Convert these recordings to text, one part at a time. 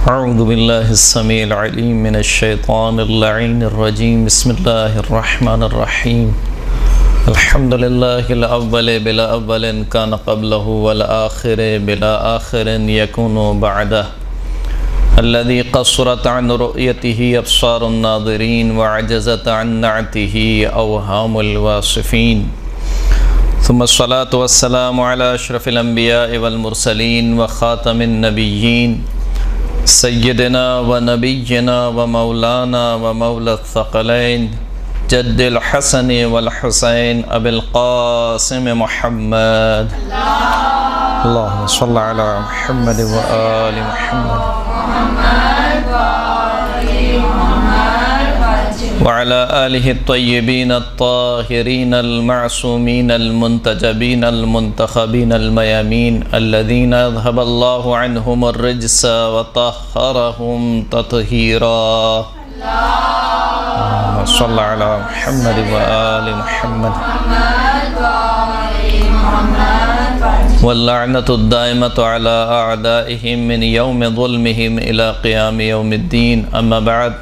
اعوذ باللہ السمیع العلیم من الشیطان اللعین الرجیم بسم اللہ الرحمن الرحیم الحمد للہ الاول بلا اول کان قبلہ والآخر بلا آخر یکون بعدہ الذي قصرت عن رؤيته ابصار الناظرين وعجزت عن نعته اوهام الواصفين ثم الصلاة والسلام على اشرف الانبياء والمرسلين وخاتم النبيين سيدنا ونبينا ومولانا ومولى الثقلين جد الحسن والحسين ابي القاسم محمد اللهم صل على محمد وآل محمد وعلى آله الطيبين الطاهرين المعصومين المنتجبين المنتخبين الميامين الذين أذهب الله عنهم الرجس وطهرهم تطهيرا اللهم صل على محمد وآل محمد واللعنة الدائمة على أعدائهم من يوم ظلمهم إلى قيام يوم الدين أما بعد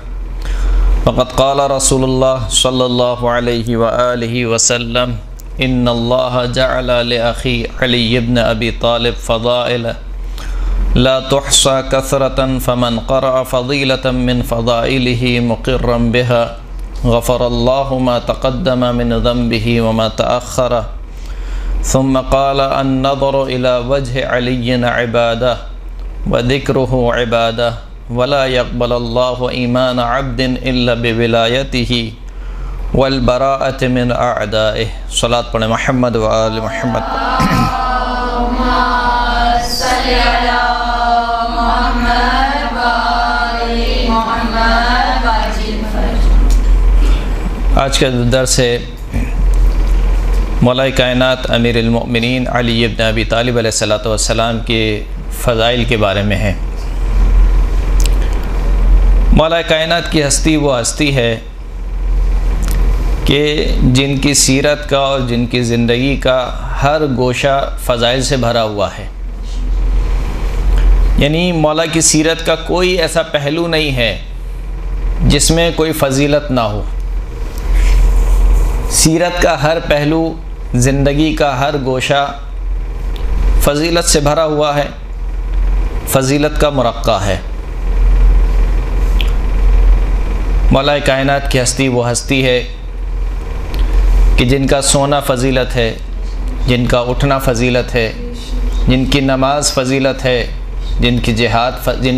فقد قال رسول الله صلى الله عليه وآله وسلم إن الله جعل لأخي علي بن أبي طالب فضائل لا تحصى كثرة فمن قرأ فضيلة من فضائله مقرا بها غفر الله ما تقدم من ذنبه وما تأخر ثم قال النظر إلى وجه علي عبادة وذكره عبادة ولا يقبل الله إيمان عبد إلا بولايته والبراءة من أعدائه صلاة پڑھیں محمد وآل محمد اللهم صل على محمد وآل محمد آج کا درس ہے مولا کائنات امیر المؤمنین علی ابن ابی طالب علیہ السلام کے فضائل کے بارے میں ہے۔ مولا کائنات کی ہستی وہ ہستی ہے کہ جن کی سیرت کا اور جن کی زندگی کا ہر گوشہ فضائل سے بھرا ہوا ہے، یعنی مولا کی سیرت کا کوئی ایسا پہلو نہیں ہے جس میں کوئی فضیلت نہ ہو۔ سیرت کا ہر پہلو، زندگی کا ہر گوشہ فضیلت سے بھرا ہوا ہے، فضیلت کا مرقع ہے۔ مولا کائنات کی ہستی وہ ہستی ہے کہ جن کا سونا فضیلت ہے، جن کا اٹھنا فضیلت ہے، جن کی نماز فضیلت ہے، جن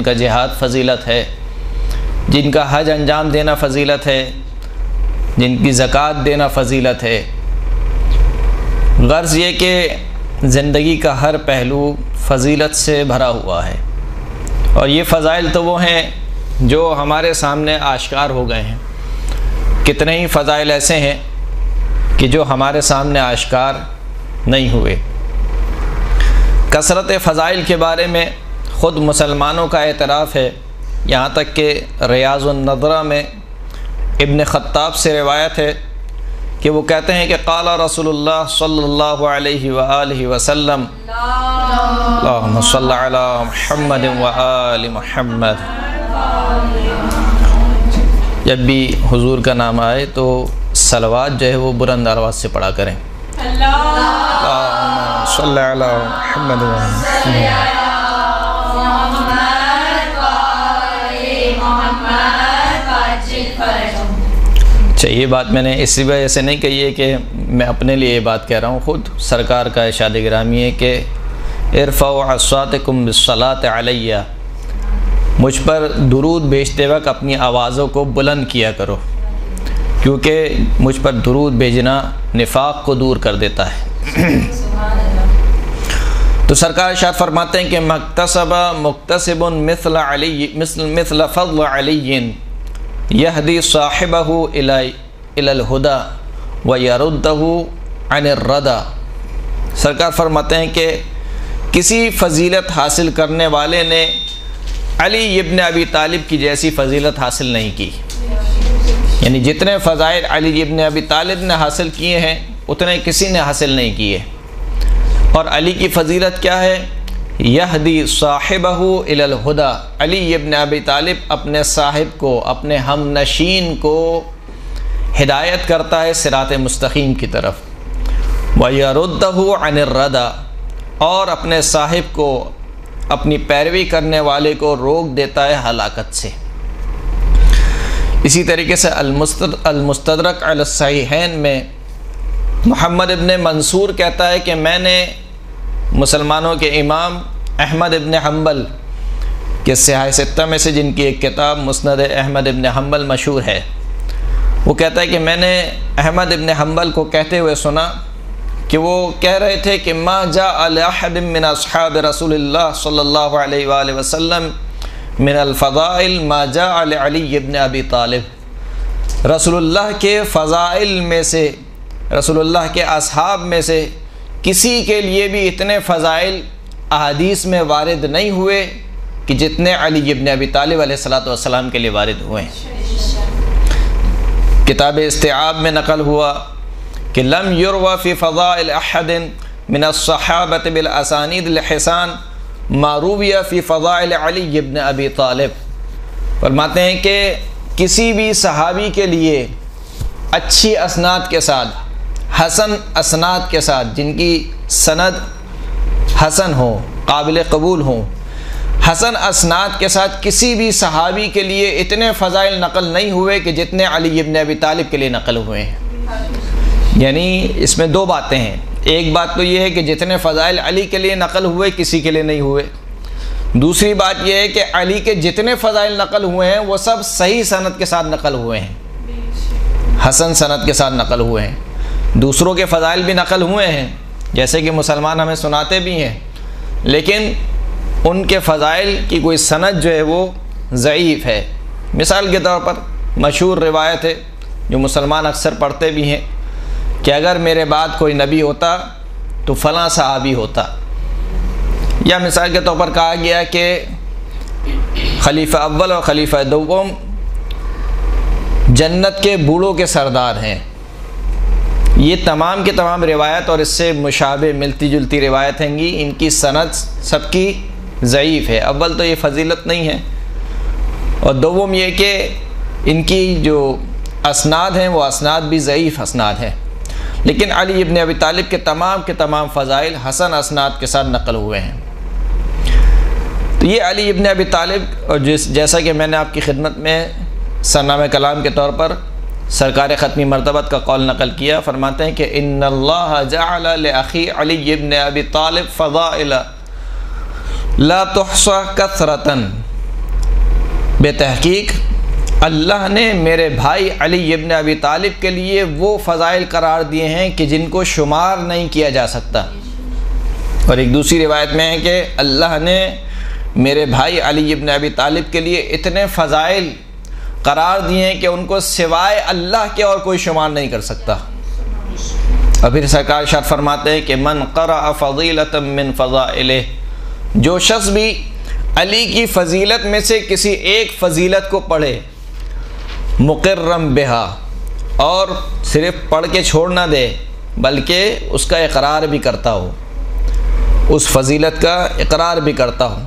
کا جہاد فضیلت ہے، جن کا حج انجام دینا فضیلت ہے، جن کی زکوٰۃ دینا فضیلت ہے۔ غرض یہ کہ زندگی کا ہر پہلو فضیلت سے بھرا ہوا ہے، اور یہ فضائل تو وہ ہیں جو ہمارے سامنے آشکار ہو گئے ہیں۔ کتنے ہی فضائل ایسے ہیں کہ جو ہمارے سامنے آشکار نہیں ہوئے۔ کثرت فضائل کے بارے میں خود مسلمانوں کا اعتراف ہے، یہاں تک کہ ریاض النظرہ میں ابن خطاب سے روایت ہے کہ وہ کہتے ہیں کہ قال رسول اللہ صلی اللہ علیہ وآلہ وسلم اللہم صل علی محمد وآل محمد۔ جب بھی حضور کا نام آئے تو صلوات جو ہے وہ بلند آواز سے پڑھا کریں۔ اللہم صل علی محمد وآل محمد۔ اچھا، یہ بات میں نے اسی وجہ سے نہیں کہی ہے کہ میں اپنے لیے یہ بات کہہ رہا ہوں، خود سرکار کا ارشاد گرامی ہے کہ ارفعوا اصواتکم بالصلاۃ علیہ، مجھ پر درود بھیجتے وقت اپنی آوازوں کو بلند کیا کرو، کیونکہ مجھ پر درود بھیجنا نفاق کو دور کر دیتا ہے۔ تو سرکار ارشاد فرماتے ہیں کہ مکتسب مکتسب مثل فضل علی یہدی صاحبہ الی الہدی ویردہ عن الردی۔ سرکار فرماتے ہیں کہ کسی فضیلت حاصل کرنے والے نے علی ابن ابی طالب کی جیسی فضیلت حاصل نہیں کی، یعنی جتنے فضائل علی ابن ابی طالب نے حاصل کیے ہیں اتنے کسی نے حاصل نہیں کیے۔ اور علی کی فضیلت کیا ہے یہدی صاحبہ الی الہدی، علی ابن ابی طالب اپنے صاحب کو، اپنے ہم نشین کو ہدایت کرتا ہے صراط مستقیم کی طرف، وَيَرُدَّهُ عَنِ الرَّدَى، اور اپنے صاحب کو، اپنی پیروی کرنے والے کو روک دیتا ہے ہلاکت سے۔ اسی طریقے سے المستدرک علی الصحیحین میں محمد ابن منصور کہتا ہے کہ میں نے مسلمانوں کے امام احمد ابن حنبل کے صحاح ستہ میں سے، جن کی ایک کتاب مسند احمد ابن حنبل مشہور ہے، وہ کہتا ہے کہ میں نے احمد ابن حنبل کو کہتے ہوئے سنا کہ وہ کہہ رہے تھے کہ ما جاء لأحد من اصحاب رسول اللہ صلی اللہ علیہ وآلہ وسلم من الفضائل ما جاء لعلی ابن ابی طالب، رسول اللہ کے فضائل میں سے، رسول اللہ کے اصحاب میں سے کسی کے لیے بھی اتنے فضائل احادیث میں وارد نہیں ہوئے کہ جتنے علی ابن ابی طالب علیہ الصلوۃ والسلام کے لیے وارد ہوئے ہیں۔ کتاب استیعاب میں نقل ہوا کہ لم یروى فی فضائل احد من الصحابۃ بالاسانید الحسان ما روی فی فضائل علی ابن ابی طالب، فرماتے ہیں کہ کسی بھی صحابی کے لیے اچھی اسناد کے ساتھ، حسن اسناد کے ساتھ، جن کی سند حسن ہو، قابل قبول ہوں، حسن اسناد کے ساتھ کسی بھی صحابی کے لیے اتنے فضائل نقل نہیں ہوئے کہ جتنے علی ابن ابی طالب کے لیے نقل ہوئے ہیں۔ یعنی اس میں دو باتیں ہیں، ایک بات تو یہ ہے کہ جتنے فضائل علی کے لیے نقل ہوئے کسی کے لیے نہیں ہوئے، دوسری بات یہ ہے کہ علی کے جتنے فضائل نقل ہوئے ہیں وہ سب صحیح سند کے ساتھ نقل ہوئے ہیں، حسن سند کے ساتھ نقل ہوئے ہیں۔ دوسروں کے فضائل بھی نقل ہوئے ہیں، جیسے کہ مسلمان ہمیں سناتے بھی ہیں، لیکن ان کے فضائل کی کوئی سند جو ہے وہ ضعیف ہے۔ مثال کے طور پر مشہور روایت ہے جو مسلمان اکثر پڑھتے بھی ہیں کہ اگر میرے بعد کوئی نبی ہوتا تو فلاں صحابی ہوتا، یا مثال کے طور پر کہا گیا کہ خلیفہ اول اور خلیفہ دوم جنت کے بوڑھوں کے سردار ہیں۔ یہ تمام کے تمام روایت اور اس سے مشابہ ملتی جلتی روایت ہیں گی، ان کی سند سب کی ضعیف ہے۔ اول تو یہ فضیلت نہیں ہے، اور دوم یہ کہ ان کی جو اسناد ہیں وہ اسناد بھی ضعیف اسناد ہیں، لیکن علی ابن ابی طالب کے تمام فضائل حسن اسناد کے ساتھ نقل ہوئے ہیں۔ تو یہ علی ابن ابی طالب، اور جیسا کہ میں نے آپ کی خدمت میں سرنامہ کلام کے طور پر سرکار ختمی مرتبت کا قول نقل کیا، فرماتے ہیں کہ ان اللہ جعل لاخی علی ابن ابی طالب فضائل لا تحصى کثرۃ، بے تحقیق اللہ نے میرے بھائی علی ابن ابی طالب کے لیے وہ فضائل قرار دیے ہیں کہ جن کو شمار نہیں کیا جا سکتا۔ اور ایک دوسری روایت میں ہے کہ اللہ نے میرے بھائی علی ابن ابی طالب کے لیے اتنے فضائل قرار دیے ہیں کہ ان کو سوائے اللہ کے اور کوئی شمار نہیں کر سکتا۔ اور پھر سرکار ارشاد فرماتے ہیں کہ من قرأ فضیلۃ من فضائلہ، جو شخص بھی علی کی فضیلت میں سے کسی ایک فضیلت کو پڑھے، مقرم بہا، اور صرف پڑھ کے چھوڑ نہ دے بلکہ اس کا اقرار بھی کرتا ہو، اس فضیلت کا اقرار بھی کرتا ہو،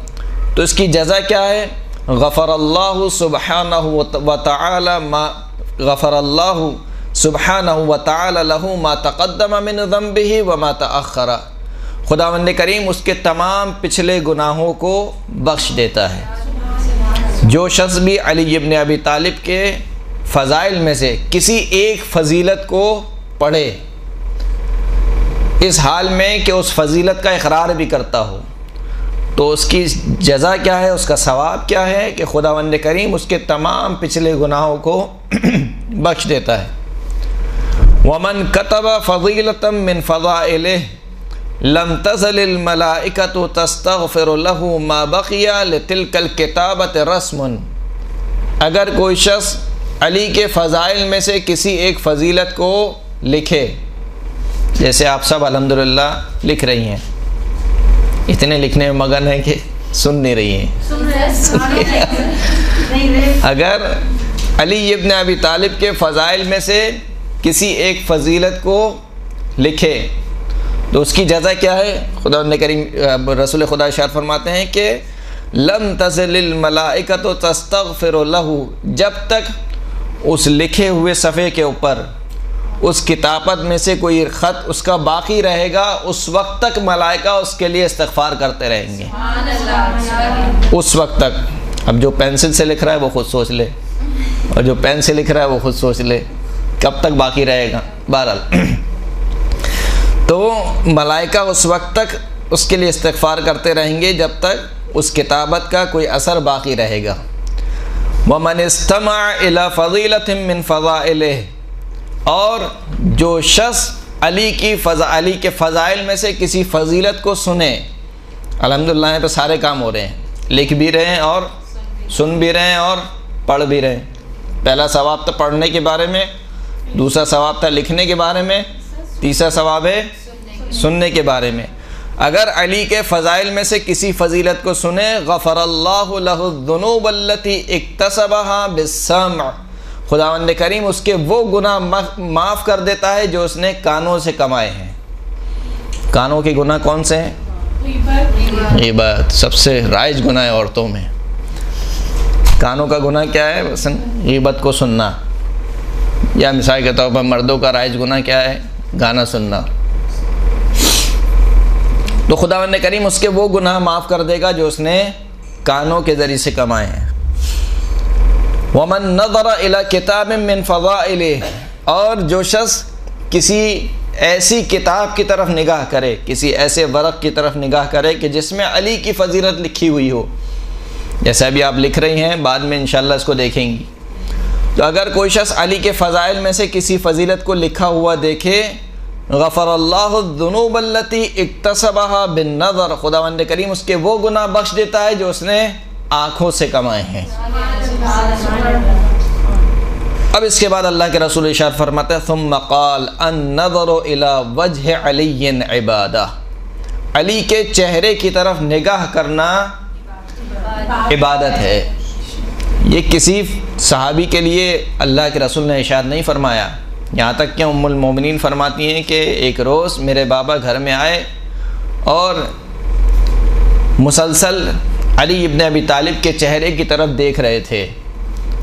تو اس کی جزا کیا ہے؟ غفر اللہ سبحانہ وتعالی ما غفر اللہ سبحانہ وتعالی لہ ما تقدم من ذنبہ وما تأخر، خداوند کریم اس کے تمام پچھلے گناہوں کو بخش دیتا ہے۔ جو شخص بھی علی ابن ابی طالب کے فضائل میں سے کسی ایک فضیلت کو پڑھے اس حال میں کہ اس فضیلت کا اقرار بھی کرتا ہو، تو اس کی جزا کیا ہے، اس کا ثواب کیا ہے کہ خداوند کریم اس کے تمام پچھلے گناہوں کو بخش دیتا ہے۔ ومن کتب فضیلۃ من فضائلہ لم تزل الملائکۃ تستغفر له ما بقی لتلک الکتابۃ رسم، اگر کوئی شخص علی کے فضائل میں سے کسی ایک فضیلت کو لکھے، جیسے آپ سب الحمدللہ لکھ رہی ہیں، اتنے لکھنے میں مگن ہیں کہ سن نہیں رہی ہیں، اگر علی ابن ابی طالب کے فضائل میں سے کسی ایک فضیلت کو لکھے تو اس کی جزا کیا ہے؟ خدا کریم رسول خدا ارشاد فرماتے ہیں کہ لم تزل الملائکۃ تستغفر لہ، جب تک اس لکھے ہوئے صفحے کے اوپر اس کتابت میں سے کوئی خط اس کا باقی رہے گا، اس وقت تک ملائکہ اس کے لیے استغفار کرتے رہیں گے، اس وقت تک۔ اب جو پینسل سے لکھ رہا ہے وہ خود سوچ لے، اور جو پین سے لکھ رہا ہے وہ خود سوچ لے کب تک باقی رہے گا۔ بہرحال تو ملائکہ اس وقت تک اس کے لیے استغفار کرتے رہیں گے جب تک اس کتابت کا کوئی اثر باقی رہے گا۔ وَمَنِ اسْتَمَعَ إِلَى فَضِيلَةٍ مِّن فَضَائِلِهِ، اور جو شخص علی کے فضائل میں سے کسی فضیلت کو سنے، الحمدللہ یہاں پہ سارے کام ہو رہے ہیں، لکھ بھی رہے ہیں اور سن بھی رہے ہیں اور پڑھ بھی رہے ہیں۔ پہلا ثواب تھا پڑھنے کے بارے میں، دوسرا ثواب تھا لکھنے کے بارے میں، تیسرا ثواب ہے سننے کے بارے میں۔ اگر علی کے فضائل میں سے کسی فضیلت کو سنے، غفر اللہ لہ الذنوب التی اکتسبہا بالسمع، خداوند کریم اس کے وہ گناہ معاف کر دیتا ہے جو اس نے کانوں سے کمائے ہیں۔ کانوں کے گناہ کون سے ہیں؟ غیبت، سب سے رائج گناہ ہے عورتوں میں۔ کانوں کا گناہ کیا ہے؟ غیبت کو سننا، یا مثال کے طور پر مردوں کا رائج گناہ کیا ہے؟ گانا سننا۔ تو خداوند کریم اس کے وہ گناہ معاف کر دے گا جو اس نے کانوں کے ذریعے سے کمائے ہیں۔ وَمَن نَظَرَ إِلَى كِتَابٍ مِّن فَضَائِلِهِ، اور جو شخص کسی ایسی کتاب کی طرف نگاہ کرے، کسی ایسے ورق کی طرف نگاہ کرے کہ جس میں علی کی فضیلت لکھی ہوئی ہو، جیسے ابھی آپ لکھ رہی ہیں، بعد میں انشاءاللہ اس کو دیکھیں گی۔ تو اگر کوئی شخص علی کے فضائل میں سے کسی فضیلت کو لکھا ہوا دیکھے، غفر اللہ الذنوب التی اکتسبہا بالنظر، خداوند کریم اس کے وہ گناہ بخش دیتا ہے جو اس نے آنکھوں سے کمائے ہیں۔ اب اس کے بعد اللہ کے رسول ارشاد فرماتے ہیں ثم قال النظر الى وجه علی عبادہ، علی کے چہرے کی طرف نگاہ کرنا عبادت ہے۔ یہ کسی صحابی کے لیے اللہ کے رسول نے ارشاد نہیں فرمایا، یہاں تک کہ ام المومنین فرماتی ہیں کہ ایک روز میرے بابا گھر میں آئے اور مسلسل علی ابن ابی طالب کے چہرے کی طرف دیکھ رہے تھے۔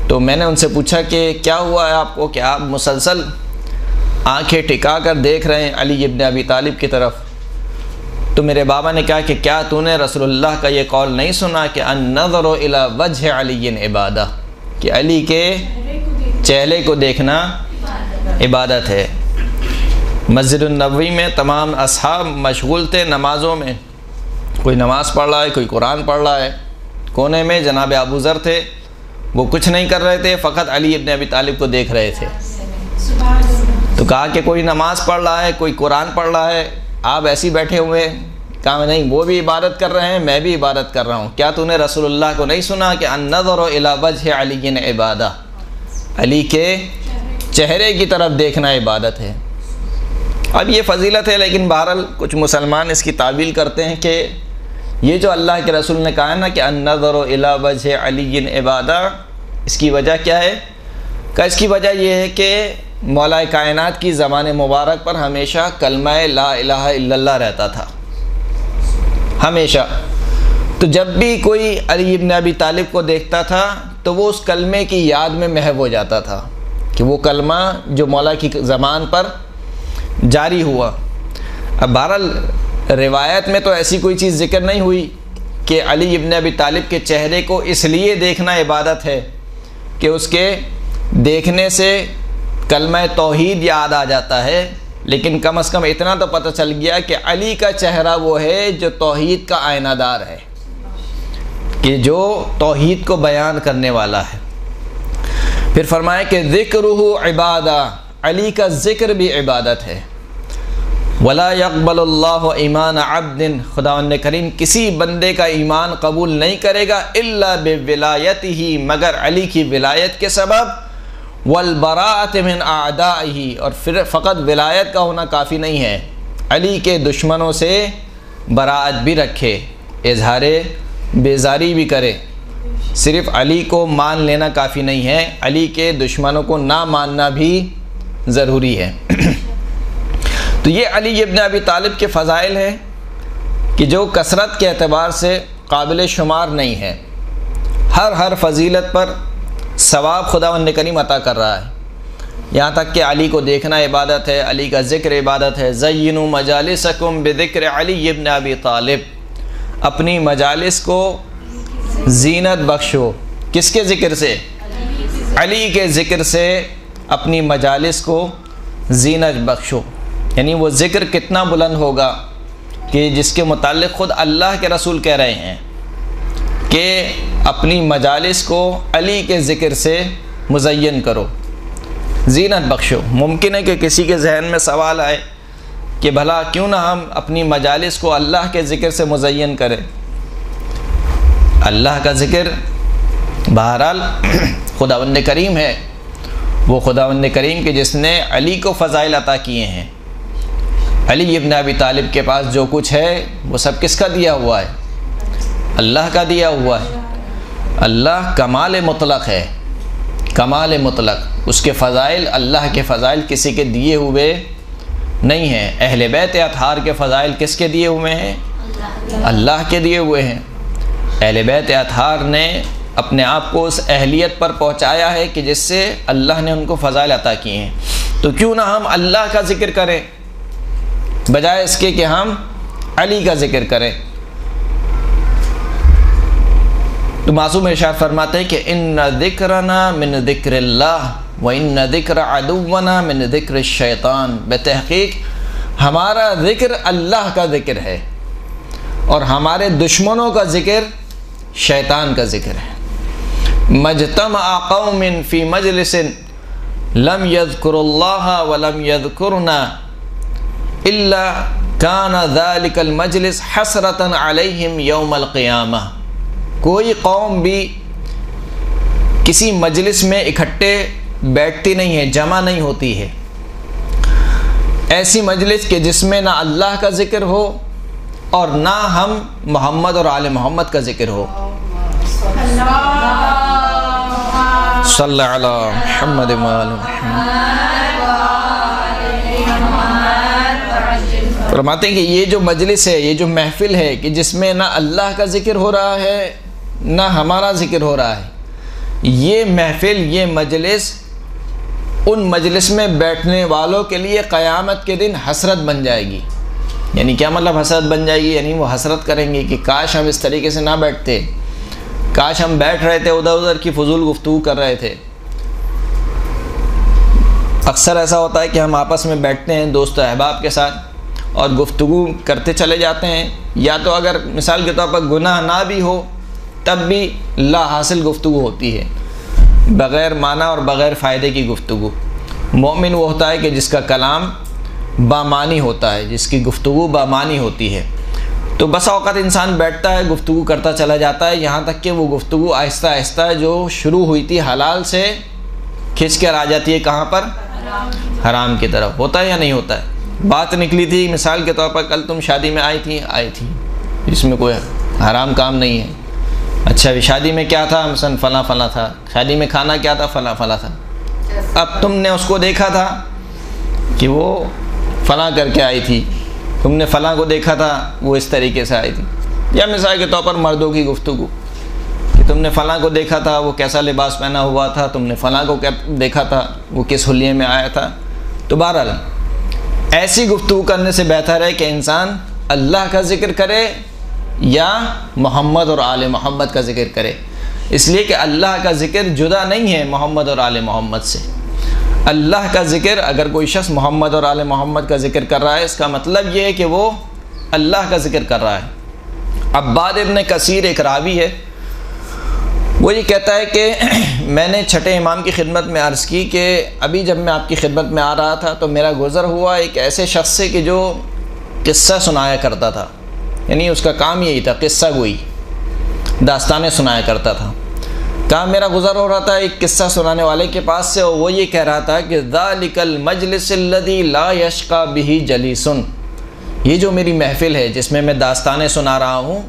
تو میں نے ان سے پوچھا کہ کیا ہوا ہے آپ کو کہ آپ مسلسل آنکھیں ٹکا کر دیکھ رہے ہیں علی ابن ابی طالب کی طرف؟ تو میرے بابا نے کہا کہ کیا تو نے رسول اللہ کا یہ قول نہیں سنا کہ النظر الی وجہ علی عبادہ، کہ علی کے چہرے کو دیکھنا عبادت ہے۔ مسجد النبوی میں تمام اصحاب مشغول تھے نمازوں میں، کوئی نماز پڑھ رہا ہے، کوئی قرآن پڑھ رہا ہے۔ کونے میں جناب ابو ذر تھے، وہ کچھ نہیں کر رہے تھے، فقط علی ابن ابی طالب کو دیکھ رہے تھے۔ تو کہا کہ کوئی نماز پڑھ رہا ہے، کوئی قرآن پڑھ رہا ہے، آپ ایسے بیٹھے ہوئے؟ کہا نہیں، وہ بھی عبادت کر رہے ہیں، میں بھی عبادت کر رہا ہوں۔ کیا تو نے رسول اللہ کو نہیں سنا کہ النظر الی وجہ علی عبادہ، علی کے چہرے کی طرف دیکھنا عبادت ہے۔ اب یہ فضیلت ہے، لیکن بہرحال کچھ مسلمان اس کی تعویل کرتے ہیں کہ یہ جو اللہ کے رسول نے کہا ہے نا کہ النظر الی وجہ علی عبادہ، اس کی وجہ کیا ہے؟ کہ اس کی وجہ یہ ہے کہ مولا کائنات کی زبان مبارک پر ہمیشہ کلمہ لا الہ الا اللہ رہتا تھا، ہمیشہ۔ تو جب بھی کوئی علی ابن ابی طالب کو دیکھتا تھا تو وہ اس کلمے کی یاد میں محو ہو جاتا تھا کہ وہ کلمہ جو مولا کی زبان پر جاری ہوا۔ اب بہرحال روایت میں تو ایسی کوئی چیز ذکر نہیں ہوئی کہ علی ابن ابی طالب کے چہرے کو اس لیے دیکھنا عبادت ہے کہ اس کے دیکھنے سے کلمہ توحید یاد آ جاتا ہے، لیکن کم از کم اتنا تو پتہ چل گیا کہ علی کا چہرہ وہ ہے جو توحید کا آئینہ دار ہے، کہ جو توحید کو بیان کرنے والا ہے۔ پھر فرمایا کہ ذکرہ عبادہ، علی کا ذکر بھی عبادت ہے۔ ولا يقبل اللہ ایمان عبد، خداوند کریم کسی بندے کا ایمان قبول نہیں کرے گا الا بولایتہ، مگر علی کی ولایت کے سبب، والبراءۃ من اعدائہ، اور پھر فقط ولایت کا ہونا کافی نہیں ہے، علی کے دشمنوں سے براءت بھی رکھے، اظہار بیزاری بھی کرے۔ صرف علی کو مان لینا کافی نہیں ہے، علی کے دشمنوں کو نہ ماننا بھی ضروری ہے۔ تو تو یہ علی ابن ابی طالب کے فضائل ہیں کہ جو کثرت کے اعتبار سے قابل شمار نہیں ہے. ہر فضیلت پر ثواب خداوند کریم عطا کر رہا ہے. یہاں تک کہ علی کو دیکھنا عبادت ہے، علی کا ذکر عبادت ہے. زینوا مجالسکم بذکر علی ابن ابی طالب، اپنی مجالس کو زینت بخشو. کس کے ذکر سے؟ علی کے ذکر سے اپنی مجالس کو زینت بخشو. یعنی وہ ذکر کتنا بلند ہوگا کہ جس کے متعلق خود اللہ کے رسول کہہ رہے ہیں کہ اپنی مجالس کو علی کے ذکر سے مزین کرو، زینت بخشو. ممکن ہے کہ کسی کے ذہن میں سوال آئے کہ بھلا کیوں نہ ہم اپنی مجالس کو اللہ کے ذکر سے مزین کریں. اللہ کا ذکر بہرحال خداوند کریم ہے، وہ خداوند کریم کہ جس نے علی کو فضائل عطا کیے ہیں. علی ابن ابی طالب کے پاس جو کچھ ہے وہ سب کس کا دیا ہوا ہے؟ اللہ کا دیا ہوا ہے. اللہ کمال مطلق ہے، کمال مطلق. اس کے فضائل اللہ کے فضائل کسی کے دیے ہوئے نہیں ہیں. اہل بیت اطہار کے فضائل کس کے دیے ہوئے ہیں؟ اللہ کے دیے ہوئے ہیں. اہل بیت اطہار نے اپنے آپ کو اس اہلیت پر پہنچایا ہے کہ جس سے اللہ نے ان کو فضائل عطا کیے ہیں. تو کیوں نہ ہم اللہ کا ذکر کریں بجائے اس کے کہ ہم علی کا ذکر کریں. تو معصوم ارشاد فرماتے ہیں کہ ان ذکرنا من ذکر اللہ و ان ذکر عدونا من ذکر الشیطان. بتحقیق ہمارا ذکر اللہ کا ذکر ہے اور ہمارے دشمنوں کا ذکر شیطان کا ذکر ہے. مجتمع قوم فی مجلس لم یذکر اللہ ولم یذکرنا الا کان ذلک المجلس حسرۃ علیہم یوم القیامہ. کوئی قوم بھی کسی مجلس میں اکٹھے بیٹھتی نہیں ہے، جمع نہیں ہوتی ہے، ایسی مجلس کہ جس میں نہ اللہ کا ذکر ہو اور نہ ہم محمد اور آل محمد کا ذکر ہو. صلی اللہ علی محمد و آل محمد. فرماتے ہیں کہ یہ جو مجلس ہے، یہ جو محفل ہے کہ جس میں نہ اللہ کا ذکر ہو رہا ہے نہ ہمارا ذکر ہو رہا ہے، یہ محفل، یہ مجلس ان مجلس میں بیٹھنے والوں کے لیے قیامت کے دن حسرت بن جائے گی. یعنی کیا مطلب حسرت بن جائے گی؟ یعنی وہ حسرت کریں گے کہ کاش ہم اس طریقے سے نہ بیٹھتے، کاش ہم بیٹھ رہے تھے ادھر ادھر کی فضول گفتگو کر رہے تھے. اکثر ایسا ہوتا ہے کہ ہم آپس میں بیٹھتے ہیں دوست احباب کے ساتھ اور گفتگو کرتے چلے جاتے ہیں، یا تو اگر مثال کے طور پر گناہ نہ بھی ہو تب بھی لا حاصل گفتگو ہوتی ہے، بغیر معنی اور بغیر فائدے کی گفتگو. مومن وہ ہوتا ہے کہ جس کا کلام بامانی ہوتا ہے، جس کی گفتگو بامانی ہوتی ہے. تو بس اوقات انسان بیٹھتا ہے، گفتگو کرتا چلا جاتا ہے، یہاں تک کہ وہ گفتگو آہستہ آہستہ جو شروع ہوئی تھی حلال سے کھنچ کر آ جاتی ہے کہاں پر؟ حرام کی طرف. ہوتا ہے یا نہیں ہوتا ہے؟ بات نکلی تھی مثال کے طور پر کل تم شادی میں آئی تھی، اس میں کوئی حرام کام نہیں ہے. اچھا شادی میں کیا تھا؟ مثلا فلاں فلاں تھا. شادی میں کھانا کیا تھا؟ فلاں فلاں تھا. اب تم نے اس کو دیکھا تھا کہ وہ فلاں کر کے آئی تھی، تم نے فلاں کو دیکھا تھا وہ اس طریقے سے آئی تھی. یا مثال کے طور پر مردوں کی گفتگو کہ تم نے فلاں کو دیکھا تھا وہ کیسا لباس پہنا ہوا تھا، تم نے فلاں کو دیکھا تھا وہ کس حلیے میں آیا تھا. تو بہرحال ایسی گفتگو کرنے سے بہتر ہے کہ انسان اللہ کا ذکر کرے یا محمد اور آل محمد کا ذکر کرے. اس لیے کہ اللہ کا ذکر جدا نہیں ہے محمد اور آل محمد سے. اللہ کا ذکر اگر کوئی شخص محمد اور آل محمد کا ذکر کر رہا ہے اس کا مطلب یہ ہے کہ وہ اللہ کا ذکر کر رہا ہے. عباد ابن کثیر ایک راوی ہے، وہ یہ کہتا ہے کہ میں نے چھٹے امام کی خدمت میں عرض کی کہ ابھی جب میں آپ کی خدمت میں آ رہا تھا تو میرا گزر ہوا ایک ایسے شخص سے کہ جو قصہ سنایا کرتا تھا. یعنی اس کا کام یہی تھا، قصہ گوئی، داستانیں سنایا کرتا تھا. کہا میرا گزر ہو رہا تھا ایک قصہ سنانے والے کے پاس سے، اور وہ یہ کہہ رہا تھا کہ ذالک المجلس الذی لا یشقی بہ جلیس. یہ جو میری محفل ہے جس میں داستانیں سنا رہا ہوں،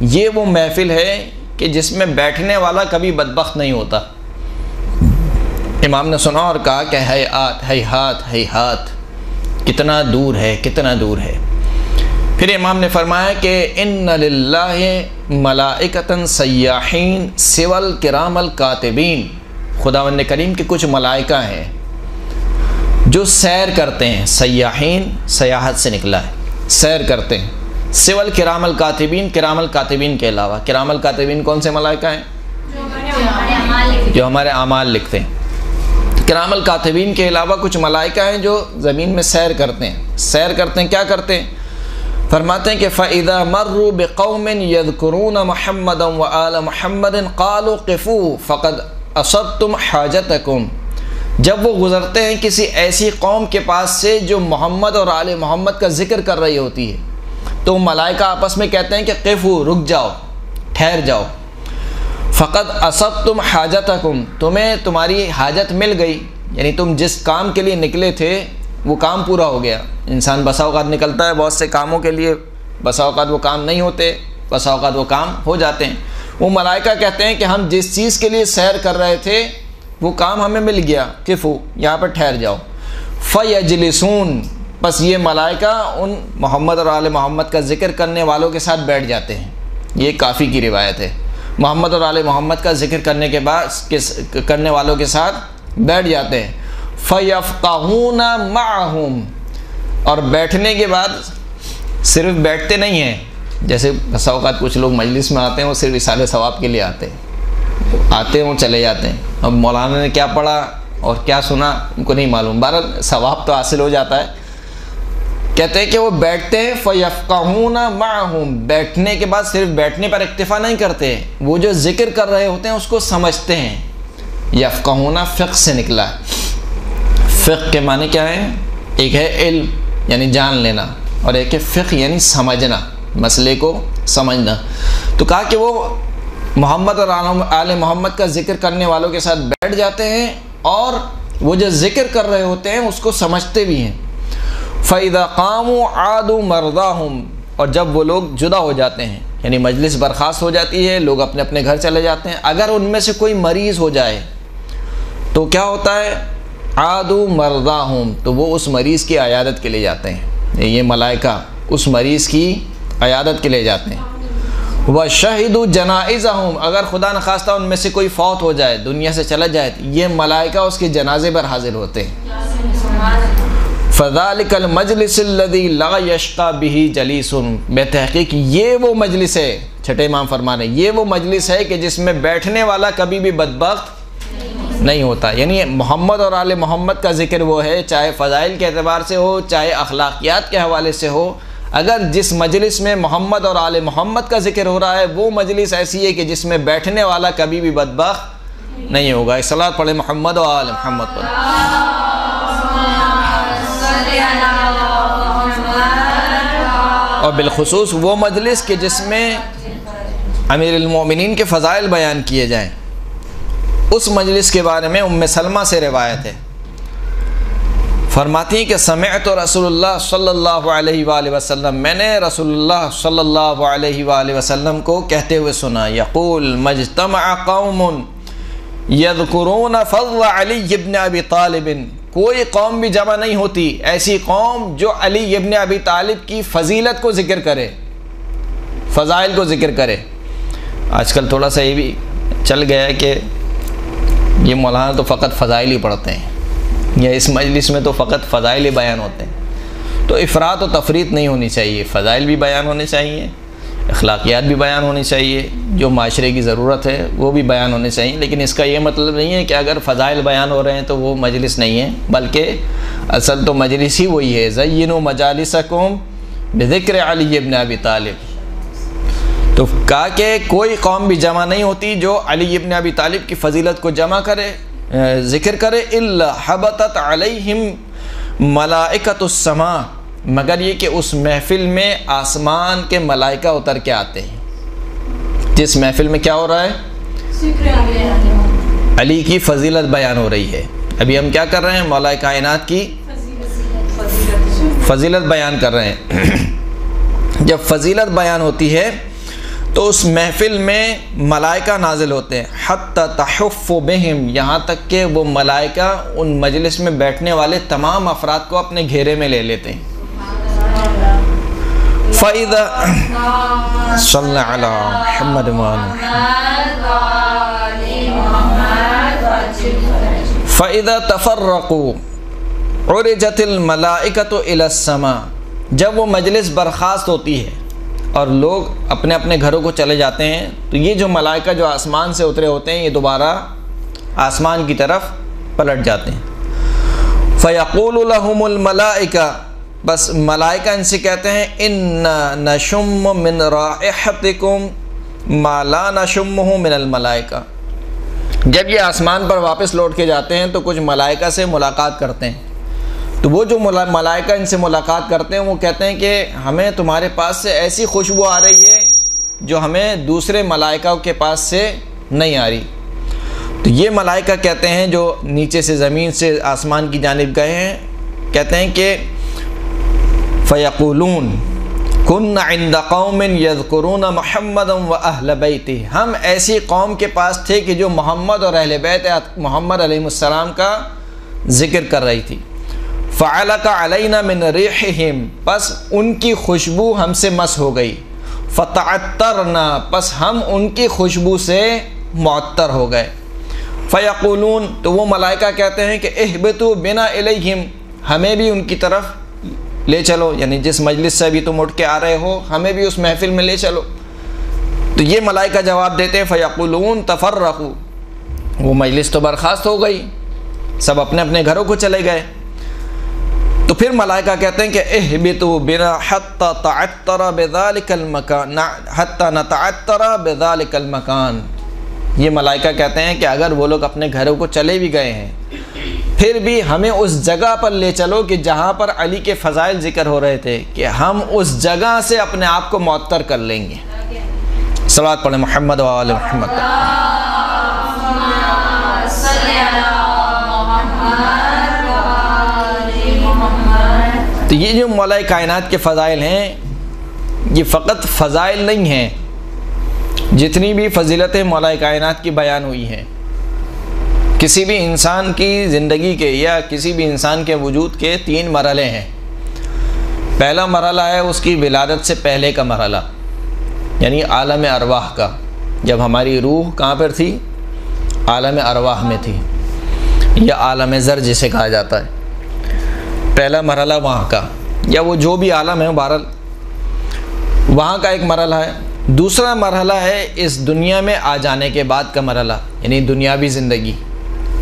یہ وہ محفل ہے کہ جس میں بیٹھنے والا کبھی بدبخت نہیں ہوتا. امام نے سنا اور کہا کہ ہیہات ہیہات ہیہات، کتنا دور ہے، کتنا دور ہے۔ پھر امام نے فرمایا کہ ان للہ ملائکۃ سیاحین سوى الکرام الکاتبین، خداوند کریم کے کچھ ملائکہ ہیں جو سیر کرتے ہیں۔ سیاحین سیاحت سے نکلا ہے، سیر کرتے ہیں۔ سوى الکرام الکاتبین، کرام الکاتبین کے علاوہ۔ کرام الکاتبین کون سے ملائکہ ہیں؟ جو ہمارے اعمال لکھتے ہیں۔ کرام الکاتبین کے علاوہ کچھ ملائکہ ہیں جو زمین میں سیر کرتے ہیں۔ سیر کرتے ہیں، کیا کرتے ہیں؟ فرماتے ہیں کہ فَإِذَا مَرُّوا بِقَوْمٍ يَذْكُرُونَ مُحَمَّدًا وَآلَ مُحَمَّدٍ قَالُوا قِفُوا فَقَدْ أَصَبْتُمْ حَاجَتَكُمْ، جب وہ گزرتے ہیں کسی ایسی قوم کے پاس سے جو محمد اور آل محمد کا ذکر کر رہی ہوتی ہے، تو ملائکہ آپس میں کہتے ہیں کہ قِفُوا، رک جاؤ، ٹھہر جاؤ۔ فقد اصبتم حاجتکم، تمہیں تمہاری حاجت مل گئی، یعنی تم جس کام کے لیے نکلے تھے وہ کام پورا ہو گیا۔ انسان بسا اوقات نکلتا ہے بہت سے کاموں کے لیے، بسا اوقات وہ کام نہیں ہوتے، بسا اوقات وہ کام ہو جاتے ہیں۔ وہ ملائکہ کہتے ہیں کہ ہم جس چیز کے لیے سیر کر رہے تھے وہ کام ہمیں مل گیا، قفو، یہاں پر ٹھہر جاؤ۔ فیجلسون، بس یہ ملائکہ ان محمد اور آل محمد کا ذکر کرنے والوں کے ساتھ بیٹھ جاتے ہیں۔ یہ کافی کی روایت ہے، محمد اور آل محمد کا ذکر کرنے کے بعد کرنے والوں کے ساتھ بیٹھ جاتے ہیں۔ فَيَفْقَهُونَ مَعَهُمْ، اور بیٹھنے کے بعد صرف بیٹھتے نہیں ہیں، جیسے بسا اوقات کچھ لوگ مجلس میں آتے ہیں وہ صرف اصالہ ثواب کے لیے آتے ہیں وہ چلے جاتے ہیں، اب مولانا نے کیا پڑھا اور کیا سنا ان کو نہیں معلوم، بہرحال ثواب تو حاصل ہو جاتا ہے۔ کہتے ہیں کہ وہ بیٹھتے ہیں، فَيَفْقَهُونَ مَعَهُمْ، بیٹھنے کے بعد صرف بیٹھنے پر اکتفا نہیں کرتے، وہ جو ذکر کر رہے ہوتے ہیں اس کو سمجھتے ہیں۔ یفقہون فقہ سے نکلا ہے۔ فقہ کے معنی کیا ہے؟ ایک ہے علم یعنی جان لینا، اور ایک ہے فقہ یعنی سمجھنا، مسئلے کو سمجھنا۔ تو کہا کہ وہ محمد اور آل محمد کا ذکر کرنے والوں کے ساتھ بیٹھ جاتے ہیں اور وہ جو ذکر کر رہے ہوتے ہیں اس کو سمجھتے بھی ہیں۔ فَإِذَا قَامُوا عَادُوا مَرْضَاهُمْ، اور جب وہ لوگ جدا ہو جاتے ہیں یعنی مجلس برخاست ہو جاتی ہے، لوگ اپنے اپنے گھر چلے جاتے ہیں، اگر ان میں سے کوئی مریض ہو جائے تو کیا ہوتا ہے؟ عَادُوا مَرْضَاهُمْ، تو وہ اس مریض کی عیادت کے لیے جاتے ہیں، یہ ملائکہ اس مریض کی عیادت کے لیے جاتے ہیں۔ وَشَهِدُوا جَنَائِزَهُمْ، اگر خدا نخواستہ ان میں سے کوئی فوت ہو جائے، دنیا سے چلا جائے، یہ ملائکہ اس کے جنازے پر حاضر ہوتے ہیں۔ فَذَلِكَ الْمَجْلِسِ الَّذِي لَا يَشْقَى بِهِ جَلِيسٌ، بے تحقیق یہ وہ مجلس ہے، چھٹے امام فرما رہے ہیں یہ وہ مجلس ہے کہ جس میں بیٹھنے والا کبھی بھی بدبخت نہیں ہوتا۔ یعنی محمد اور آل محمد کا ذکر وہ ہے، چاہے فضائل کے اعتبار سے ہو چاہے اخلاقیات کے حوالے سے ہو، اگر جس مجلس میں محمد اور آل محمد کا ذکر ہو رہا ہے وہ مجلس ایسی ہے کہ جس میں بیٹھنے والا کبھی بھی بدبخت نہیں ہوگا۔ صلوات پڑھے محمد و آل محمد پر۔ اور بالخصوص وہ مجلس کہ جس میں امیر المومنین کے فضائل بیان کیے جائیں، اس مجلس کے بارے میں ام سلمہ سے روایت ہے، فرماتی ہیں کہ سمعت رسول اللہ صلی اللہ علیہ وآلہ وسلم، میں نے رسول اللہ صلی اللہ علیہ وآلہ وسلم کو کہتے ہوئے سنا، یقول مجتمع قوم یذکرون فضل علی ابن ابی طالب، کوئی قوم بھی جمع نہیں ہوتی ایسی قوم جو علی ابن ابی طالب کی فضیلت کو ذکر کرے، فضائل کو ذکر کرے۔ آج کل تھوڑا سا یہ بھی چل گیا ہے کہ یہ مولانا تو فقط فضائل ہی پڑھتے ہیں، یا اس مجلس میں تو فقط فضائل ہی بیان ہوتے ہیں، تو افراط و تفریط نہیں ہونی چاہیے، فضائل بھی بیان ہونے چاہیے، اخلاقیات بھی بیان ہونی چاہیے، جو معاشرے کی ضرورت ہے وہ بھی بیان ہونے چاہیے، لیکن اس کا یہ مطلب نہیں ہے کہ اگر فضائل بیان ہو رہے ہیں تو وہ مجلس نہیں ہے، بلکہ اصل تو مجلس ہی وہی ہے، زینوا مجالسکم بذکر علی ابن ابی طالب۔ تو کہا کہ کوئی قوم بھی جمع نہیں ہوتی جو علی ابن ابی طالب کی فضیلت کو جمع کرے، ذکر کرے، الا حبطت علیہم ملائکۃ السماء، مگر یہ کہ اس محفل میں آسمان کے ملائکہ اتر کے آتے ہیں۔ جس محفل میں کیا ہو رہا ہے؟ علی کی فضیلت بیان ہو رہی ہے۔ ابھی ہم کیا کر رہے ہیں؟ مولا کائنات کی فضیلت بیان کر رہے ہیں۔ جب فضیلت بیان ہوتی ہے تو اس محفل میں ملائکہ نازل ہوتے ہیں، حتی تحف بہم، یہاں تک کہ وہ ملائکہ ان مجلس میں بیٹھنے والے تمام افراد کو اپنے گھیرے میں لے لیتے ہیں۔ فَإِذَا صَلَّ عَلَىٰ مُحَمَّدٍ فَإِذَا تَفَرَّقُوا عُرِجَتِ الْمَلَائِكَةُ إِلَى السَّمَاءِ، جب وہ مجلس برخاست ہوتی ہے اور لوگ اپنے اپنے گھروں کو چلے جاتے ہیں، تو یہ جو ملائکہ جو آسمان سے اترے ہوتے ہیں یہ دوبارہ آسمان کی طرف پلٹ جاتے ہیں۔ فَيَقُولُ لَهُمُ الْمَلَائِكَةُ، بس ملائکہ ان سے کہتے ہیں، اِنَّا نَشُمُّ مِنْ رَائِحَتِكُمْ مَا لَا نَشُمُّهُ مِنَ الْمَلَائِكَةِ، جب یہ آسمان پر واپس لوٹ کے جاتے ہیں تو کچھ ملائکہ سے ملاقات کرتے ہیں، تو وہ جو ملائکہ ان سے ملاقات کرتے ہیں وہ کہتے ہیں کہ ہمیں تمہارے پاس سے ایسی خوشبو آ رہی ہے جو ہمیں دوسرے ملائکہ کے پاس سے نہیں آ رہی۔ تو یہ ملائکہ کہتے ہیں جو نیچے سے زمین سے آسمان کی جانب گئے ہیں، کہتے ہیں کہ فَيَقُولُونَ كُنَّ عِنْدَ قَوْمٍ يَذْكُرُونَ مُحَمَّدًا وَأَهْلَ بَيْتِهِ، ہم ایسی قوم کے پاس تھے کہ جو محمد اور اہل بیت محمد علیہ السلام کا ذکر کر رہی تھی۔ فَعَلَقَ عَلَيْنَا مِنْ رِيحِهِمْ، پس ان کی خوشبو ہم سے مس ہو گئی۔ فَتَعَطَّرْنَا، پس ہم ان کی خوشبو سے معطر ہو گئے۔ فَيَقُولُونَ، تو وہ ملائکہ کہتے ہیں کہ اِحْبِطُوا بِنَا إِلَيْهِمْ، ہمیں بھی ان کی طرف لے چلو، یعنی جس مجلس سے بھی تم اٹھ کے آ رہے ہو ہمیں بھی اس محفل میں لے چلو۔ تو یہ ملائکہ جواب دیتے ہیں فَيَقُولُونَ تَفَرَّقُوا، وہ مجلس تو برخاست ہو گئی، سب اپنے اپنے گھروں کو چلے گئے۔ تو پھر ملائکہ کہتے ہیں کہ اِحْبِطُوا بِنَا حَتَّى تَعَطَّرَ بِذَلِكَ الْمَكَانِ حَتَّى نَتَعَطَّرَ بِذَلِكَ الْمَكَانِ، یہ ملائکہ کہتے ہیں کہ اگر وہ لوگ اپنے گھروں کو چلے بھی گئے ہیں پھر بھی ہمیں اس جگہ پر لے چلو کہ جہاں پر علی کے فضائل ذکر ہو رہے تھے، کہ ہم اس جگہ سے اپنے آپ کو معطر کر لیں گے۔ صلوات پڑھیں محمد و آل محمد۔ تو یہ جو مولا کائنات کے فضائل ہیں یہ فقط فضائل نہیں ہیں، جتنی بھی فضیلتیں مولا کائنات کی بیان ہوئی ہیں، کسی بھی انسان کی زندگی کے یا کسی بھی انسان کے وجود کے 3 مرحلے ہیں۔ پہلا مرحلہ ہے اس کی ولادت سے پہلے کا مرحلہ، یعنی عالم ارواح کا، جب ہماری روح کہاں پر تھی؟ عالم ارواح میں تھی، یا عالم زر جسے کہا جاتا ہے۔ پہلا مرحلہ وہاں کا، یا وہ جو بھی عالم ہے بہرحال وہاں کا ایک مرحلہ ہے۔ دوسرا مرحلہ ہے اس دنیا میں آ جانے کے بعد کا مرحلہ، یعنی دنیاوی زندگی۔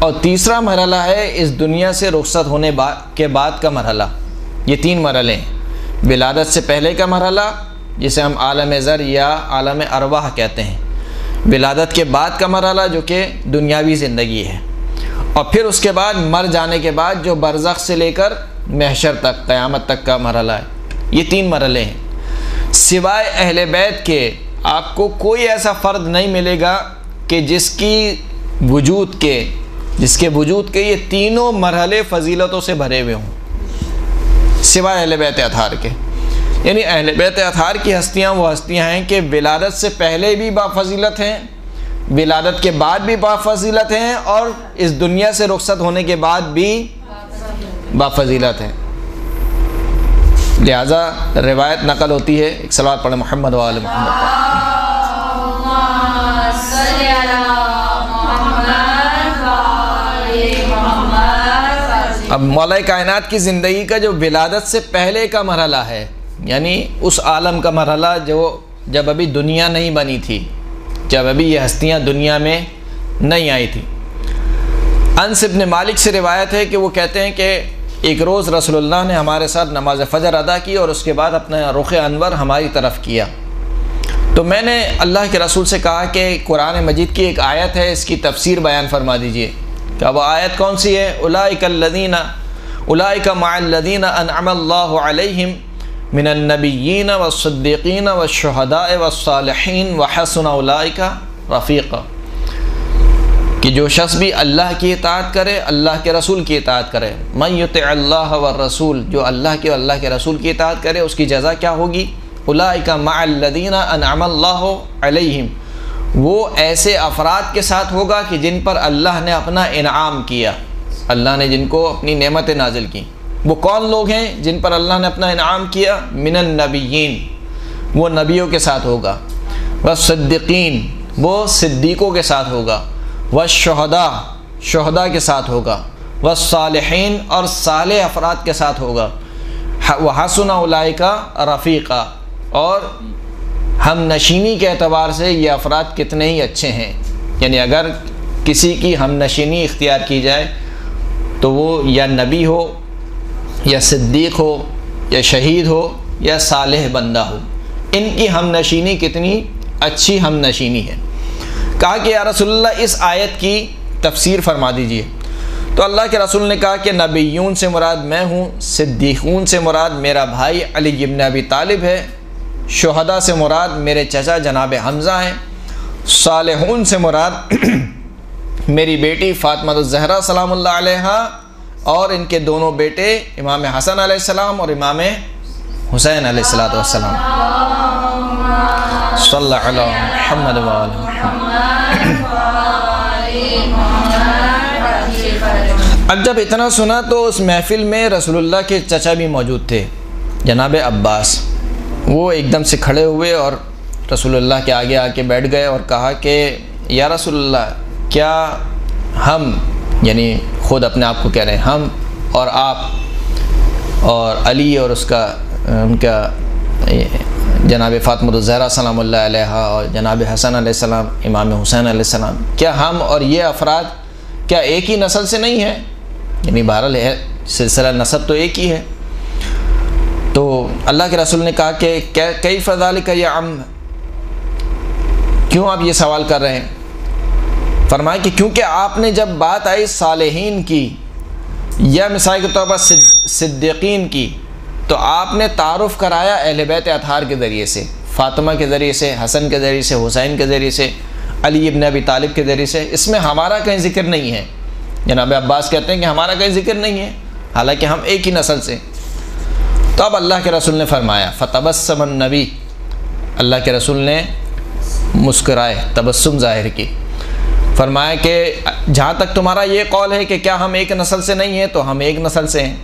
اور تیسرا مرحلہ ہے اس دنیا سے رخصت ہونے کے بعد کا مرحلہ۔ یہ 3 مرحلے ہیں، ولادت سے پہلے کا مرحلہ جسے ہم عالم زر یا عالم ارواح کہتے ہیں، ولادت کے بعد کا مرحلہ جو کہ دنیاوی زندگی ہے، اور پھر اس کے بعد مر جانے کے بعد جو برزخ سے لے کر محشر تک، قیامت تک کا مرحلہ ہے۔ یہ 3 مرحلے ہیں۔ سوائے اہل بیت کے آپ کو کوئی ایسا فرد نہیں ملے گا کہ جس کے وجود کے یہ تینوں مرحلے فضیلتوں سے بھرے ہوئے ہوں، سوائے اہل بیت اطہار کے۔ یعنی اہل بیت اطہار کی ہستیاں وہ ہستیاں ہیں کہ ولادت سے پہلے بھی بافضیلت ہیں، ولادت کے بعد بھی بافضیلت ہیں، اور اس دنیا سے رخصت ہونے کے بعد بھی بافضیلت ہیں۔ لہذا روایت نقل ہوتی ہے، ایک صلوات پڑھیں محمد و آل محمد۔ اب مولا کائنات کی زندگی کا جو ولادت سے پہلے کا مرحلہ ہے، یعنی اس عالم کا مرحلہ جو جب ابھی دنیا نہیں بنی تھی، جب ابھی یہ ہستیاں دنیا میں نہیں آئی تھی۔ انس بن مالک سے روایت ہے کہ وہ کہتے ہیں کہ ایک روز رسول اللہ نے ہمارے ساتھ نماز فجر ادا کی اور اس کے بعد اپنا رخ انور ہماری طرف کیا، تو میں نے اللہ کے رسول سے کہا کہ قرآن مجید کی ایک آیت ہے، اس کی تفسیر بیان فرما دیجئے۔ کہ وہ آیت کون سی ہے؟ اولئک مع الذین انعم اللہ علیہم من النبیین والصدیقین والشہداء والصالحین وحسن اولئک رفیقا، کہ جو شخص بھی اللہ کی اطاعت کرے، اللہ کے رسول کی اطاعت کرے، من یطع اللہ والرسول، جو اللہ کے رسول کی اطاعت کرے اس کی جزا کیا ہوگی؟ اولئک مع الذین انعم اللہ علیہم، وہ ایسے افراد کے ساتھ ہوگا کہ جن پر اللہ نے اپنا انعام کیا، اللہ نے جن کو اپنی نعمتیں نازل کی۔ وہ کون لوگ ہیں جن پر اللہ نے اپنا انعام کیا؟ من النبیین، وہ نبیوں کے ساتھ ہوگا، والصدیقین، وہ صدیقوں کے ساتھ ہوگا، والشہداء، شہداء کے ساتھ ہوگا، والصالحین، اور صالح افراد کے ساتھ ہوگا، وحسن اولئک رفیقا، اور ہم نشینی کے اعتبار سے یہ افراد کتنے ہی اچھے ہیں۔ یعنی اگر کسی کی ہم نشینی اختیار کی جائے تو وہ یا نبی ہو یا صدیق ہو یا شہید ہو یا صالح بندہ ہو، ان کی ہم نشینی کتنی اچھی ہم نشینی ہے۔ کہا کہ یا رسول اللہ اس آیت کی تفسیر فرما دیجئے۔ تو اللہ کے رسول نے کہا کہ نبیون سے مراد میں ہوں، صدیقون سے مراد میرا بھائی علی بن ابی طالب ہے، شہداء سے مراد میرے چچا جناب حمزہ ہیں، صالحون سے مراد میری بیٹی فاطمہ الزہرا سلام اللہ علیہا اور ان کے دونوں بیٹے امام حسن علیہ السلام اور امام حسین علیہ السلام۔ صلی اللہ علیہ محمد وآلہ محمد۔ اب جب اتنا سنا تو اس محفل میں رسول اللہ کے چچا بھی موجود تھے، جناب عباس۔ وہ ایک دم سے کھڑے ہوئے اور رسول اللہ کے آگے آ کے بیٹھ گئے اور کہا کہ یا رسول اللہ، کیا ہم، یعنی خود اپنے آپ کو کہہ رہے ہیں، ہم اور آپ اور علی اور ان کا جناب فاطمہ الزہرا سلام اللہ علیہا اور جناب حسن علیہ السلام امام حسین علیہ السلام، کیا ہم اور یہ افراد کیا ایک ہی نسل سے نہیں ہیں؟ یعنی بہرحال ہے سلسلہ نسب تو ایک ہی ہے۔ تو اللہ کے رسول نے کہا کہ کیف ذالک یا عم، کیوں آپ یہ سوال کر رہے ہیں؟ فرمایا کہ کیونکہ آپ نے جب بات آئی صالحین کی یا مثال کے طور پر صدیقین کی تو آپ نے تعارف کرایا اہل بیت اطہار کے ذریعے سے، فاطمہ کے ذریعے سے، حسن کے ذریعے سے، حسین کے ذریعے سے، علی ابن ابی طالب کے ذریعے سے۔ اس میں ہمارا کہیں ذکر نہیں ہے۔ جناب عباس کہتے ہیں کہ ہمارا کہیں ذکر نہیں ہے، حالانکہ ہم ایک ہی نسل سے۔ تو اب اللہ کے رسول نے فرمایا فتبسم النبی، اللہ کے رسول نے مسکرائے، تبسم ظاہر کی، فرمایا کہ جہاں تک تمہارا یہ قول ہے کہ کیا ہم ایک نسل سے نہیں ہیں، تو ہم ایک نسل سے ہیں،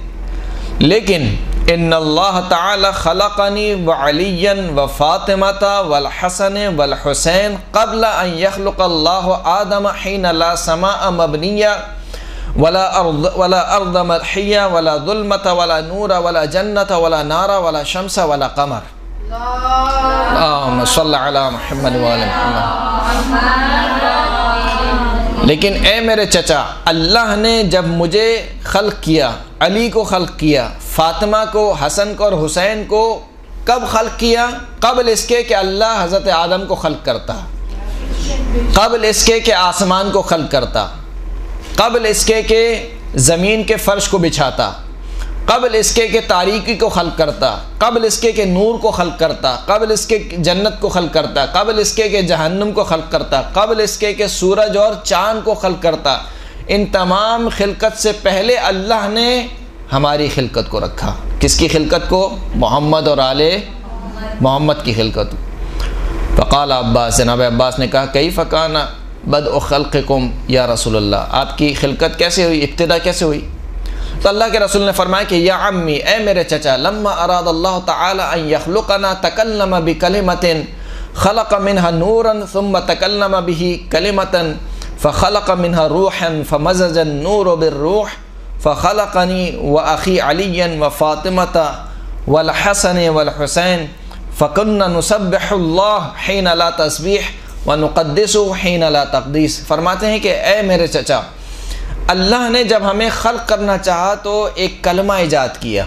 لیکن ان اللہ تعالی خلقنی وعلیا وفاطمۃ والحسن والحسین قبل ان يخلق اللہ آدم حین لا سماء مبنیہ ولا ارض مدحیہ ولا ظلمۃ ولا نور ولا جنت ولا نار ولا شمس ولا قمر۔ اللہم صلی علی محمد وآل محمد۔ لیکن اے میرے چچا، اللہ نے جب مجھے خلق کیا، علی کو خلق کیا، فاطمہ کو، حسن کو اور حسین کو کب خلق کیا؟ قبل اس کے کہ اللہ حضرت آدم کو خلق کرتا، قبل اس کے کہ آسمان کو خلق کرتا، قبل اس کے کہ زمین کے فرش کو بچھاتا، قبل اس کے کہ تاریکی کو خلق کرتا، قبل اس کے کہ نور کو خلق کرتا، قبل اس کے جنت کو خلق کرتا، قبل اس کے کہ جہنم کو خلق کرتا، قبل اس کے کہ سورج اور چاند کو خلق کرتا۔ ان تمام خلقت سے پہلے اللہ نے ہماری خلقت کو رکھا۔ کس کی خلقت کو؟ محمد اور آل محمد کی خلقت۔ فقال عباس، جناب عباس نے کہا کیف کان بدء خلقکم یا رسول اللہ، آپ کی خلقت کیسے ہوئی، ابتدا کیسے ہوئی؟ تو اللہ کے رسول نے فرمایا کہ یا عمی، اے میرے چچا، لما اراد اللہ تعالی ان یخلقنا تکلم بکلمۃ خلق منها نورا ثم تکلم به کلمۃ فخلق منها روحا فمزج النور بالروح فخلقنی واخی علی وفاطمۃ والحسن والحسین فکنا نسبح اللہ حین لا تسبیح ونقدسہ حین لا تقدیس۔ فرماتے ہیں کہ اے میرے چچا، اللہ نے جب ہمیں خلق کرنا چاہا تو ایک کلمہ ایجاد کیا،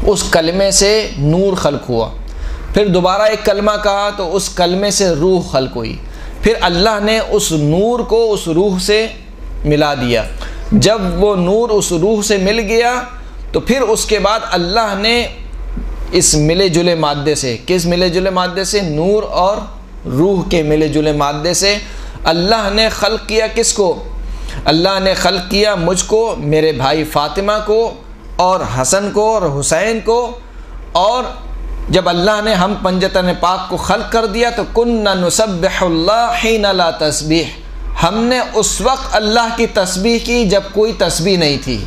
اس کلمے سے نور خلق ہوا، پھر دوبارہ ایک کلمہ کہا تو اس کلمے سے روح خلق ہوئی، پھر اللہ نے اس نور کو اس روح سے ملا دیا۔ جب وہ نور اس روح سے مل گیا تو پھر اس کے بعد اللہ نے اس ملے جلے مادے سے، کس ملے جلے مادے سے؟ نور اور روح کے ملے جلے مادے سے اللہ نے خلق کیا کس کو؟ اللہ نے خلق کیا مجھ کو، میرے بھائی فاطمہ کو اور حسن کو اور حسین کو، اور جب اللہ نے ہم پنجتن پاک کو خلق کر دیا تو کننا نسبح اللہ حین لا تسبیح، ہم نے اس وقت اللہ کی تسبیح کی جب کوئی تسبیح نہیں تھی۔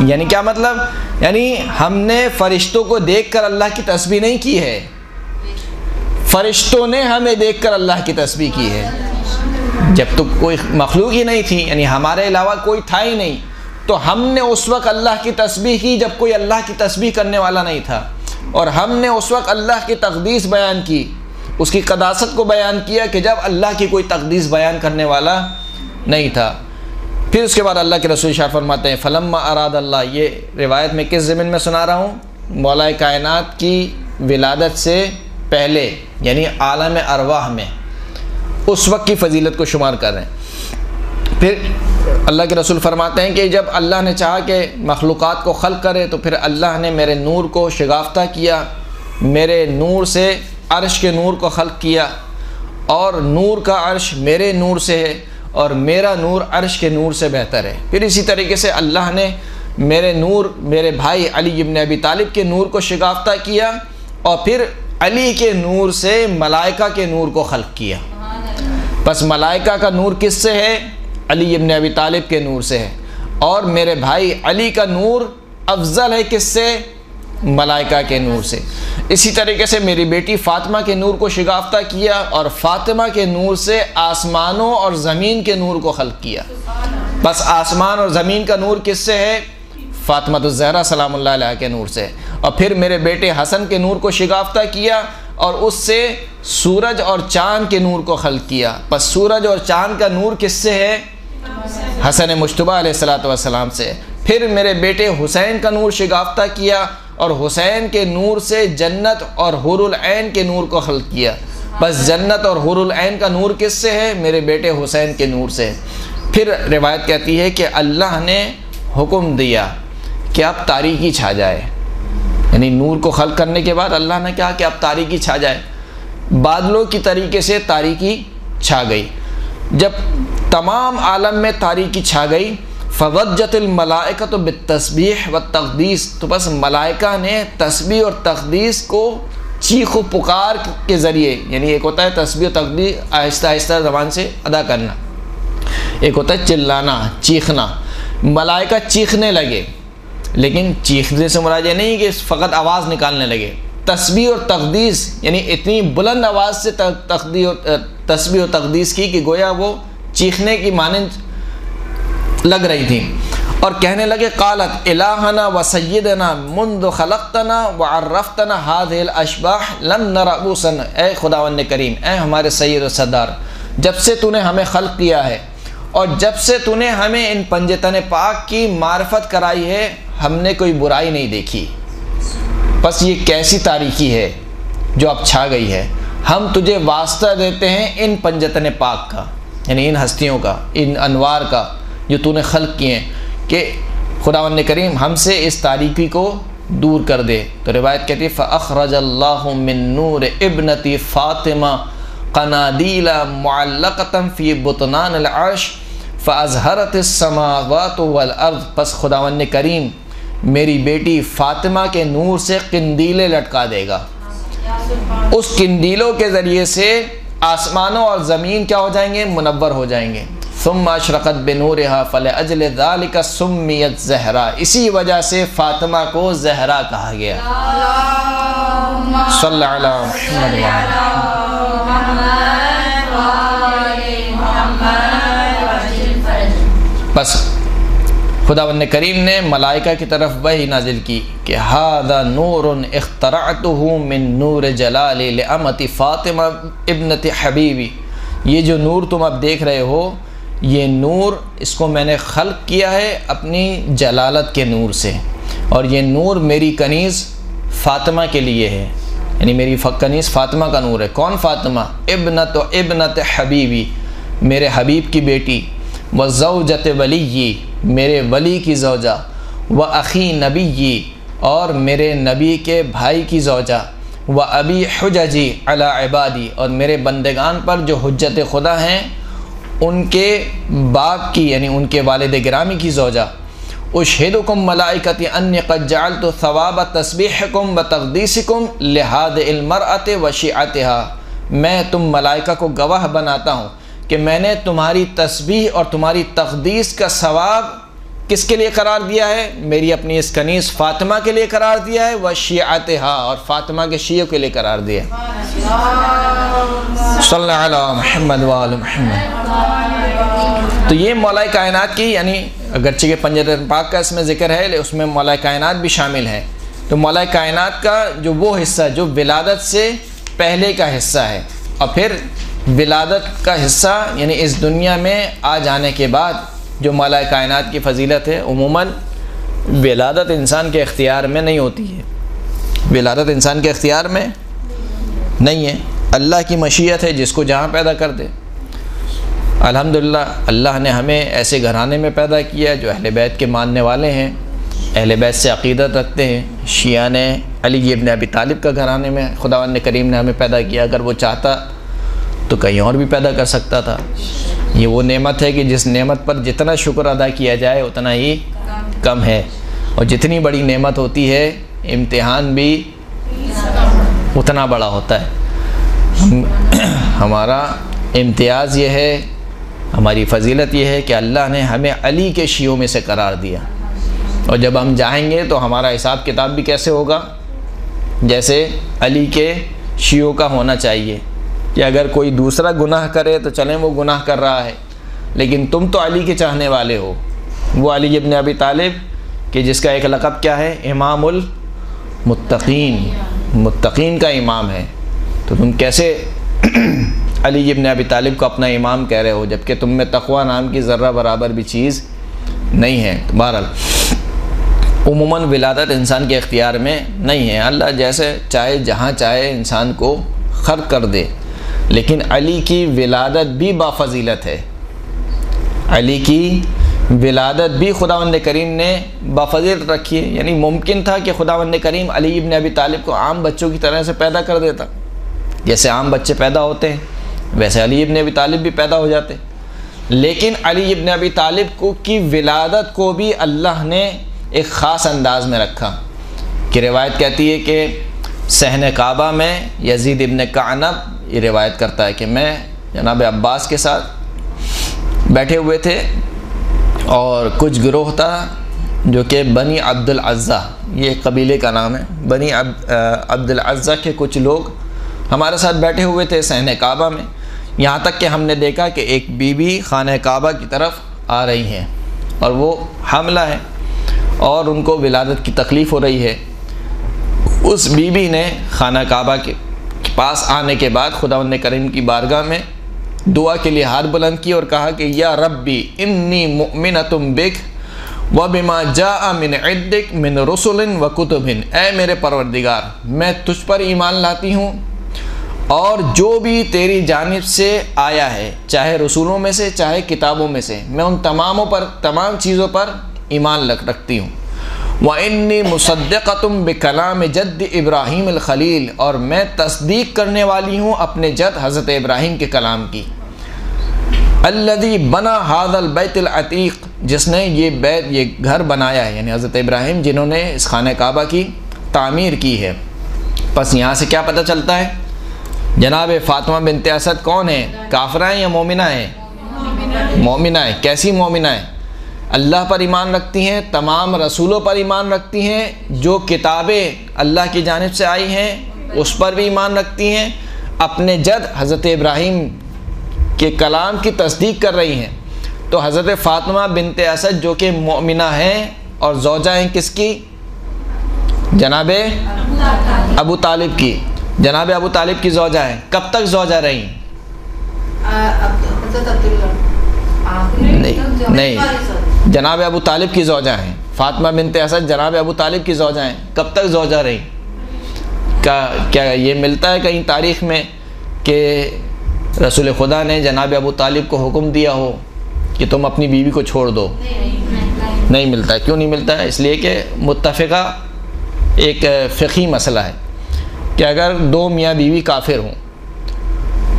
یعنی کیا مطلب؟ یعنی ہم نے فرشتوں کو دیکھ کر اللہ کی تسبیح نہیں کی ہے، فرشتوں نے ہمیں دیکھ کر اللہ کی تسبیح کی ہے۔ جب تو کوئی مخلوق ہی نہیں تھی، یعنی ہمارے علاوہ کوئی تھا ہی نہیں، تو ہم نے اس وقت اللہ کی تسبیح کی جب کوئی اللہ کی تسبیح کرنے والا نہیں تھا، اور ہم نے اس وقت اللہ کی تقدیس بیان کی، اس کی قداست کو بیان کیا کہ جب اللہ کی کوئی تقدیس بیان کرنے والا نہیں تھا۔ پھر اس کے بعد اللہ کے رسول شاہ فرماتے ہیں فلما اراد اللہ، یہ روایت میں کس ضمن میں سنا رہا ہوں؟ مولا کائنات کی ولادت سے پہلے، یعنی عالم ارواح میں اس وقت کی فضیلت کو شمار کر رہے ہیں۔ پھر اللہ کے رسول فرماتے ہیں کہ جب اللہ نے چاہا کہ مخلوقات کو خلق کرے تو پھر اللہ نے میرے نور کو شگافتہ کیا، میرے نور سے عرش کے نور کو خلق کیا، اور نور کا عرش میرے نور سے ہے اور میرا نور عرش کے نور سے بہتر ہے۔ پھر اسی طریقے سے اللہ نے میرے نور، میرے بھائی علی ابن ابی طالب کے نور کو شگافتہ کیا، اور پھر علی کے نور سے ملائکہ کے نور کو خلق کیا۔ بس ملائکہ کا نور کس سے ہے؟ علی ابن ابی طالب کے نور سے ہے، اور میرے بھائی علی کا نور افضل ہے کس سے؟ ملائکہ کے نور سے۔ اسی طریقے سے میری بیٹی فاطمہ کے نور کو شگافتہ کیا، اور فاطمہ کے نور سے آسمانوں اور زمین کے نور کو خلق کیا۔ بس آسمان اور زمین کا نور کس سے ہے؟ فاطمہ الزہرا سلام اللہ علیہ کے نور سے۔ اور پھر میرے بیٹے حسن کے نور کو شگافتہ کیا، اور اس سے سورج اور چاند کے نور کو خلق کیا۔ بس سورج اور چاند کا نور کس سے ہے؟ حسن مجتبیٰ علیہ السلام سے۔ پھر میرے بیٹے حسین کا نور شگافتہ کیا، اور حسین کے نور سے جنت اور حور العین کے نور کو خلق کیا۔ بس جنت اور حور العین کا نور کس سے ہے؟ میرے بیٹے حسین کے نور سے۔ پھر روایت کہتی ہے کہ اللہ نے حکم دیا کہ اب تاریکی چھا جائے، یعنی نور کو خلق کرنے کے بعد اللہ نے کہا کہ اب تاریکی چھا جائے۔ بادلوں کی طریقے سے تاریکی چھا گئی۔ جب تمام عالم میں تاریکی چھا گئی فوجت الملائکۃ بالتسبیح والتقدیس، تو بس ملائکہ نے تسبیح اور تقدیس کو چیخ و پکار کے ذریعے، یعنی ایک ہوتا ہے تسبیح و تقدیس آہستہ آہستہ زبان سے ادا کرنا، ایک ہوتا ہے چلانا، چیخنا۔ ملائکہ چیخنے لگے، لیکن چیخنے سے مراد یہ نہیں کہ فقط آواز نکالنے لگے، تسبیح اور تقدیس، یعنی اتنی بلند آواز سے تسبیح و تقدیس کی کہ گویا وہ چیخنے کی مانند لگ رہی تھی، اور کہنے لگے قالت الہنا و سیدنا منذ خلقتنا وعرفتنا هذه الاشباح لم نرى بوسا، اے خداوند کریم، اے ہمارے سید و سردار، جب سے تو نے ہمیں خلق کیا ہے اور جب سے تو نے ہمیں ان پنجتن پاک کی معرفت کرائی ہے، ہم نے کوئی برائی نہیں دیکھی۔ بس یہ کیسی تاریکی ہے جو اب چھا گئی ہے، ہم تجھے واسطہ دیتے ہیں ان پنجتن پاک کا، یعنی ان ہستیوں کا، ان انوار کا جو تو نے خلق کیے ہیں، کہ خداوند کریم ہم سے اس تاریکی کو دور کر دے۔ تو روایت کہتی ہے فَأَخْرَجَ اللَّهُ مِن نُّورِ ابْنَتِ فاطمہ قنادیل معلقۃ فی بطنان العرش فَأَزْهَرَتِ السَّمَاوَاتُ وَالْأَرْض، پس خداوند کریم میری بیٹی فاطمہ کے نور سے قندیلیں لٹکا دے گا، اس قندیلوں کے ذریعے سے آسمانوں اور زمین کیا ہو جائیں گے؟ منور ہو جائیں گے۔ ثم اشرقت بنورها فلأجل ذلك سمیت زہرا، اسی وجہ سے فاطمہ کو زہرا کہا گیا۔ صلی اللہ علیہ وسلم۔ بس خداوند کریم نے ملائکہ کی طرف وحی نازل کی کہ ھذا نور اخترعته من نور جلالی لامۃ فاطمہ ابنت حبیبی، یہ جو نور تم اب دیکھ رہے ہو، یہ نور اس کو میں نے خلق کیا ہے اپنی جلالت کے نور سے، اور یہ نور میری کنیز فاطمہ کے لیے ہے، یعنی میری کنیز فاطمہ کا نور ہے۔ کون فاطمہ؟ ابنت حبیبی، میرے حبیب کی بیٹی، وزوجت ولی، میرے ولی کی زوجہ، واخی نبی، اور میرے نبی کے بھائی کی زوجہ، وابی حججی علی عبادی، اور میرے بندگان پر جو حجت خدا ہیں ان کے باپ کی، یعنی ان کے والد گرامی کی زوجہ، اشہدکم ملائکتی انی قد جعلت ثواب تسبیحکم و تقدیسکم لہذہ المرأۃ و شیعتہا، میں تم ملائکہ کو گواہ بناتا ہوں کہ میں نے تمہاری تسبیح اور تمہاری تقدیس کا ثواب کس کے لیے قرار دیا ہے؟ میری اپنی اس کنیز فاطمہ کے لیے قرار دیا ہے، و شیعتہا، اور فاطمہ کے شیعوں کے لیے قرار دیا ہے۔ صلی اللہ علیہ محمد وآل محمد۔ تو یہ مولا کائنات کی، یعنی اگرچہ کہ پنجرۃ پاک کا اس میں ذکر ہے، اس میں مولا کائنات بھی شامل ہے۔ تو مولا کائنات کا جو وہ حصہ جو ولادت سے پہلے کا حصہ ہے، اور پھر ولادت کا حصہ یعنی اس دنیا میں آ جانے کے بعد جو مولا کائنات کی فضیلت ہے، عموماً ولادت انسان کے اختیار میں نہیں ہوتی ہے، ولادت انسان کے اختیار میں نہیں ہے، اللہ کی مشیت ہے، جس کو جہاں پیدا کر دے۔ الحمدللہ اللہ نے ہمیں ایسے گھرانے میں پیدا کیا جو اہل بیت کے ماننے والے ہیں، اہل بیت سے عقیدت رکھتے ہیں۔ شیعہ نے علی ابن ابی طالب کا گھرانے میں خداوند کریم نے ہمیں پیدا کیا، اگر وہ چاہتا تو کہیں اور بھی پیدا کر سکتا تھا۔ یہ وہ نعمت ہے کہ جس نعمت پر جتنا شکر ادا کیا جائے اتنا ہی کم ہے، اور جتنی بڑی نعمت ہوتی ہے امتحان بھی اتنا بڑا ہوتا ہے۔ ہمارا امتیاز یہ ہے، ہماری فضیلت یہ ہے کہ اللہ نے ہمیں علی کے شیعوں میں سے قرار دیا، اور جب ہم جائیں گے تو ہمارا حساب کتاب بھی کیسے ہوگا؟ جیسے علی کے شیعوں کا ہونا چاہیے کہ اگر کوئی دوسرا گناہ کرے تو چلیں وہ گناہ کر رہا ہے، لیکن تم تو علی کے چاہنے والے ہو۔ وہ علی ابن ابی طالب کہ جس کا ایک لقب کیا ہے؟ امام المتقین، متقین کا امام ہے، تو تم کیسے علی ابن ابی طالب کو اپنا امام کہہ رہے ہو جبکہ تم میں تقوی نام کی ذرہ برابر بھی چیز نہیں ہے؟ بہرحال عموماً ولادت انسان کے اختیار میں نہیں ہے، اللہ جیسے چاہے جہاں چاہے انسان کو خلق کر دے، لیکن علی کی ولادت بھی بافضیلت ہے، علی کی ولادت بھی خداوند کریم نے بافضیلت رکھی ہے۔ یعنی ممکن تھا کہ خداوند کریم علی ابن ابی طالب کو عام بچوں کی طرح سے پیدا کر دیتا، جیسے عام بچے پیدا ہوتے ہیں ویسے علی ابن ابی طالب بھی پیدا ہو جاتے، لیکن علی ابن ابی طالب کو کی ولادت کو بھی اللہ نے ایک خاص انداز میں رکھا، کہ روایت کہتی ہے کہ صحن کعبہ میں یزید ابن کعنب یہ روایت کرتا ہے کہ میں جناب عباس کے ساتھ بیٹھے ہوئے تھے، اور کچھ گروہ تھا جو کہ بنی عبد العزہ، یہ قبیلے کا نام ہے، بنی عبد العزہ کے کچھ لوگ ہمارے ساتھ بیٹھے ہوئے تھے صحن کعبہ میں، یہاں تک کہ ہم نے دیکھا کہ ایک بی بی خانہ کعبہ کی طرف آ رہی ہیں، اور وہ حاملہ ہے اور ان کو ولادت کی تکلیف ہو رہی ہے۔ اس بی بی نے خانہ کعبہ کے پاس آنے کے بعد خداوند کریم کی بارگاہ میں دعا کے لیے ہاتھ بلند کی اور کہا کہ یا ربی انی مؤمنۃ بک وبما جاء من عندک من رسل وکتب، اے میرے پروردگار میں تجھ پر ایمان لاتی ہوں، اور جو بھی تیری جانب سے آیا ہے چاہے رسولوں میں سے چاہے کتابوں میں سے، میں ان تمام چیزوں پر ایمان رکھتی ہوں۔ وَإِنِّي مُصَدِّقَةٌ بِكَلَامِ جَدِّ إِبْرَاهِيمِ الْخَلِيلِ، اور میں تصدیق کرنے والی ہوں اپنے جد حضرت ابراہیم کے کلام کی۔ الَّذِي بَنَى هَذَا الْبَيْتِ الْعَتِيقِ، جس نے یہ گھر بنایا ہے، یعنی حضرت ابراہیم جنہوں نے اس خانہ کعبہ کی تعمیر کی ہے۔ پس یہاں سے کیا پتہ چلتا ہے؟ جناب فاطمہ بنت اسد کون ہیں؟ کافرہ ہیں یا مومنہ ہیں؟ مومنہ ہیں۔ کیسی مومنہ ہیں؟ اللہ پر ایمان رکھتی ہیں، تمام رسولوں پر ایمان رکھتی ہیں، جو کتابیں اللہ کی جانب سے آئی ہیں اس پر بھی ایمان رکھتی ہیں، اپنے جد حضرت ابراہیم کے کلام کی تصدیق کر رہی ہیں۔ تو حضرت فاطمہ بنت اسد جو کہ مومنہ ہیں اور زوجہ ہیں کس کی؟ جناب ابو طالب کی، جناب ابو طالب کی زوجہ ہیں۔ کب تک زوجہ رہیں؟ نہیں، جناب ابو طالب کی زوجہ ہیں، فاطمہ بنت اسد جناب ابو طالب کی زوجہ ہیں۔ کب تک زوجہ رہیں؟ کیا یہ ملتا ہے کہیں تاریخ میں کہ رسول خدا نے جناب ابو طالب کو حکم دیا ہو کہ تم اپنی بیوی کو چھوڑ دو؟ نہیں ملتا ہے۔ کیوں نہیں ملتا ہے؟ اس لیے کہ متفقہ ایک فقہی مسئلہ ہے کہ اگر دو میاں بیوی کافر ہوں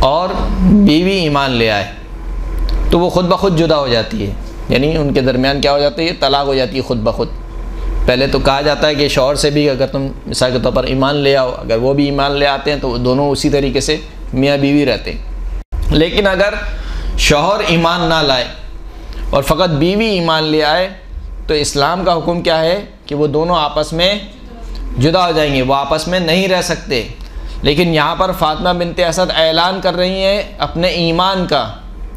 اور بیوی ایمان لے آئے تو وہ خود بخود جدا ہو جاتی ہے، یعنی ان کے درمیان کیا ہو جاتا ہے؟ یہ طلاق ہو جاتی ہے خود بخود۔ پہلے تو کہا جاتا ہے کہ شوہر سے بھی اگر تم مثال کے طور پر ایمان لے آؤ، اگر وہ بھی ایمان لے آتے ہیں تو دونوں اسی طریقے سے میاں بیوی رہتے ہیں۔ لیکن اگر شوہر ایمان نہ لائے اور فقط بیوی ایمان لے آئے تو اسلام کا حکم کیا ہے کہ وہ دونوں آپس میں جدا ہو جائیں گے، وہ آپس میں نہیں رہ سکتے۔ لیکن یہاں پر فاطمہ بنت اسد اعلان کر رہی ہیں اپنے ایمان کا،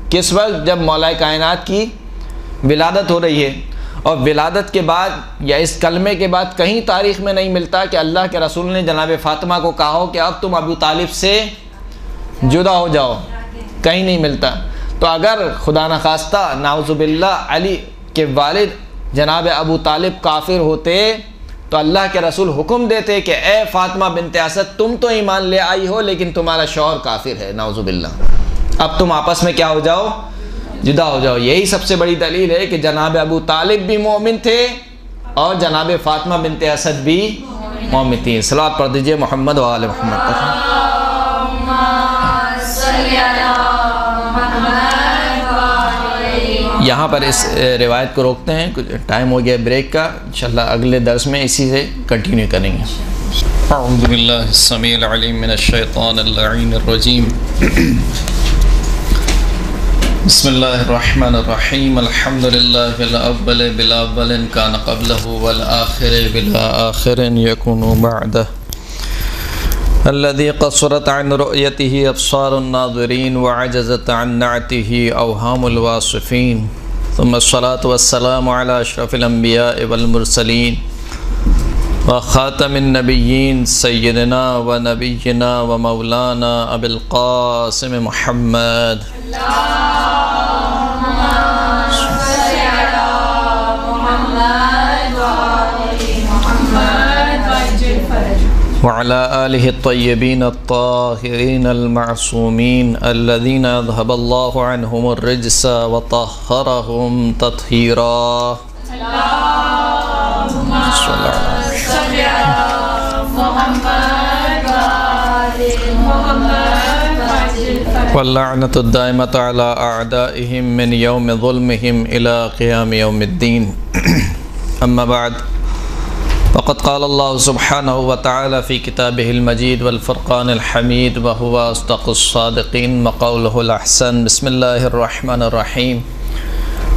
کس وقت؟ جب مولا کائنات کی ولادت ہو رہی ہے۔ اور ولادت کے بعد یا اس کلمے کے بعد کہیں تاریخ میں نہیں ملتا کہ اللہ کے رسول نے جناب فاطمہ کو کہا ہو کہ اب تم ابو طالب سے جدا ہو جاؤ، کہیں نہیں ملتا۔ تو اگر خدا نخواستہ نعوذ باللہ علی کے والد جناب ابو طالب کافر ہوتے تو اللہ کے رسول حکم دیتے کہ اے فاطمہ بنت اسد تم تو ایمان لے آئی ہو لیکن تمہارا شوہر کافر ہے، نعوذ باللہ، اب تم آپس میں کیا ہو جاؤ؟ جدا ہو جاؤ۔ یہی سب سے بڑی دلیل ہے کہ جناب ابو طالب بھی مومن تھے اور جناب فاطمہ بنت اسد بھی مومن تھی۔ صلوات پڑھ دیجئے محمد و آل محمد۔ یہاں پر اس روایت کو روکتے ہیں، کچھ ٹائم ہو گیا بریک کا، انشاءاللہ اگلے درس میں اسی سے کنٹینیو کریں گے۔ اعوذ باللہ السمیع العلیم من الشیطان اللعین الرجیم، بسم اللہ الرحمن الرحیم، الحمدللہ الاول بالاول کان قبلہ والآخر بالآخر یکون بعدہ، الذي قصرت عن رؤيته أبصار الناظرين وعجزت عن نعته أوهام الواصفين، ثم الصلاة والسلام على أشرف الأنبياء والمرسلين وخاتم النبيين سيدنا ونبينا ومولانا أبي القاسم محمد وعلى آله الطيبين الطاهرين المعصومين الذين أذهب الله عنهم الرجس وطهرهم تطهيرا، اللهم صل على محمد وآل محمد، واللعنة الدائمة على أعدائهم من يوم ظلمهم إلى قيام يوم الدين، أما بعد، وقد قال الله سبحانه وتعالى في كتابه المجيد والفرقان الحميد وهو أصدق الصادقين وقوله الأحسن، بسم الله الرحمن الرحيم،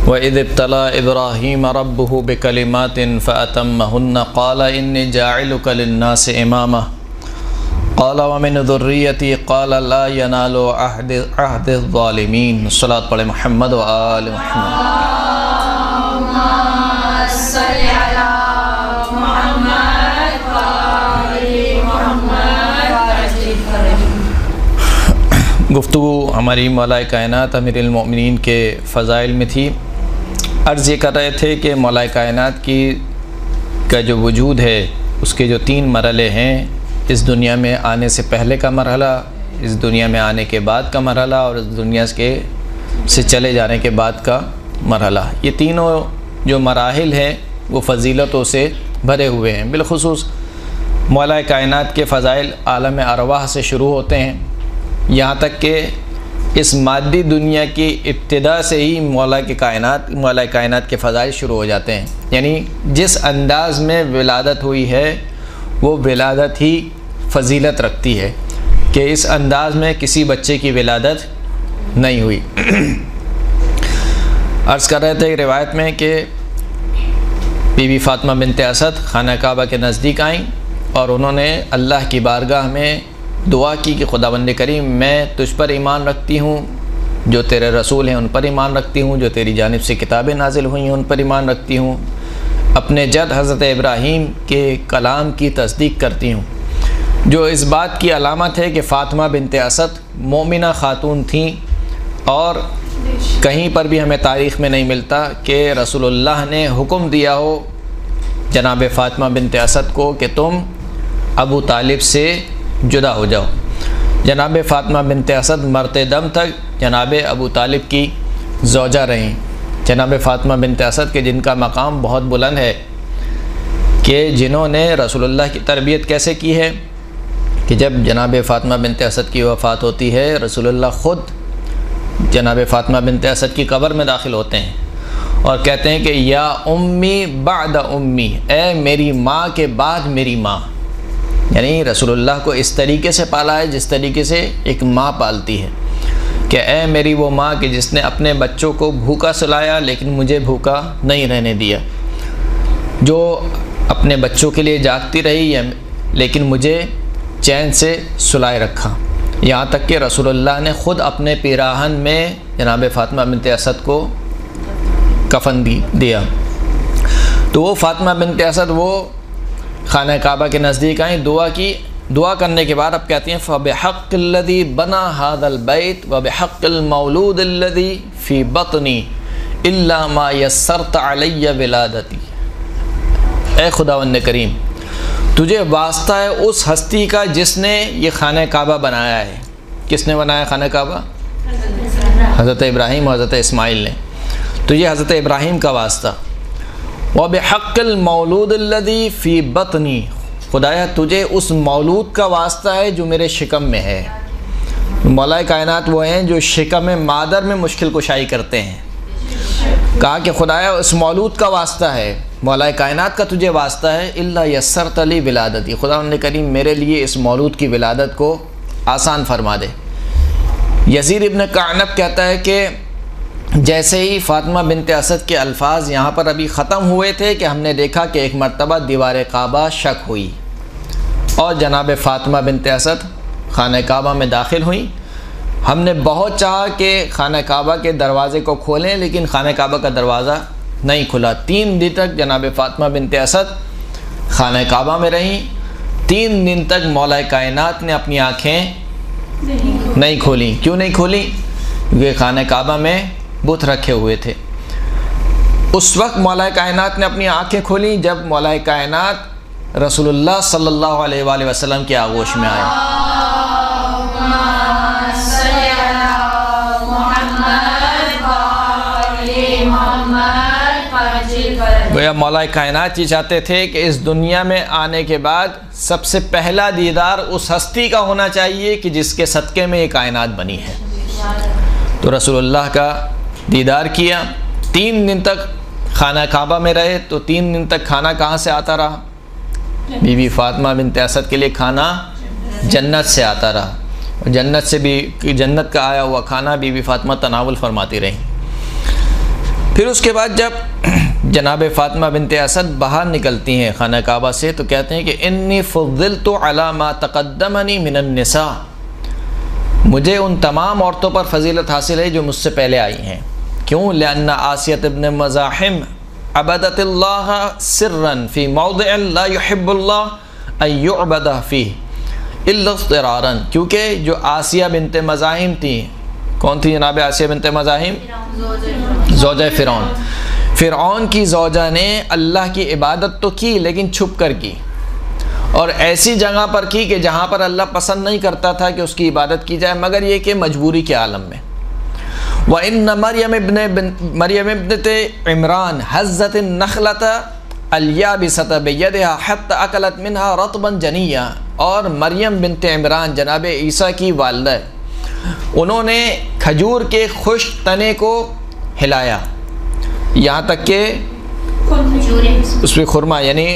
وإذ ابتلى إبراهيم ربه بكلمات فأتمهن قال إني جاعلك للناس إماما قال ومن ذريتي قال لا ينال عهد الظالمين۔ صلاة پڑھے محمد و آل محمد۔ گفتگو ہماری مولا کائنات امیر المؤمنین کے فضائل میں تھی۔ عرض یہ کر رہے تھے کہ مولا کائنات کا جو وجود ہے اس کے جو 3 مرحلے ہیں، اس دنیا میں آنے سے پہلے کا مرحلہ، اس دنیا میں آنے کے بعد کا مرحلہ اور اس دنیا سے چلے جانے کے بعد کا مرحلہ، یہ تینوں جو مراحل ہیں وہ فضیلتوں سے بھرے ہوئے ہیں۔ بالخصوص مولا کائنات کے فضائل عالم ارواح سے شروع ہوتے ہیں، یہاں تک کہ اس مادی دنیا کی ابتدا سے ہی مولا کائنات کے فضائل شروع ہو جاتے ہیں۔ یعنی جس انداز میں ولادت ہوئی ہے وہ ولادت ہی فضیلت رکھتی ہے کہ اس انداز میں کسی بچے کی ولادت نہیں ہوئی۔ عرض کر رہے تھے روایت میں کہ بی بی فاطمہ بنت اسد خانہ کعبہ کے نزدیک آئیں اور انہوں نے اللہ کی بارگاہ میں دعا کی کہ خداوند کریم میں تجھ پر ایمان رکھتی ہوں، جو تیرے رسول ہیں ان پر ایمان رکھتی ہوں، جو تیری جانب سے کتابیں نازل ہوئی ہیں ان پر ایمان رکھتی ہوں، اپنے جد حضرت ابراہیم کے کلام کی تصدیق کرتی ہوں، جو اس بات کی علامت ہے کہ فاطمہ بنت اسد مومنہ خاتون تھیں، اور کہیں پر بھی ہمیں تاریخ میں نہیں ملتا کہ رسول اللہ نے حکم دیا ہو جناب فاطمہ بنت اسد کو کہ تم ابو طالب سے جدا ہو جاؤ۔ جناب فاطمہ بنت اسد مرتے دم تک جناب ابو طالب کی زوجہ رہیں۔ جناب فاطمہ بنت اسد کے جن کا مقام بہت بلند ہے، کہ جنہوں نے رسول اللہ کی تربیت کیسے کی ہے کہ جب جناب فاطمہ بنت اسد کی وفات ہوتی ہے، رسول اللہ خود جناب فاطمہ بنت اسد کی قبر میں داخل ہوتے ہیں اور کہتے ہیں کہ یا امی بعد امی، اے میری ماں کے بعد میری ماں، یعنی رسول اللہ کو اس طریقے سے پالا ہے جس طریقے سے ایک ماں پالتی ہے، کہ اے میری وہ ماں کہ جس نے اپنے بچوں کو بھوکا سلایا لیکن مجھے بھوکا نہیں رہنے دیا، جو اپنے بچوں کے لیے جاگتی رہی لیکن مجھے چین سے سلائے رکھا، یہاں تک کہ رسول اللہ نے خود اپنے پیراہن میں جناب فاطمہ بنت اسد کو کفن دیا۔ تو وہ فاطمہ بنت اسد وہ خانہ کعبہ کے نزدیک آئیں، دعا کرنے کے بعد اب کہتی ہیں فَبِحَقِّ الَّذِي بَنَا هَذَا الْبَيْتِ وَبِحَقِّ الْمَوْلُودِ الَّذِي فِي بَطْنِي إِلَّا مَا يَسَّرْتَ عَلَيَّ وِلَادَتِي، اے خداوند کریم تجھے واسطہ ہے اس ہستی کا جس نے یہ خانہ کعبہ بنایا ہے۔ کس نے بنایا خانہ کعبہ؟ حضرت ابراہیم و حضرت اسماعیل نے، تو یہ حضرت ابراہیم کا واسطہ۔ وَبِحَقِّ الْمَوْلُودِ الَّذِي فِي بَطْنِي، خدایا تجھے اس مولود کا واسطہ ہے جو میرے شکم میں ہے۔ مولا کائنات وہ ہیں جو شکم مادر میں مشکل کشائی کرتے ہیں، کہا کہ خدایا اس مولود کا واسطہ ہے، مولا کائنات کا تجھے واسطہ ہے، الا یسرت لی ولادتی، خداوند کریم میرے لیے اس مولود کی ولادت کو آسان فرما دے۔ یزید ابن کعنب کہتا ہے کہ جیسے ہی فاطمہ بنت اسد کے الفاظ یہاں پر ابھی ختم ہوئے تھے کہ ہم نے دیکھا کہ ایک مرتبہ دیوار کعبہ شک ہوئی اور جناب فاطمہ بنت اسد خانہ کعبہ میں داخل ہوئیں۔ ہم نے بہت چاہا کہ خانہ کعبہ کے دروازے کو کھولیں لیکن خانہ کعبہ کا دروازہ نہیں کھلا۔ 3 دن تک جناب فاطمہ بنت اسد خانہ کعبہ میں رہیں، 3 دن تک مولا کائنات نے اپنی آنکھیں نہیں کھولیں۔ کیوں نہیں کھولیں؟ کیونکہ خانہ کعبہ میں بت رکھے ہوئے تھے۔ اس وقت مولا کائنات نے اپنی آنکھیں کھولیں جب مولا کائنات رسول اللہ صلی اللہ علیہ وآلہ وسلم کے آغوش میں آئے۔ گویا مولا کائنات یہ چاہتے تھے کہ اس دنیا میں آنے کے بعد سب سے پہلا دیدار اس ہستی کا ہونا چاہیے کہ جس کے صدقے میں یہ کائنات بنی ہے۔ تو رسول اللہ کا دیدار کیا، 3 دن تک خانہ کعبہ میں رہے، تو 3 دن تک کھانا کہاں سے آتا رہا؟ بی بی فاطمہ بنت اسد کے لیے کھانا جنت سے آتا رہا، جنت سے بھی جنت کا آیا ہوا کھانا بی بی فاطمہ تناول فرماتی رہیں۔ پھر اس کے بعد جب جناب فاطمہ بنت اسد باہر نکلتی ہیں خانہ کعبہ سے تو کہتے ہیں کہ انی فضلت علی ما تقدمنی من النساء، مجھے ان تمام عورتوں پر فضیلت حاصل ہے جو مجھ سے پہلے آئی ہیں۔ کیوں؟ لأن آسیہ ابن مزاحم عبدت اللہ سرا فی موضع لا يحب اللہ ان یعبد فیہ الا اضطرارا، کیونکہ جو آسیہ بنت مزاحم تھی، کون تھی جناب آسیہ بنت مزاحم؟ زوجہ فرعون۔ فرعون کی زوجہ نے اللہ کی عبادت تو کی لیکن چھپ کر کی، اور ایسی جگہ پر کی کہ جہاں پر اللہ پسند نہیں کرتا تھا کہ اس کی عبادت کی جائے، مگر یہ کہ مجبوری کے عالم میں۔ وَإِنَّ مریم ابنت عمران حزت النخلۃ الیابسۃ بیدہا حتی اکلت منہا رطبا جنیا، اور مریم بنت عمران جناب عیسیٰ کی والدہ، انہوں نے کھجور کے خشک تنے کو ہلایا یہاں تک کہ اس پہ خرما یعنی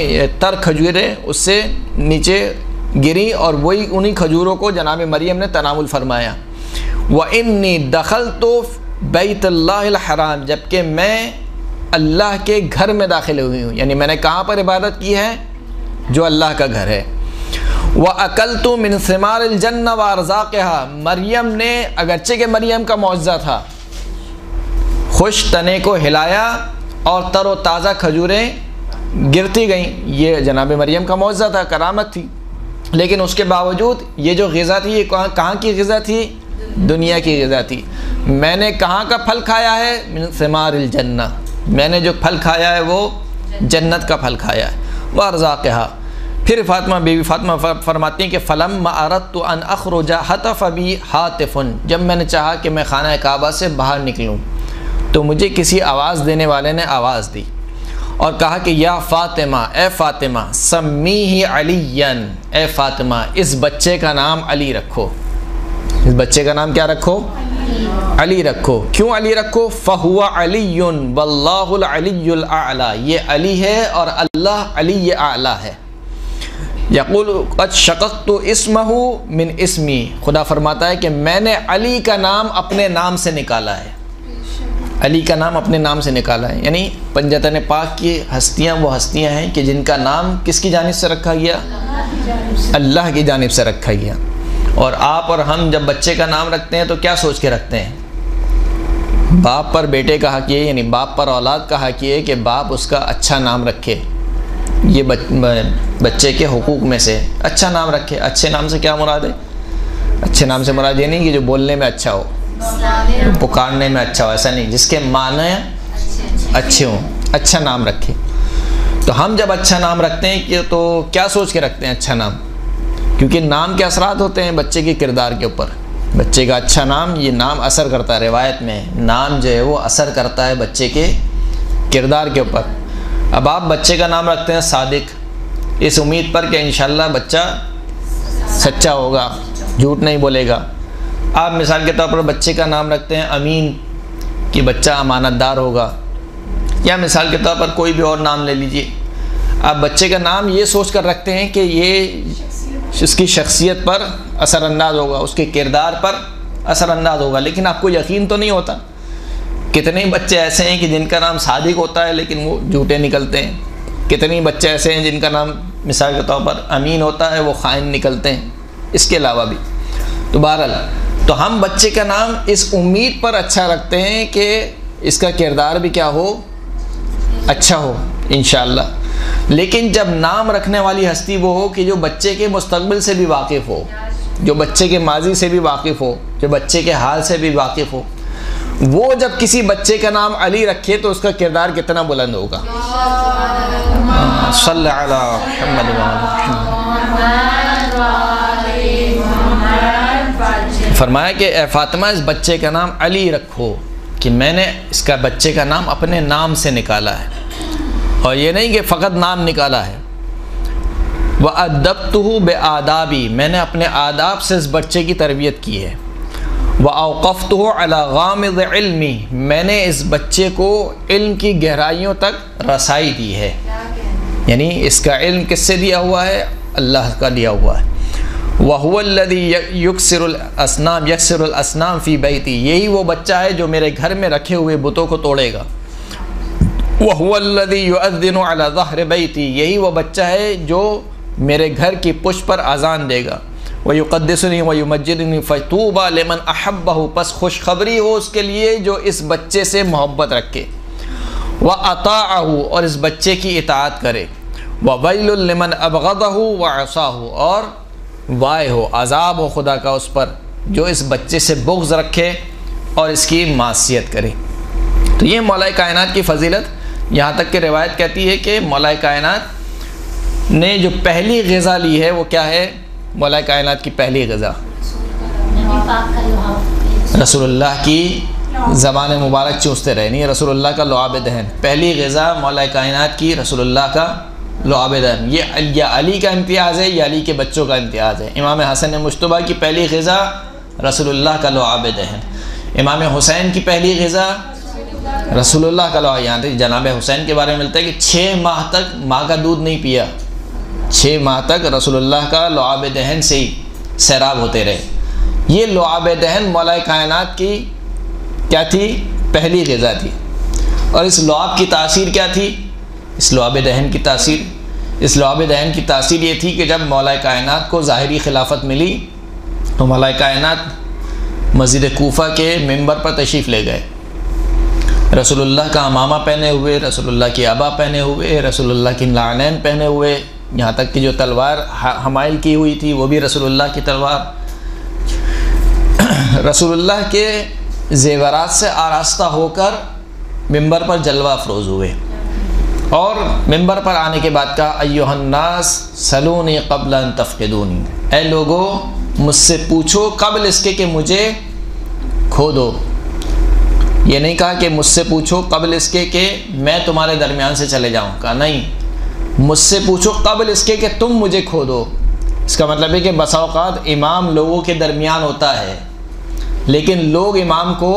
تر کھجوریں اس سے نیچے گری، اور وہی انہی کھجوروں کو جناب مریم نے تناول فرمایا۔ وَإِنِّي دَخَلْتُ بَيْتَ اللَّهِ الْحَرَامِ، جبکہ میں اللہ کے گھر میں داخل ہوئی ہوں، یعنی میں نے کہاں پر عبادت کی ہے؟ جو اللہ کا گھر ہے۔ وَأَكَلْتُ مِنْ ثِمَارِ الْجَنَّةِ وَأَرْزَاقِهَا، مریم نے اگرچہ کہ مریم کا معجزہ تھا، خشک تنے کو ہلایا اور تر و تازہ کھجوریں گرتی گئیں، یہ جناب مریم کا معجزہ تھا، کرامت تھی، لیکن اس کے باوجود یہ جو غذا تھی یہ کہاں کی غذا تھی؟ دنیا کی غذا تھی۔ میں نے کہاں کا پھل کھایا ہے؟ من ثمار الجنہ، میں نے جو پھل کھایا ہے وہ جنت کا پھل کھایا ہے۔ وَأَرْزَاقِهَا، پھر بی بی فاطمہ فرماتی ہیں کہ فَلَمَّا أَرَدْتُ أَنْ أَخْرُجَ حَتَفَ بِي هَاتِفٌ، جب میں نے چاہا کہ میں خانہ کعبہ سے باہر نکلوں تو مجھے کسی آواز دینے والے نے آواز دی اور کہا کہ یا فاطمہ، اے فاطمہ، سمیہ علیًا، اے فاطمہ اس بچے کا نام علی رکھو۔ اس بچے کا نام کیا رکھو؟ علی رکھو. کیوں علی رکھو؟ فہو علی واللہ العلی الاعلی، یہ علی ہے اور اللہ علی اعلی ہے. یقول قد شققت اسمہ من اسمی، خدا فرماتا ہے کہ میں نے علی کا نام اپنے نام سے نکالا ہے. علی کا نام اپنے نام سے نکالا ہے، یعنی پنجتن پاک کی ہستیاں وہ ہستیاں ہیں کہ جن کا نام کس کی جانب سے رکھا گیا؟ اللہ کی جانب سے رکھا گیا. اور آپ اور ہم جب بچے کا نام رکھتے ہیں تو کیا سوچ کے رکھتے ہیں؟ باپ پر بیٹے کا حق یہ، یعنی باپ پر اولاد کا حق یہ کہ باپ اس کا اچھا نام رکھے. یہ بچے کے حقوق میں سے اچھا نام رکھے. اچھے نام سے کیا مراد ہے؟ اچھے نام سے مراد یہ نہیں کہ جو بولنے میں اچھا ہو، پکارنے میں اچھا ہو، ایسا نہیں، جس کے معنی اچھے ہوں، اچھا نام رکھے. تو ہم جب اچھا نام رکھتے ہیں کہ تو کیا سوچ کے رکھتے ہیں اچھا نام؟ کیونکہ نام کے اثرات ہوتے ہیں بچے کے کردار کے اوپر. بچے کا اچھا نام، یہ نام اثر کرتا ہے. روایت میں نام جو ہے وہ اثر کرتا ہے بچے کے کردار کے اوپر. اب آپ بچے کا نام رکھتے ہیں صادق، اس امید پر کہ انشاءاللہ بچہ سچا ہوگا، جھوٹ نہیں بولے گا. آپ مثال کے طور پر بچے کا نام رکھتے ہیں امین، کہ بچہ امانت دار ہوگا. یا مثال کے طور پر کوئی بھی اور نام لے لیجئے. آپ بچے کا نام یہ سوچ کر رکھتے ہیں کہ یہ اس کی شخصیت پر اثر انداز ہوگا، اس کے کردار پر اثر انداز ہوگا. لیکن آپ کو یقین تو نہیں ہوتا. کتنے بچے ایسے ہیں کہ جن کا نام صادق ہوتا ہے لیکن وہ جھوٹے نکلتے ہیں. کتنے بچے ایسے ہیں جن کا نام مثال کے طور پر امین ہوتا ہے، وہ خائن نکلتے ہیں. اس کے علاوہ بھی تو بہرحال تو ہم بچے کا نام اس امید پر اچھا رکھتے ہیں کہ اس کا کردار بھی کیا ہو؟ اچھا ہو انشاءاللہ. لیکن جب نام رکھنے والی ہستی وہ ہو کہ جو بچے کے مستقبل سے بھی واقف ہو، جو بچے کے ماضی سے بھی واقف ہو، جو بچے کے حال سے بھی واقف ہو، وہ جب کسی بچے کا نام علی رکھے تو اس کا کردار کتنا بلند ہوگا. صلی علی محمد فرمایا کہ اے فاطمہ اس بچے کا نام علی رکھو، کہ میں نے اس کا بچے کا نام اپنے نام سے نکالا ہے. اور یہ نہیں کہ فقط نام نکالا ہے. وَأَدَّبْتُهُ بِآدَابِ، میں نے اپنے آداب سے اس بچے کی تربیت کی ہے. وَأَوْقَفْتُهُ عَلَى غَامِضِ عِلْمِ، میں نے اس بچے کو علم کی گہرائیوں تک رسائی دی ہے. یعنی اس کا علم کس سے دیا ہوا ہے؟ اللہ کا دیا ہوا ہے. وَهُوَ الَّذِي يَكْسِرُ الْأَصْنَامَ فِي بَيْتِي، یہی وہ بچہ ہے جو میرے گھر میں رکھے ہوئے بتوں کو توڑے گا. وَهُوَ الَّذِي يُؤَذِّنُ عَلَى ظَهْرِ بَيْتِي، یہی وہ بچہ ہے جو میرے گھر کی پشت پر اذان دے گا. وَيُقَدِّسُنِي وَيُمَجِّدُنِي فَطُوبَى لِمَنْ أَحَبَّهُ، پس خوشخبری ہو اس کے لیے جو اس بچے سے محبت رکھے. وَأَطَاعَهُ، اور اس بچے کی اطاعت کرے. وَوَيْلٌ لِمَنْ أَبْغَضَهُ وَعَصَاهُ، اور وائے ہو، عذاب ہو خدا کا اس پر جو اس بچے سے بغض رکھے اور اس کی معصیت کرے. تو یہ مولا کائنات کی فضیلت. یہاں تک کہ روایت کہتی ہے کہ مولا کائنات نے جو پہلی غذا لی ہے وہ کیا ہے؟ مولا کائنات کی پہلی غذا رسول اللہ کی زبان مبارک چوستے رہے، نہیں رسول اللہ کا لعاب دہن. پہلی غذا مولا کائنات کی رسول اللہ کا لعاب دہن. یہ علی کا امتیاز ہے، یہ علی کے بچوں کا امتیاز ہے. امام حسن مجتبیٰ کی پہلی غذا رسول اللہ کا لعاب دہن. امام حسین کی پہلی غذا رسول اللہ کا لعاب. یہاں تک جناب حسین کے بارے میں ملتا ہے کہ 6 ماہ تک ماں کا دودھ نہیں پیا. 6 ماہ تک رسول اللہ کا لعاب دہن سے ہی سیراب ہوتے رہے. یہ لعاب دہن مولا کائنات کی کیا تھی؟ پہلی غذا تھی. اور اس لعاب کی تاثیر کیا تھی؟ اس لعاب دہن کی تاثیر یہ تھی کہ جب مولا کائنات کو ظاہری خلافت ملی تو مولا کائنات مسجد کوفہ کے ممبر پر تشریف لے گئے. رسول اللہ کا امامہ پہنے ہوئے، رسول اللہ کی عبا پہنے ہوئے، رسول اللہ کی نعلین پہنے ہوئے، یہاں تک کہ جو تلوار حمائل کی ہوئی تھی وہ بھی رسول اللہ کی تلوار. رسول اللہ کے زیورات سے آراستہ ہو کر ممبر پر جلوہ افروز ہوئے. اور ممبر پر آنے کے بعد کہا ایھا الناس سلونی قبل ان تفقدونی، اے لوگو مجھ سے پوچھو قبل اس کے کہ مجھے کھو دو. یہ نہیں کہا کہ مجھ سے پوچھو قبل اس کے کہ میں تمہارے درمیان سے چلے جاؤں. کہا نہیں، مجھ سے پوچھو قبل اس کے کہ تم مجھے کھو دو. اس کا مطلب ہے کہ بسا اوقات امام لوگوں کے درمیان ہوتا ہے لیکن لوگ امام کو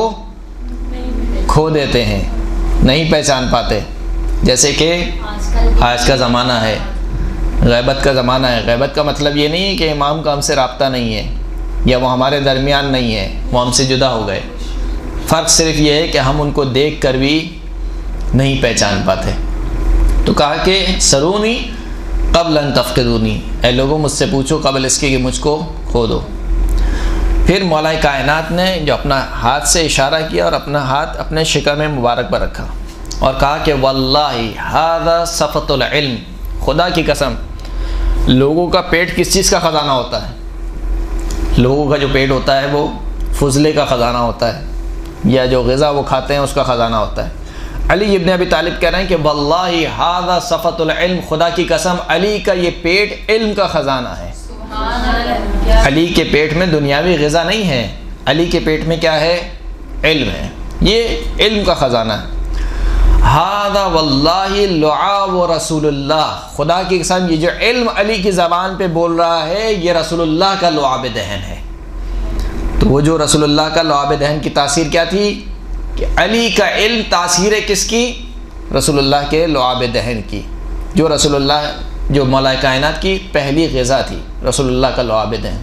کھو دیتے ہیں، نہیں پہچان پاتے. جیسے کہ آج کا زمانہ ہے، غیبت کا زمانہ ہے. غیبت کا مطلب یہ نہیں ہے کہ امام کا ہم سے رابطہ نہیں ہے یا وہ ہمارے درمیان نہیں ہے، وہ ہم سے جدا ہو گئے. فرق صرف یہ ہے کہ ہم ان کو دیکھ کر بھی نہیں پہچان پاتے. تو کہا کہ سرونی قبل ان تفقدونی، اے لوگوں مجھ سے پوچھو قبل اس کے کہ مجھ کو کھو دو. پھر مولا کائنات نے جو اپنا ہاتھ سے اشارہ کیا اور اپنا ہاتھ اپنے شکم مبارک پر رکھا اور کہا کہ واللہ ھذا صفۃ العلم، خدا کی قسم لوگوں کا پیٹ کس چیز کا خزانہ ہوتا ہے؟ لوگوں کا جو پیٹ ہوتا ہے وہ فضلے کا خزانہ ہوتا ہے، یا جو غذا وہ کھاتے ہیں اس کا خزانہ ہوتا ہے. علی ابن ابی طالب کہہ رہے ہیں کہ واللہ ھذا صفۃ العلم، خدا کی قسم علی کا یہ پیٹ علم کا خزانہ ہے. علی کے پیٹ میں دنیاوی غذا نہیں ہے، علی کے پیٹ میں کیا ہے؟ علم ہے. یہ علم کا خزانہ ہے. ھذا واللہ لعاب رسول اللہ، خدا کی قسم یہ جو علم علی کی زبان پہ بول رہا ہے یہ رسول اللہ کا لعاب دہن ہے. تو وہ جو رسول اللہ کا لعاب دہن کی تاثیر کیا تھی کہ علی کا علم تاثیر کس کی؟ رسول اللہ کے لعاب دہن کی. جو رسول اللہ جو مولا کائنات کی پہلی غذا تھی، رسول اللہ کا لعاب دہن.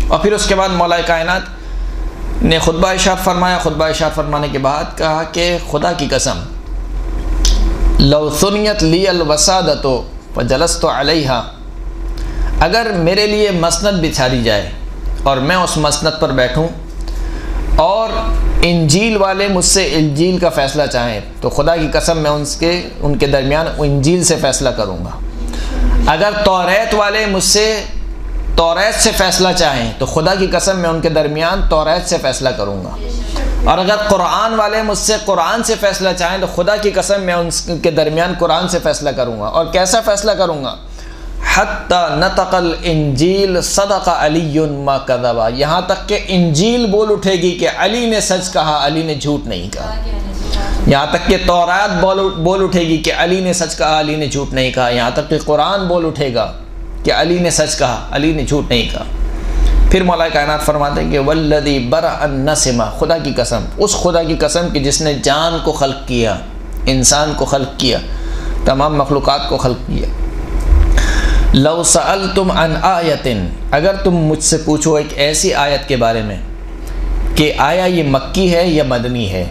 اور پھر اس کے بعد مولا کائنات نے خطبہ ارشاد فرمایا. خطبہ ارشاد فرمانے کے بعد کہا کہ خدا کی قسم لو ثنیت لی الوسادۃ فجلست علیہا، اگر میرے لیے مسند بچھا دی جائے اور میں اس مسند پر بیٹھوں اور انجیل والے مجھ سے انجیل کا فیصلہ چاہیں تو خدا کی قسم میں ان کے درمیان انجیل سے فیصلہ کروں گا. اگر توریت والے مجھ سے توریت سے فیصلہ چاہیں تو خدا کی قسم میں ان کے درمیان توریت سے فیصلہ کروں گا. اور اگر قرآن والے مجھ سے قرآن سے فیصلہ چاہیں تو خدا کی قسم میں ان کے درمیان قرآن سے فیصلہ کروں گا. اور کیسا فیصلہ کروں گا؟ حتی نطق الانجیل صدق علی ما کذبا، یہاں تک کہ انجیل بول اٹھے گی کہ علی نے سچ کہا، علی نے جھوٹ نہیں کہا. یہاں تک کہ تورات بول اٹھے گی کہ علی نے سچ کہا، علی نے جھوٹ نہیں کہا. یہاں تک کہ قرآن بول اٹھے گا کہ علی نے سچ کہا، علی نے جھوٹ نہیں کہا. پھر مولا کائنات فرماتے ہیں کہ والذی برأ النسمہ، خدا کی قسم، اس خدا کی قسم کہ جس نے جان کو خلق کیا، انسان کو خلق کیا، تمام مخلوقات کو خلق کیا. لو سألتم عن آیت، اگر تم مجھ سے پوچھو ایک ایسی آیت کے بارے میں کہ آیا یہ مکی ہے یا مدنی ہے،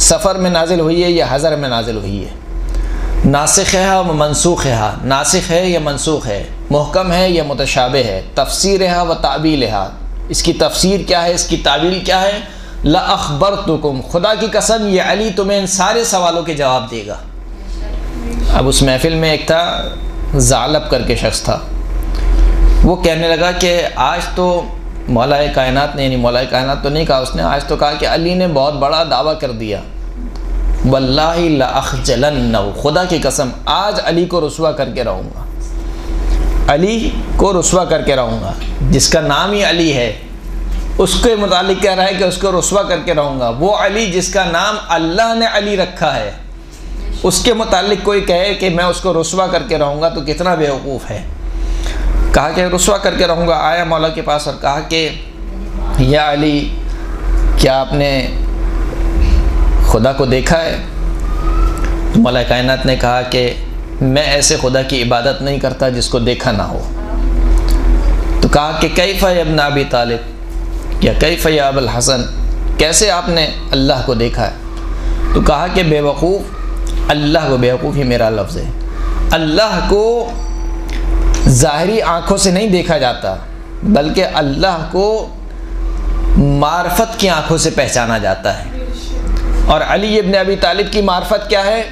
سفر میں نازل ہوئی ہے یا حضر میں نازل ہوئی ہے، ناسخ ہے و منسوخ ہے، ناسخ ہے یا منسوخ ہے، محکم ہے یا متشابہ ہے، تفسیر ہے و تعبیل ہے، اس کی تفسیر کیا ہے، اس کی تعبیل کیا ہے، لأخبرتکم، خدا کی قسم یہ علی تمہیں ان سارے سوالوں کے جواب دے گا. اب اس محفل میں ایک تھا ذالب کر کے شخص تھا، وہ کہنے لگا کہ آج تو مولا کائنات نے، یعنی مولا کائنات تو نہیں کہا اس نے، آج تو کہا کہ علی نے بہت بڑا دعویٰ کر دیا. واللہ لأخجلن، خدا کی قسم آج علی کو رسوا کر کے رہوں گا، علی کو رسوا کر کے رہوں گا. جس کا نام ہی علی ہے اس کے متعلق کہہ رہا ہے کہ اس کو رسوا کر کے رہوں گا. وہ علی جس کا نام اللہ نے علی رکھا ہے، اس کے متعلق کوئی کہے کہ میں اس کو رسوا کر کے رہوں گا تو کتنا بیوقوف ہے. کہا کہ رسوا کر کے رہوں گا. آیا مولا کے پاس اور کہا کہ یا علی کیا آپ نے خدا کو دیکھا ہے؟ تو مولا کائنات نے کہا کہ میں ایسے خدا کی عبادت نہیں کرتا جس کو دیکھا نہ ہو. تو کہا کہ کیف یا ابن ابی طالب یا کیف یا ابو الحسن، کیسے آپ نے اللہ کو دیکھا ہے؟ تو کہا کہ بے وقوف، اللہ کو، بے وقوف ہی میرا لفظ ہے، اللہ کو ظاہری آنکھوں سے نہیں دیکھا جاتا بلکہ اللہ کو معرفت کی آنکھوں سے پہچانا جاتا ہے. اور علی ابن ابی طالب کی معرفت کیا ہے؟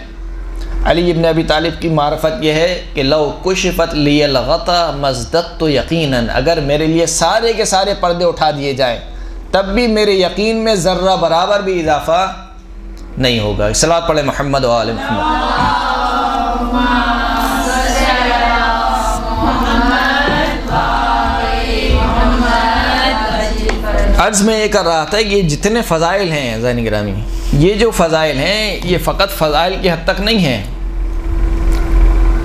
علی ابن ابی طالب کی معرفت یہ ہے کہ لو کشفت لی الغطا مزدقت یقیناً، اگر میرے لیے سارے کے سارے پردے اٹھا دیے جائیں تب بھی میرے یقین میں ذرہ برابر بھی اضافہ نہیں ہوگا. صلوات پڑھے محمد و آل محمد. عرض میں یہ کر رہا تھا کہ یہ جتنے فضائل ہیں زین گرامی، یہ جو فضائل ہیں یہ فقط فضائل کی حد تک نہیں ہیں،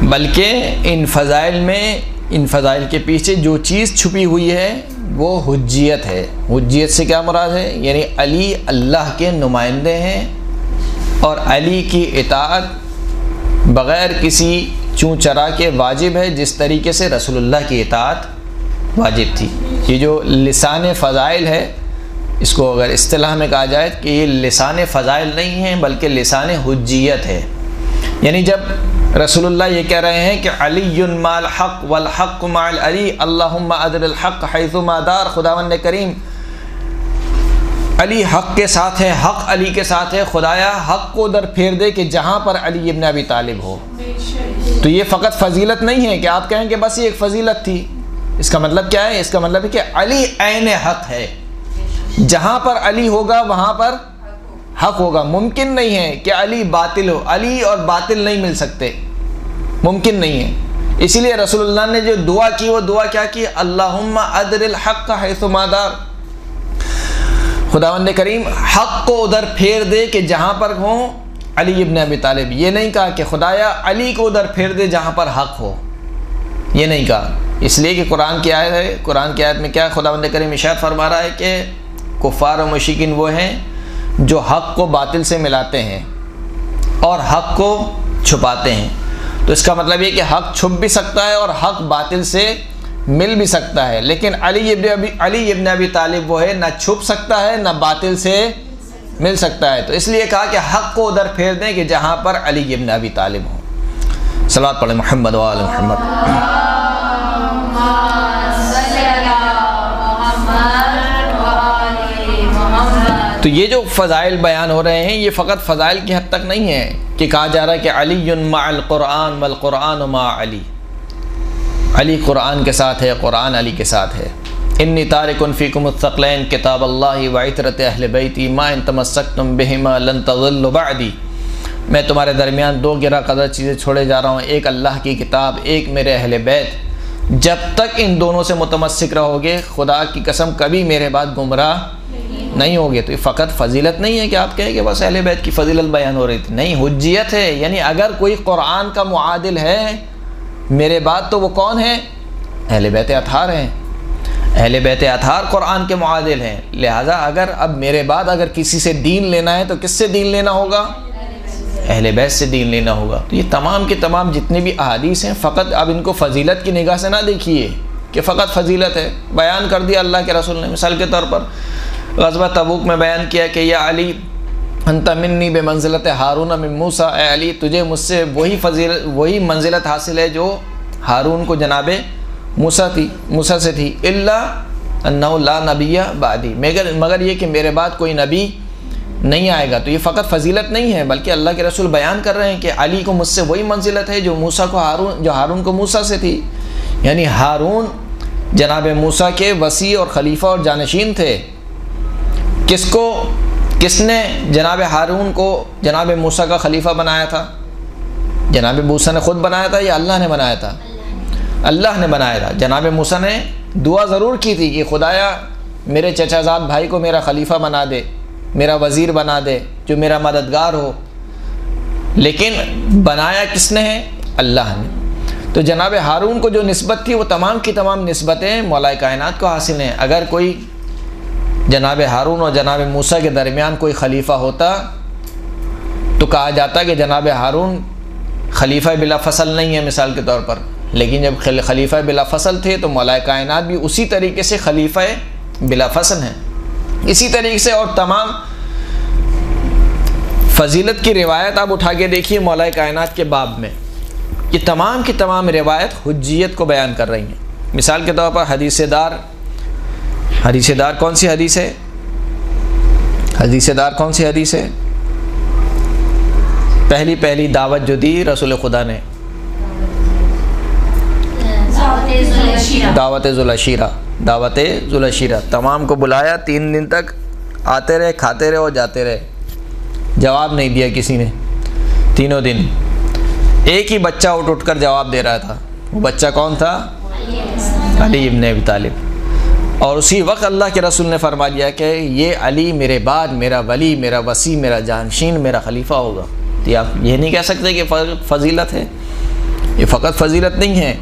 بلکہ ان فضائل میں، ان فضائل کے پیچھے جو چیز چھپی ہوئی ہے وہ حجیت ہے۔ حجیت سے کیا مراد ہے؟ یعنی علی اللہ کے نمائندے ہیں اور علی کی اطاعت بغیر کسی چون چرا کے واجب ہے، جس طریقے سے رسول اللہ کی اطاعت واجب تھی۔ یہ جو لسان فضائل ہے، اس کو اگر اصطلاح میں کہا جائے کہ یہ لسان فضائل نہیں ہے بلکہ لسان حجیت ہے۔ یعنی جب رسول اللہ یہ کہہ رہے ہیں کہ علی مع الحق والحق مع العلی اللہم ادر الحق حیث ما دار، خداوند کریم علی حق کے ساتھ ہے، حق علی کے ساتھ ہے، خدایا حق کو ادھر پھیر دے کہ جہاں پر علی ابن ابی طالب ہو۔ تو یہ فقط فضیلت نہیں ہے کہ آپ کہیں کہ بس یہ ایک فضیلت تھی، اس کا مطلب کیا ہے؟ اس کا مطلب ہے کہ علی عین حق ہے، جہاں پر علی ہوگا وہاں پر حق ہوگا۔ ممکن نہیں ہے کہ علی باطل ہو، علی اور باطل نہیں مل سکتے، ممکن نہیں ہے۔ اسی لیے رسول اللہ نے جو دعا کی وہ دعا کیا کی؟ اللہم ادر الحق حیث ما دار، خداوند کریم حق کو ادھر پھیر دے کہ جہاں پر ہوں علی ابن ابی طالب۔ یہ نہیں کہا کہ خدایا علی کو ادھر پھیر دے جہاں پر حق ہو، یہ نہیں کہا، اس لیے کہ قرآن کی آیت ہے، قرآن کی آیت میں کیا خداوند کریم ارشاد فرما رہا ہے کہ کفار و مشرکین وہ ہیں جو حق کو باطل سے ملاتے ہیں اور حق کو چھپاتے ہیں۔ تو اس کا مطلب یہ کہ حق چھپ بھی سکتا ہے اور حق باطل سے مل بھی سکتا ہے، لیکن علی ابن ابی طالب وہ ہے نہ چھپ سکتا ہے نہ باطل سے مل سکتا ہے۔ تو اس لیے کہا کہ حق کو ادھر پھیر دیں کہ جہاں پر علی ابن ابی طالب ہوں۔ صلوات پڑھیں محمد و آل محمد۔ تو یہ جو فضائل بیان ہو رہے ہیں یہ فقط فضائل کی حد تک نہیں ہے کہ کہا جا رہا ہے کہ علی مع القرآن والقرآن مع علی، علی قرآن کے ساتھ ہے، قرآن علی کے ساتھ ہے۔ انی تارک فیکم الثقلین کتاب اللہ وعطرۃ اہل بیتی ما ان تمسکتم بہما لن تضلوا بعدی، میں تمہارے درمیان دو گرہ قدر چیزیں چھوڑے جا رہا ہوں، ایک اللہ کی کتاب، ایک میرے اہل بیت، جب تک ان دونوں سے متمسک رہو گے خدا کی قسم کبھی میرے بعد گمراہ نہیں ہوگے۔ تو یہ فقط فضیلت نہیں ہے کہ آپ کہیں کہ بس اہل بیت کی فضیلت بیان ہو رہی تھی، نہیں، حجیت ہے۔ یعنی اگر کوئی قرآن کا معادل ہے میرے بعد تو وہ کون ہے؟ اہل بیت اطہار ہیں۔ اہل بیت اطہار قرآن کے معادل ہیں، لہٰذا اگر اب میرے بعد اگر کسی سے دین لینا ہے تو کس سے دین لینا ہوگا؟ اہل بیت سے دین لینا ہوگا۔ تو یہ تمام کے تمام جتنے بھی احادیث ہیں فقط اب ان کو فضیلت کی نگاہ سے نہ دیکھیے کہ فقط فضیلت ہے، بیان کر دیا اللہ کے رسول نے۔ مثال کے طور پر غزوہ تبوک میں بیان کیا کہ یا علی انت منی بمنزلت ہارون من موسیٰ، اے علی تجھے مجھ سے وہی منزلت حاصل ہے جو ہارون کو جناب موسیٰ سے تھی، الا انہ لا نبی بعدی، مگر یہ کہ میرے بعد کوئی نبی نہیں آئے گا۔ تو یہ فقط فضیلت نہیں ہے بلکہ اللہ کے رسول بیان کر رہے ہیں کہ علی کو مجھ سے وہی منزلت ہے جو ہارون کو موسیٰ سے تھی۔ یعنی ہارون جناب موسیٰ کے وصی اور خلیفہ اور جانشین تھے۔ کس نے جناب ہارون کو جناب موسیٰ کا خلیفہ بنایا تھا؟ جناب موسیٰ نے خود بنایا تھا یا اللہ نے بنایا تھا؟ اللہ نے بنایا تھا۔ جناب موسیٰ نے دعا ضرور کی تھی کہ خدایا میرے چچا زاد بھائی کو میرا خلیفہ بنا دے، میرا وزیر بنا دے، جو میرا مددگار ہو، لیکن بنایا کس نے ہے؟ اللہ نے۔ تو جناب ہارون کو جو نسبت تھی وہ تمام کی تمام نسبتیں مولا کائنات کو حاصل ہیں۔ اگر کوئی جناب ہارون اور جناب موسیٰ کے درمیان کوئی خلیفہ ہوتا تو کہا جاتا کہ جناب ہارون خلیفہ بلا فصل نہیں ہے مثال کے طور پر، لیکن جب خلیفہ بلا فصل تھے تو مولا کائنات بھی اسی طریقے سے خلیفہ بلا فصل ہیں۔ اسی طریقے سے اور تمام فضیلت کی روایت آپ اٹھا کے دیکھیے مولا کائنات کے باب میں، یہ تمام کی تمام روایت حجیت کو بیان کر رہی ہیں۔ مثال کے طور پر حدیث دار کون سی حدیث ہے؟ حدیث دار کون سی حدیث ہے؟ پہلی دعوت جو دی رسول خدا نے، دعوت ذوالعشیرہ، تمام کو بلایا، 3 دن تک آتے رہے، کھاتے رہے اور جاتے رہے، جواب نہیں دیا کسی نے تینوں دن۔ ایک ہی بچہ اٹھ کر جواب دے رہا تھا، وہ بچہ کون تھا؟ علی ابن ابی طالب۔ اور اسی وقت اللہ کے رسول نے فرما دیا کہ یہ علی میرے بعد میرا ولی، میرا وصی، میرا جانشین، میرا خلیفہ ہوگا۔ تو آپ یہ نہیں کہہ سکتے کہ فضیلت ہے، یہ فقط فضیلت نہیں ہے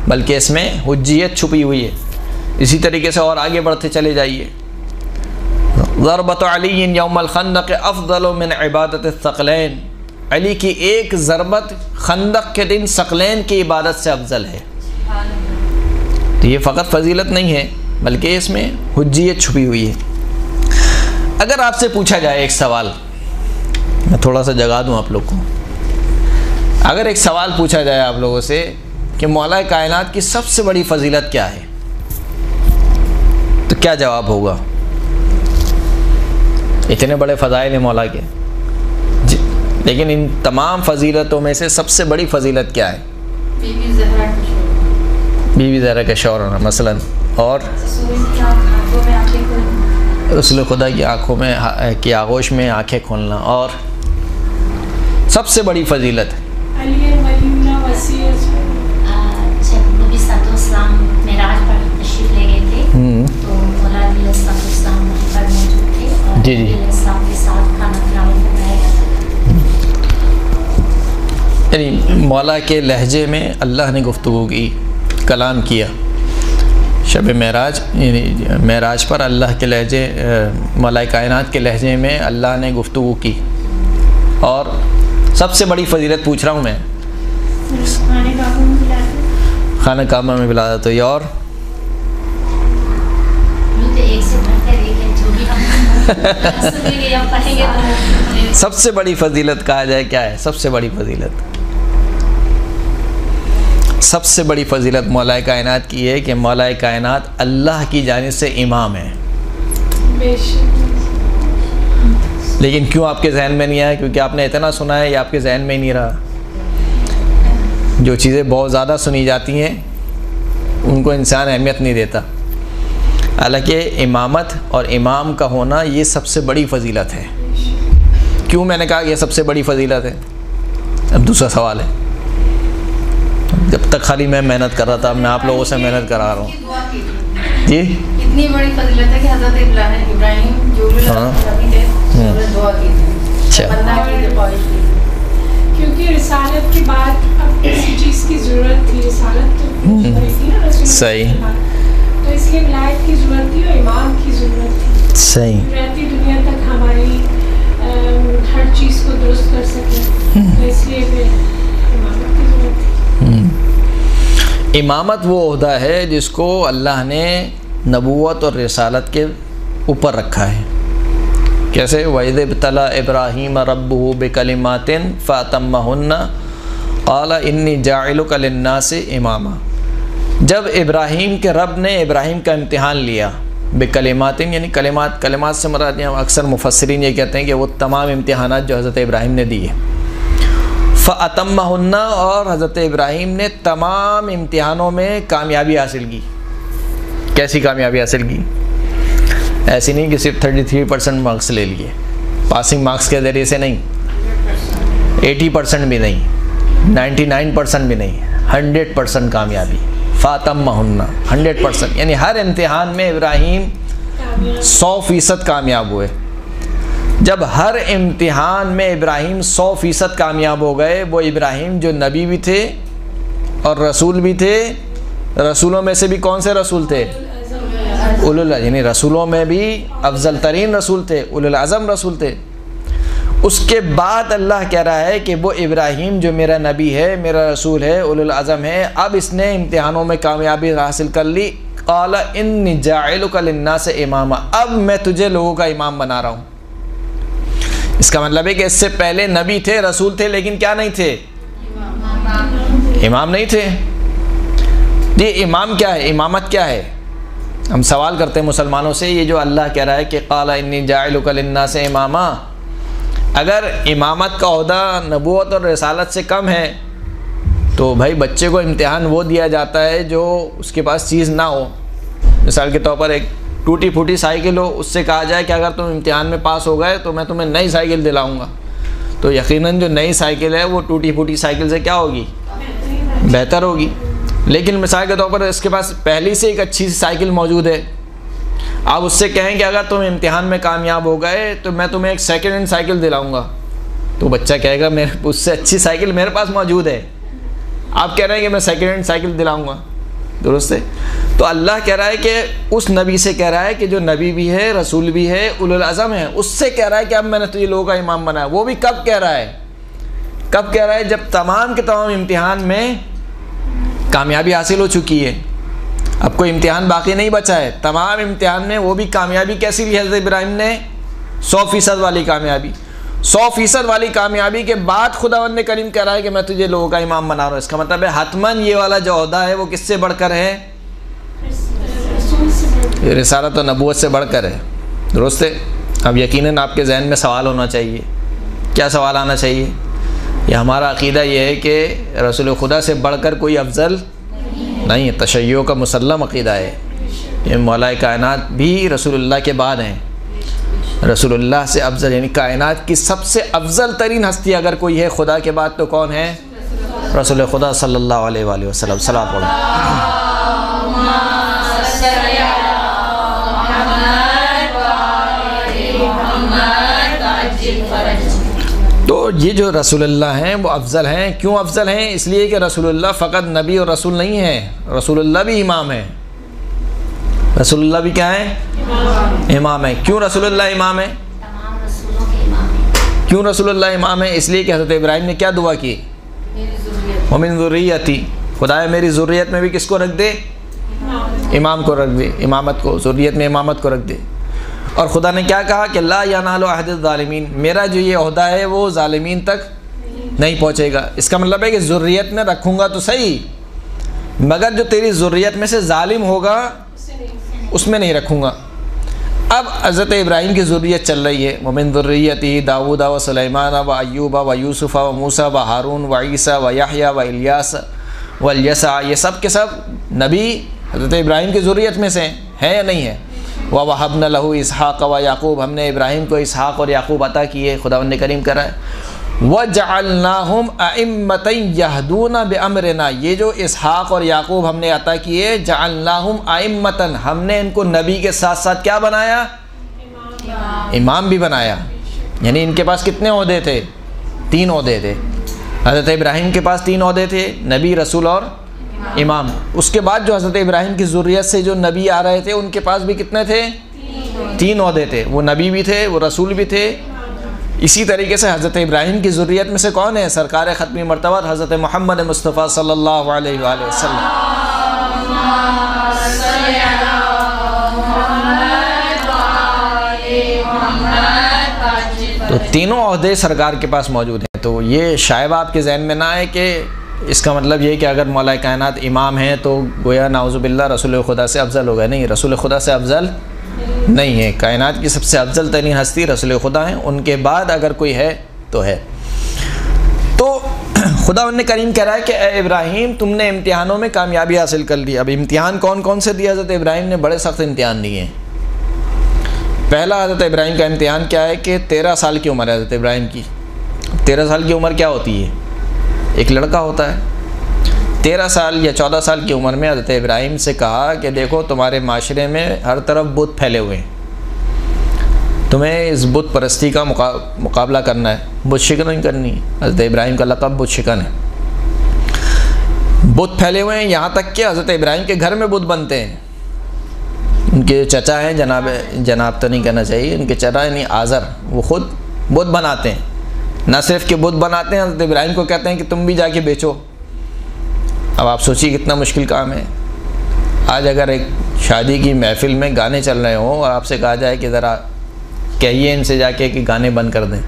بلکہ اس میں حجیت چھپی ہوئی ہے۔ اسی طریقے سے اور آگے بڑھتے چلے جائیے. ضربۃ علی یوم الخندق افضل من عبادت الثقلین، علی کی ایک ضربت خندق کے دن ثقلین کی عبادت سے افضل ہے. تو یہ فقط فضیلت نہیں ہے بلکہ اس میں حجیت چھپی ہوئی ہے. اگر آپ سے پوچھا جائے ایک سوال، میں تھوڑا سا جگا دوں آپ لوگ کو، اگر ایک سوال پوچھا جائے آپ لوگوں سے کہ مولا کائنات کی سب سے بڑی فضیلت کیا ہے، تو کیا جواب ہوگا؟ اتنے بڑے فضائل ہیں مولا کے جی، لیکن ان تمام فضیلتوں میں سے سب سے بڑی فضیلت کیا ہے؟ بیوی زہرا کا شوہر ہونا مثلا، اور رسول خدا کی آنکھوں میں کی آغوش میں آنکھیں کھولنا، اور سب سے بڑی فضیلت جب نبی صلی اللہ علیہ وسلم معراج پر تشریف لے گئے تھے تو مولا علیہ السلام وہاں پر موجود تھے اور جی نبی علیہ السلام کے ساتھ کھانا کھلانے کو گیا. یعنی مولا کے لہجے میں اللہ نے گفتگو کی، کلام کیا. شب معراج یعنی معراج پر اللہ کے لہجے، مولا کائنات کے لہجے میں اللہ نے گفتگو کی. اور سب سے بڑی فضیلت پوچھ رہا ہوں میں، خانہ کعبہ میں بلا تو یہ، اور سب سے بڑی فضیلت کہا جائے کیا ہے؟ سب سے بڑی فضیلت، سب سے بڑی فضیلت مولا کائنات کی ہے کہ مولا کائنات اللہ کی جانب سے امام ہے. لیکن کیوں آپ کے ذہن میں نہیں آیا؟ کیونکہ آپ نے اتنا سنا ہے یا آپ کے ذہن میں ہی نہیں رہا. جو چیزیں بہت زیادہ سنی جاتی ہیں ان کو انسان اہمیت نہیں دیتا. حالانکہ امامت اور امام کا ہونا یہ سب سے بڑی فضیلت ہے. کیوں میں نے کہا کہ یہ سب سے بڑی فضیلت ہے؟ اب دوسرا سوال ہے. جب تک خالی میں محنت کر رہا تھا، اب میں آپ لوگوں سے محنت کرا رہا ہوں. جی اتنی بڑی فضیلت ہے کہ حضرت ابراہیم جو نبی تھے دعا کی تھی، بندہ کی خواہش کی، کیونکہ رسالت کے بعد اب کسی چیز کی ضرورت تھی. رسالت تو تھی نا رسول، صحیح، تو اس لیے ولایت کی ضرورت تھی اور امام کی ضرورت تھی. صحیح، رہتی دنیا تک ہماری ہر چیز کو درست کر سکے، تو اس لیے پھر امامت کی ضرورت تھی. امامت وہ عہدہ ہے جس کو اللہ نے نبوت اور رسالت کے اوپر رکھا ہے. کیسے؟ وَإِذِ ابْتَلَىٰ إِبْرَاهِيمَ رَبُّهُ بِكَلِمَاتٍ فَأَتَمَّهُنَّ قَالَ إِنِّي جَاعِلُكَ لِلنَّاسِ إِمَامًا. جب ابراہیم کے رب نے ابراہیم کا امتحان لیا، بکلمات یعنی کلمات سے مراد ہیں، اکثر مفسرین یہ کہتے ہیں کہ وہ تمام امتحانات جو حضرت ابراہیم نے دیے. فَأَتَمَّهُنَّ، اور حضرت ابراہیم نے تمام امتحانوں میں کامیابی حاصل کی. کیسی کامیابی حاصل کی؟ ایسی نہیں کہ صرف 33% مارکس لے لیے، پاسنگ مارکس کے ذریعے سے نہیں، 80% بھی نہیں، 99% بھی نہیں، 100% کامیابی. فَأَتَمَّهُنَّ 100%، یعنی ہر امتحان میں ابراہیم 100% کامیاب ہوئے. جب ہر امتحان میں ابراہیم 100% کامیاب ہو گئے، وہ ابراہیم جو نبی بھی تھے اور رسول بھی تھے. رسولوں میں سے بھی کون سے رسول تھے؟ یعنی رسولوں میں بھی افضل ترین رسول تھے، اولو العزم رسول تھے. اس کے بعد اللہ کہہ رہا ہے کہ وہ ابراہیم جو میرا نبی ہے، میرا رسول ہے، اولو العزم ہے، اب اس نے امتحانوں میں کامیابی حاصل کر لی. قال انی جاعلک للناس اماما، اب میں تجھے لوگوں کا امام بنا رہا ہوں. اس کا مطلب ہے کہ اس سے پہلے نبی تھے، رسول تھے، لیکن کیا نہیں تھے؟ امام نہیں تھے. یہ امام کیا ہے؟ امامت کیا ہے؟ ہم سوال کرتے ہیں مسلمانوں سے، یہ جو اللہ کہہ رہا ہے کہ قال انی جاعلک للناس اماما، اگر امامت کا عہدہ نبوت اور رسالت سے کم ہے تو بھائی بچے کو امتحان وہ دیا جاتا ہے جو اس کے پاس چیز نہ ہو. مثال کے طور پر ایک ٹوٹی پھوٹی سائیکل ہو، اس سے کہا جائے کہ اگر تم امتحان میں پاس ہو گئے تو میں تمہیں نئی سائیکل دلاؤں گا، تو یقیناً جو نئی سائیکل ہے وہ ٹوٹی پھوٹی سائیکل سے کیا ہوگی؟ بہتر ہوگی. لیکن مثال کے طور پر اس کے پاس پہلی سے ایک اچھی سی سائیکل موجود ہے، آپ اس سے کہیں کہ اگر تم امتحان میں کامیاب ہو گئے تو میں تمہیں ایک سیکنڈ ہینڈ سائیکل دلاؤں گا، تو بچہ کہے گا میرے اس سے اچھی سائیکل میرے پاس موجود ہے. آپ کہہ رہے ہیں کہ میں سیکنڈ ہینڈ سائیکل دلاؤں گا، درست ہے؟ تو اللہ کہہ رہا ہے کہ اس نبی سے کہہ رہا ہے کہ جو نبی بھی ہے، رسول بھی ہے، اولو العزم ہے، اس سے کہہ رہا ہے کہ اب میں نے تجھے لوگوں کا امام بنایا۔ وہ بھی کب کہہ رہا ہے؟ کب کہہ رہا ہے؟ جب تمام کے تمام امتحان میں کامیابی حاصل ہو چکی ہے، اب کوئی امتحان باقی نہیں بچا ہے، تمام امتحان میں وہ بھی کامیابی کیسی لی حضرت ابراہیم نے؟ 100% والی کامیابی۔ 100% والی کامیابی کے بعد خداوند نے کریم کہہ رہا ہے کہ میں تجھے لوگوں کا امام بنا رہا ہوں۔ اس کا مطلب ہے حتماً یہ والا جو عہدہ ہے وہ کس سے بڑھ کر ہے؟ رسالت و نبوت سے بڑھ کر ہے، درست ہے؟ اب یقیناً آپ کے ذہن میں سوال ہونا چاہیے۔ کیا سوال آنا چاہیے؟ یہ ہمارا عقیدہ یہ ہے کہ رسول خدا سے بڑھ کر کوئی افضل نہیں ہے، تشیع کا مسلم عقیدہ ہے۔ یہ مولا کائنات بھی رسول اللہ کے بعد ہیں، رسول اللہ سے افضل، یعنی کائنات کی سب سے افضل ترین ہستی اگر کوئی ہے خدا کے بعد تو کون ہے؟ رسول خدا صلی اللہ علیہ وآلہ وسلم۔ صلاۃ پڑھو۔ تو یہ جو رسول اللہ ہیں وہ افضل ہیں۔ کیوں افضل ہیں؟ اس لیے کہ رسول اللہ فقط نبی اور رسول نہیں ہے، رسول اللہ بھی امام ہے۔ رسول اللہ بھی کیا ہے؟ امام ہے۔ کیوں رسول اللہ امام ہے؟ تمام رسولوں کے امام ہیں۔ کیوں رسول اللہ امام ہے؟ اس لیے کہ حضرت ابراہیم نے کیا دعا کی؟ وَمِن ذُرِّيَّتِي، خدایا میری ذریت میں بھی کس کو رکھ دے؟ امام کو رکھ دے، امامت کو، ذریت میں امامت کو رکھ دے۔ اور خدا نے کیا کہا کہ لا ینال عہد الظالمین، میرا جو یہ عہدہ ہے وہ ظالمین تک نہیں پہنچے گا۔ اس کا مطلب ہے کہ ذریت میں رکھوں گا تو صحیح، مگر جو تیری ذریت میں سے ظالم ہوگا اس میں نہیں رکھوں گا۔ اب حضرت ابراہیم کی ذریت چل رہی ہے، ومن ذریتہ داؤد و سلیمان و ایوب و یوسف و موسیٰ و ہارون و عیسیٰ و یحییٰ و الیاس و الیسع، یہ سب کے سب نبی حضرت ابراہیم کی ذریت میں سے ہیں یا نہیں ہے؟ وَوَهَبْنَا لَهُ اسحاق و یعقوب، ہم نے ابراہیم کو اسحاق اور یعقوب عطا کیے۔ خداوند کریم کر رہا ہے وَجَعَلْنَاهُمْ أَئِمَّةً يَهْدُونَ بِأَمْرِنَا، یہ جو اسحاق اور یعقوب ہم نے عطا کیے، جَعَلْنَاهُمْ أَئِمَّةً، ہم نے ان کو نبی کے ساتھ ساتھ کیا بنایا؟ امام بھی بنایا۔ یعنی ان کے پاس کتنے عہدے تھے؟ 3 عہدے تھے۔ حضرت ابراہیم کے پاس 3 عہدے تھے، نبی، رسول اور امام۔ اس کے بعد جو حضرت ابراہیم کی ذریت سے جو نبی آ رہے تھے ان کے پاس بھی کتنے تھے؟ 3 عہدے تھے، وہ نبی بھی تھے، وہ رسول بھی تھے۔ اسی طریقے سے حضرت ابراہیم کی ذریت میں سے کون ہے؟ سرکار ختمی مرتبہ حضرت محمد مصطفیٰ صلی اللہ علیہ وآلہ وسلم۔ تو تینوں عہدے سرکار کے پاس موجود ہیں۔ تو یہ شائبہ آپ کے ذہن میں نہ آئے کہ اس کا مطلب یہ کہ اگر مولا کائنات امام ہیں تو گویا نعوذ باللہ رسول خدا سے افضل ہو گئے۔ نہیں، رسول خدا سے افضل نہیں ہے۔ کائنات کی سب سے افضل ترین ہستی رسول خدا ہیں، ان کے بعد اگر کوئی ہے تو ہے۔ تو خدا نے کریم کہہ رہا ہے کہ اے ابراہیم تم نے امتحانوں میں کامیابی حاصل کر لی۔ اب امتحان کون کون سے دیے؟ حضرت ابراہیم نے بڑے سخت امتحان دیے ہیں۔ پہلا حضرت ابراہیم کا امتحان کیا ہے کہ 13 سال کی عمر ہے حضرت ابراہیم کی۔ 13 سال کی عمر کیا ہوتی ہے؟ ایک لڑکا ہوتا ہے 13 سال یا 14 سال کی عمر میں حضرت ابراہیم سے کہا کہ دیکھو تمہارے معاشرے میں ہر طرف بت پھیلے ہوئے ہیں، تمہیں اس بت پرستی کا مقابلہ کرنا ہے، بت شکن نہیں کرنی ہے۔ حضرت ابراہیم کا لقب بت شکن ہے۔ بت پھیلے ہوئے ہیں، یہاں تک کہ حضرت ابراہیم کے گھر میں بت بنتے ہیں۔ ان کے چچا ہیں، جناب تو نہیں کہنا چاہیے، ان کے چچا یعنی آزر، وہ خود بت بناتے ہیں۔ نہ صرف کہ بت بناتے ہیں، حضرت ابراہیم کو کہتے ہیں کہ تم بھی جا کے بیچو۔ اب آپ سوچیے کتنا مشکل کام ہے۔ آج اگر ایک شادی کی محفل میں گانے چل رہے ہوں اور آپ سے کہا جائے کہ ذرا کہیے ان سے جا کے کہ گانے بند کر دیں،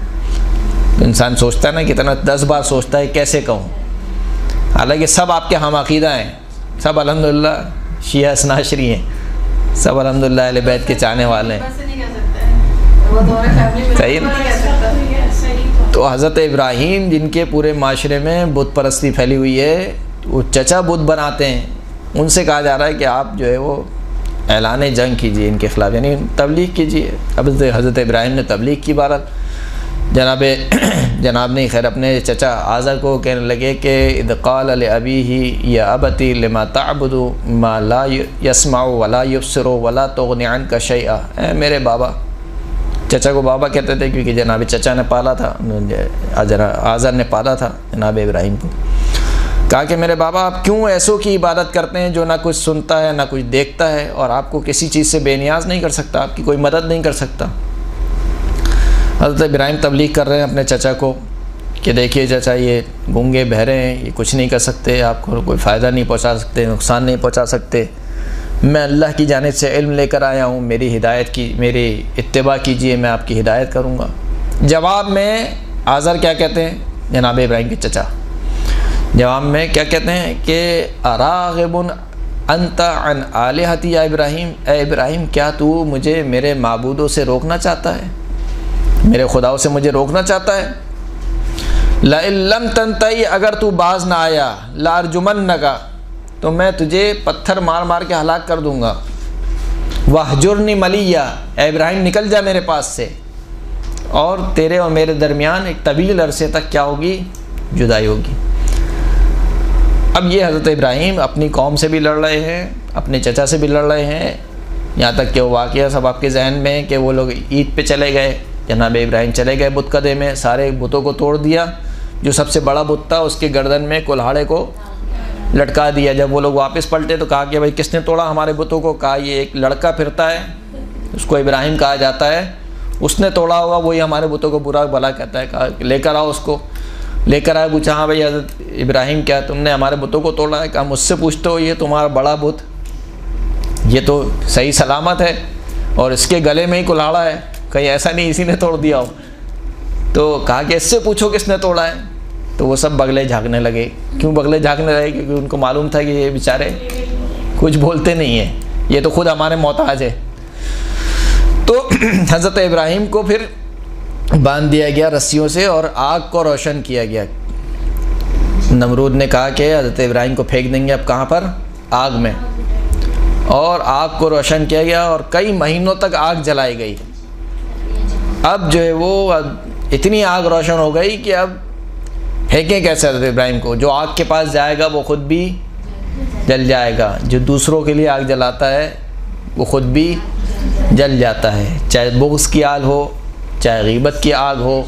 تو انسان سوچتا ہے نا، کتنا 10 بار سوچتا ہے کیسے کہوں۔ حالانکہ سب آپ کے ہم عقیدہ ہیں، سب الحمدللہ شیعہ اثناشری ہیں، سب الحمدللہ اہل بیت کے چاہنے والے ہیں۔ صحیح نا؟ تو حضرت ابراہیم جن کے پورے معاشرے میں بت پرستی پھیلی ہوئی ہے، وہ چچا بت بناتے ہیں، ان سے کہا جا رہا ہے کہ آپ جو ہے وہ اعلان جنگ کیجئے ان کے خلاف، یعنی تبلیغ کیجئے۔ اب حضرت ابراہیم نے تبلیغ کی، بہرحال جناب نے خیر اپنے چچا آزر کو کہنے لگے کہ اذ قال لأبیہ یا ابتی لما تعبد ما لا یسمع ولا یبصر ولا تغنی عنک شیئا، اے میرے بابا، چچا کو بابا کہتے تھے کیونکہ جناب چچا نے پالا تھا، آزر نے پالا تھا جناب ابراہیم کو۔ کہا کہ میرے بابا آپ کیوں ایسوں کی عبادت کرتے ہیں جو نہ کچھ سنتا ہے نہ کچھ دیکھتا ہے اور آپ کو کسی چیز سے بے نیاز نہیں کر سکتا، آپ کی کوئی مدد نہیں کر سکتا۔ حضرت ابراہیم تبلیغ کر رہے ہیں اپنے چچا کو کہ دیکھیے چچا یہ گونگے بہرے ہیں، یہ کچھ نہیں کر سکتے، آپ کو کوئی فائدہ نہیں پہنچا سکتے، نقصان نہیں پہنچا سکتے، میں اللہ کی جانب سے علم لے کر آیا ہوں، میری ہدایت کی، میری اتباع کیجئے، میں آپ کی ہدایت کروں گا۔ جواب میں آزر کیا کہتے ہیں، جناب ابراہیم کے چچا جواب میں کیا کہتے ہیں کہ اراغب انت عن آلہتی یا ابراہیم، اے ابراہیم کیا تو مجھے میرے معبودوں سے روکنا چاہتا ہے، میرے خداؤں سے مجھے روکنا چاہتا ہے؟ لئن لم تنتہی، اگر تو باز نہ آیا، لارجمنک، تو میں تجھے پتھر مار مار کے ہلاک کر دوں گا۔ واہجرنی ملیہ، اے ابراہیم نکل جا میرے پاس سے، اور تیرے اور میرے درمیان ایک طویل عرصے تک کیا ہوگی، جدائی ہوگی۔ اب یہ حضرت ابراہیم اپنی قوم سے بھی لڑ رہے ہیں، اپنے چچا سے بھی لڑ رہے ہیں، یہاں تک کہ وہ واقعہ سب آپ کے ذہن میں ہے کہ وہ لوگ عید پہ چلے گئے، جناب ابراہیم چلے گئے بت کدے میں، سارے بتوں کو توڑ دیا، جو سب سے بڑا بت تھا اس کے گردن میں کلہاڑے کو لٹکا دیا۔ جب وہ لوگ واپس پلٹے تو کہا کہ بھائی کس نے توڑا ہمارے بتوں کو؟ کہا یہ ایک لڑکا پھرتا ہے، اس کو ابراہیم کہا جاتا ہے، اس نے توڑا ہوگا، وہی ہمارے بتوں کو برا بھلا کہتا ہے۔ کہا لے کر آؤ اس کو، لے کر آئے، پوچھا ہاں بھائی حضرت ابراہیم کیا تم نے ہمارے بتوں کو توڑا ہے؟ کہا مجھ سے پوچھتے ہو، یہ تمہارا بڑا بت، یہ تو صحیح سلامت ہے اور اس کے گلے میں ہی کلہاڑا ہے، کہیں ایسا نہیں اسی نے توڑ دیا ہو۔ تو کہا کہ اس سے پوچھو کس نے توڑا ہے؟ تو وہ سب بگلے جھانکنے لگے۔ کیوں بگلے جھانکنے لگے؟ کیونکہ ان کو معلوم تھا کہ یہ بیچارے کچھ بولتے نہیں ہیں، یہ تو خود ہمارے محتاج ہے۔ تو حضرت ابراہیم کو پھر باندھ دیا گیا رسیوں سے اور آگ کو روشن کیا گیا۔ نمرود نے کہا کہ حضرت ابراہیم کو پھینک دیں گے اب کہاں پر؟ آگ میں، اور آگ کو روشن کیا گیا اور کئی مہینوں تک آگ جلائی گئی۔ اب جو ہے وہ اتنی آگ روشن ہو گئی کہ اب پھینکیں کیسے حضرت ابراہیم کو؟ جو آگ کے پاس جائے گا وہ خود بھی جل جائے گا، جو دوسروں کے لیے آگ جلاتا ہے وہ خود بھی جل جاتا ہے، چاہے بغض کی آگ ہو، چاہے غیبت کی آگ ہو،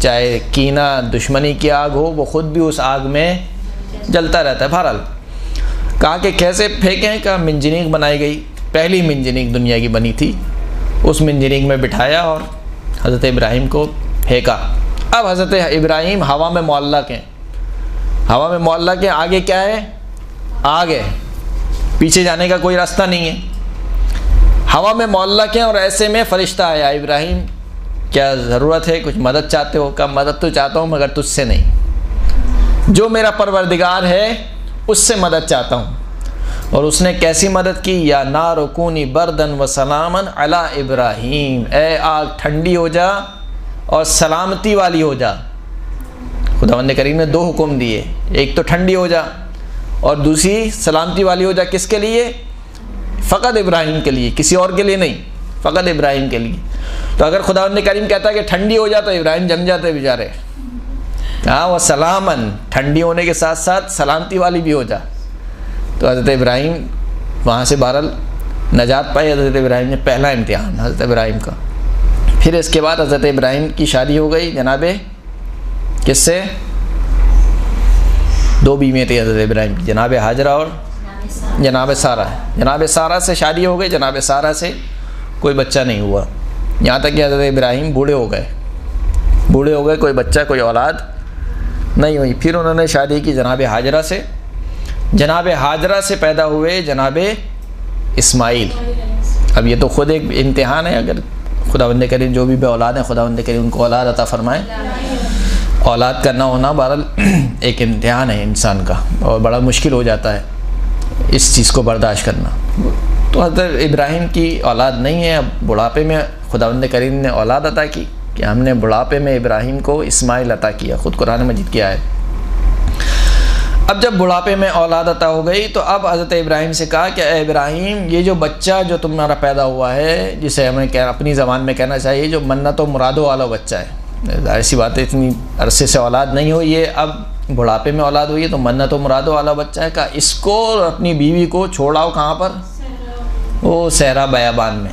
چاہے کینہ دشمنی کی آگ ہو، وہ خود بھی اس آگ میں جلتا رہتا ہے۔ بہرحال کہا کہ کیسے پھینکیں؟ کا منجنیق بنائی گئی، پہلی منجنیق دنیا کی بنی تھی، اس منجنیق میں بٹھایا اور حضرت ابراہیم کو پھینکا۔ اب حضرت ابراہیم ہوا میں معلق ہیں، ہوا میں معلق ہیں، آگے کیا ہے؟ آگ ہے، پیچھے جانے کا کوئی راستہ نہیں ہے، ہوا میں معلق ہیں۔ اور ایسے میں فرشتہ آیا، ابراہیم کیا ضرورت ہے، کچھ مدد چاہتے ہو؟ کہا مدد تو چاہتا ہوں مگر تجھ سے نہیں، جو میرا پروردگار ہے اس سے مدد چاہتا ہوں۔ اور اس نے کیسی مدد کی؟ یا نار کونی بردن و سلامن علی ابراہیم، اے آگ ٹھنڈی ہو جا اور سلامتی والی ہو جا۔ خداوند کریم نے دو حکم دیے، ایک تو ٹھنڈی ہو جا اور دوسری سلامتی والی ہو جا۔ کس کے لیے؟ فقط ابراہیم کے لیے، کسی اور کے لیے نہیں، فقط ابراہیم کے لیے۔ تو اگر خداوند کریم کہتا ہے کہ ٹھنڈی ہو جا تو ابراہیم جم جاتے بیچارے۔ ہاں وہ سلامن، ٹھنڈی ہونے کے ساتھ ساتھ سلامتی والی بھی ہو جا۔ تو حضرت ابراہیم وہاں سے بہرحال نجات پائی۔ حضرت ابراہیم نے پہلا امتحان حضرت ابراہیم کا۔ پھر اس کے بعد حضرت ابراہیم کی شادی ہو گئی جناب کس سے؟ دو بیویاں تھیں حضرت ابراہیم کی، جناب ہاجرہ اور جناب سارہ۔ جناب سارہ سے شادی ہو گئی، جناب سارہ سے کوئی بچہ نہیں ہوا، یہاں تک کہ حضرت ابراہیم بوڑھے ہو گئے، کوئی بچہ کوئی اولاد نہیں ہوئی۔ پھر انہوں نے شادی کی جناب ہاجرہ سے، جناب ہاجرہ سے پیدا ہوئے جناب اسماعیل۔ اب یہ تو خود ایک امتحان ہے، اگر خداوند کریم جو بھی بے اولاد ہیں خداوند کریم ان کو اولاد عطا فرمائے۔ اولاد کا نہ ہونا بہرحال ایک امتحان ہے انسان کا، اور بڑا مشکل ہو جاتا ہے اس چیز کو برداشت کرنا۔ تو حضرت ابراہیم کی اولاد نہیں ہے، اب بڑھاپے میں خداوند کریم نے اولاد عطا کی کہ ہم نے بڑھاپے میں ابراہیم کو اسماعیل عطا کیا، خود قرآن مجید کی آیت۔ اب جب بڑھاپے میں اولاد عطا ہو گئی تو اب حضرت ابراہیم سے کہا کہ اے ابراہیم، یہ جو بچہ جو تمہارا پیدا ہوا ہے، جسے ہمیں اپنی زبان میں کہنا چاہیے جو منت و مرادوں والا بچہ ہے، ظاہر سی بات ہے اتنی عرصے سے اولاد نہیں ہوئی ہے، اب بڑھاپے میں اولاد ہوئی ہے تو منت و مرادوں والا بچہ ہے، کہا اس کو اور اپنی بیوی کو چھوڑاؤ کہاں پر؟ وہ صحرا بیابان میں،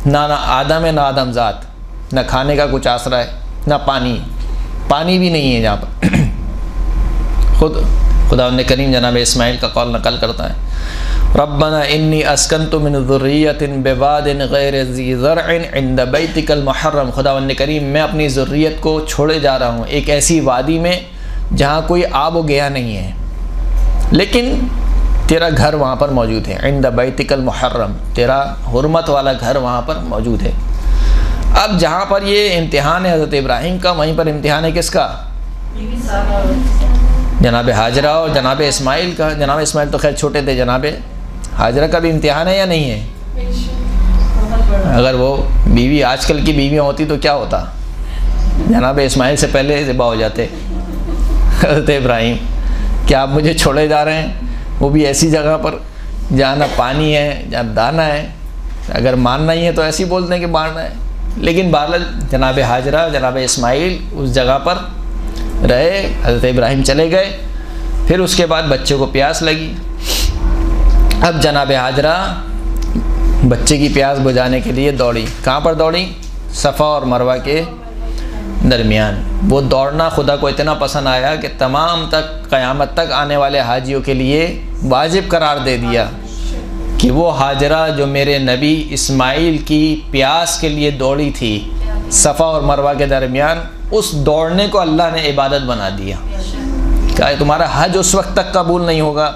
نہ آدم ہے نہ آدم ذات، نہ کھانے کا کچھ آسرا ہے نہ پانی بھی نہیں ہے جہاں پر۔ خود خداوند کریم جناب اسماعیل کا قول نقل کرتا ہے، ربنا انی اسکنت من ذریۃ بواد غیر ذی زرع عند بیتک المحرم، خداوند کریم میں اپنی ذریت کو چھوڑے جا رہا ہوں ایک ایسی وادی میں جہاں کوئی آب و گیا نہیں ہے، لیکن تیرا گھر وہاں پر موجود ہے، عند بیتک المحرم، تیرا حرمت والا گھر وہاں پر موجود ہے۔ اب جہاں پر یہ امتحان ہے حضرت ابراہیم کا، وہیں پر امتحان ہے کس کا؟ جناب حاجرہ اور جناب اسماعیل کا۔ جناب اسماعیل تو خیر چھوٹے تھے، جناب حاجرہ کا بھی امتحان ہے یا نہیں ہے؟ اگر وہ بیوی آج کل کی بیویاں ہوتی تو کیا ہوتا؟ جناب اسماعیل سے پہلے ذبح ہو جاتے حضرت ابراہیم، کیا آپ مجھے چھوڑے جا رہے ہیں، وہ بھی ایسی جگہ پر جہاں نہ پانی ہے جہاں دانا ہے، اگر ماننا ہی ہے تو ایسے ہی بولتے ہیں کہ ماننا ہے، لیکن بہرحال جناب حاجرہ جناب اسماعیل اس جگہ پر رہے، حضرت ابراہیم چلے گئے، پھر اس کے بعد بچے کو پیاس لگی۔ اب جناب حاجرہ بچے کی پیاس بجھانے کے لیے دوڑی، کہاں پر دوڑی؟ صفا اور مروہ کے درمیان۔ وہ دوڑنا خدا کو اتنا پسند آیا کہ تمام تک قیامت تک آنے والے حاجیوں کے لیے واجب قرار دے دیا کہ وہ حاجرہ جو میرے نبی اسماعیل کی پیاس کے لیے دوڑی تھی صفا اور مروہ کے درمیان، اس دوڑنے کو اللہ نے عبادت بنا دیا۔ کہ تمہارا حج اس وقت تک قبول نہیں ہوگا،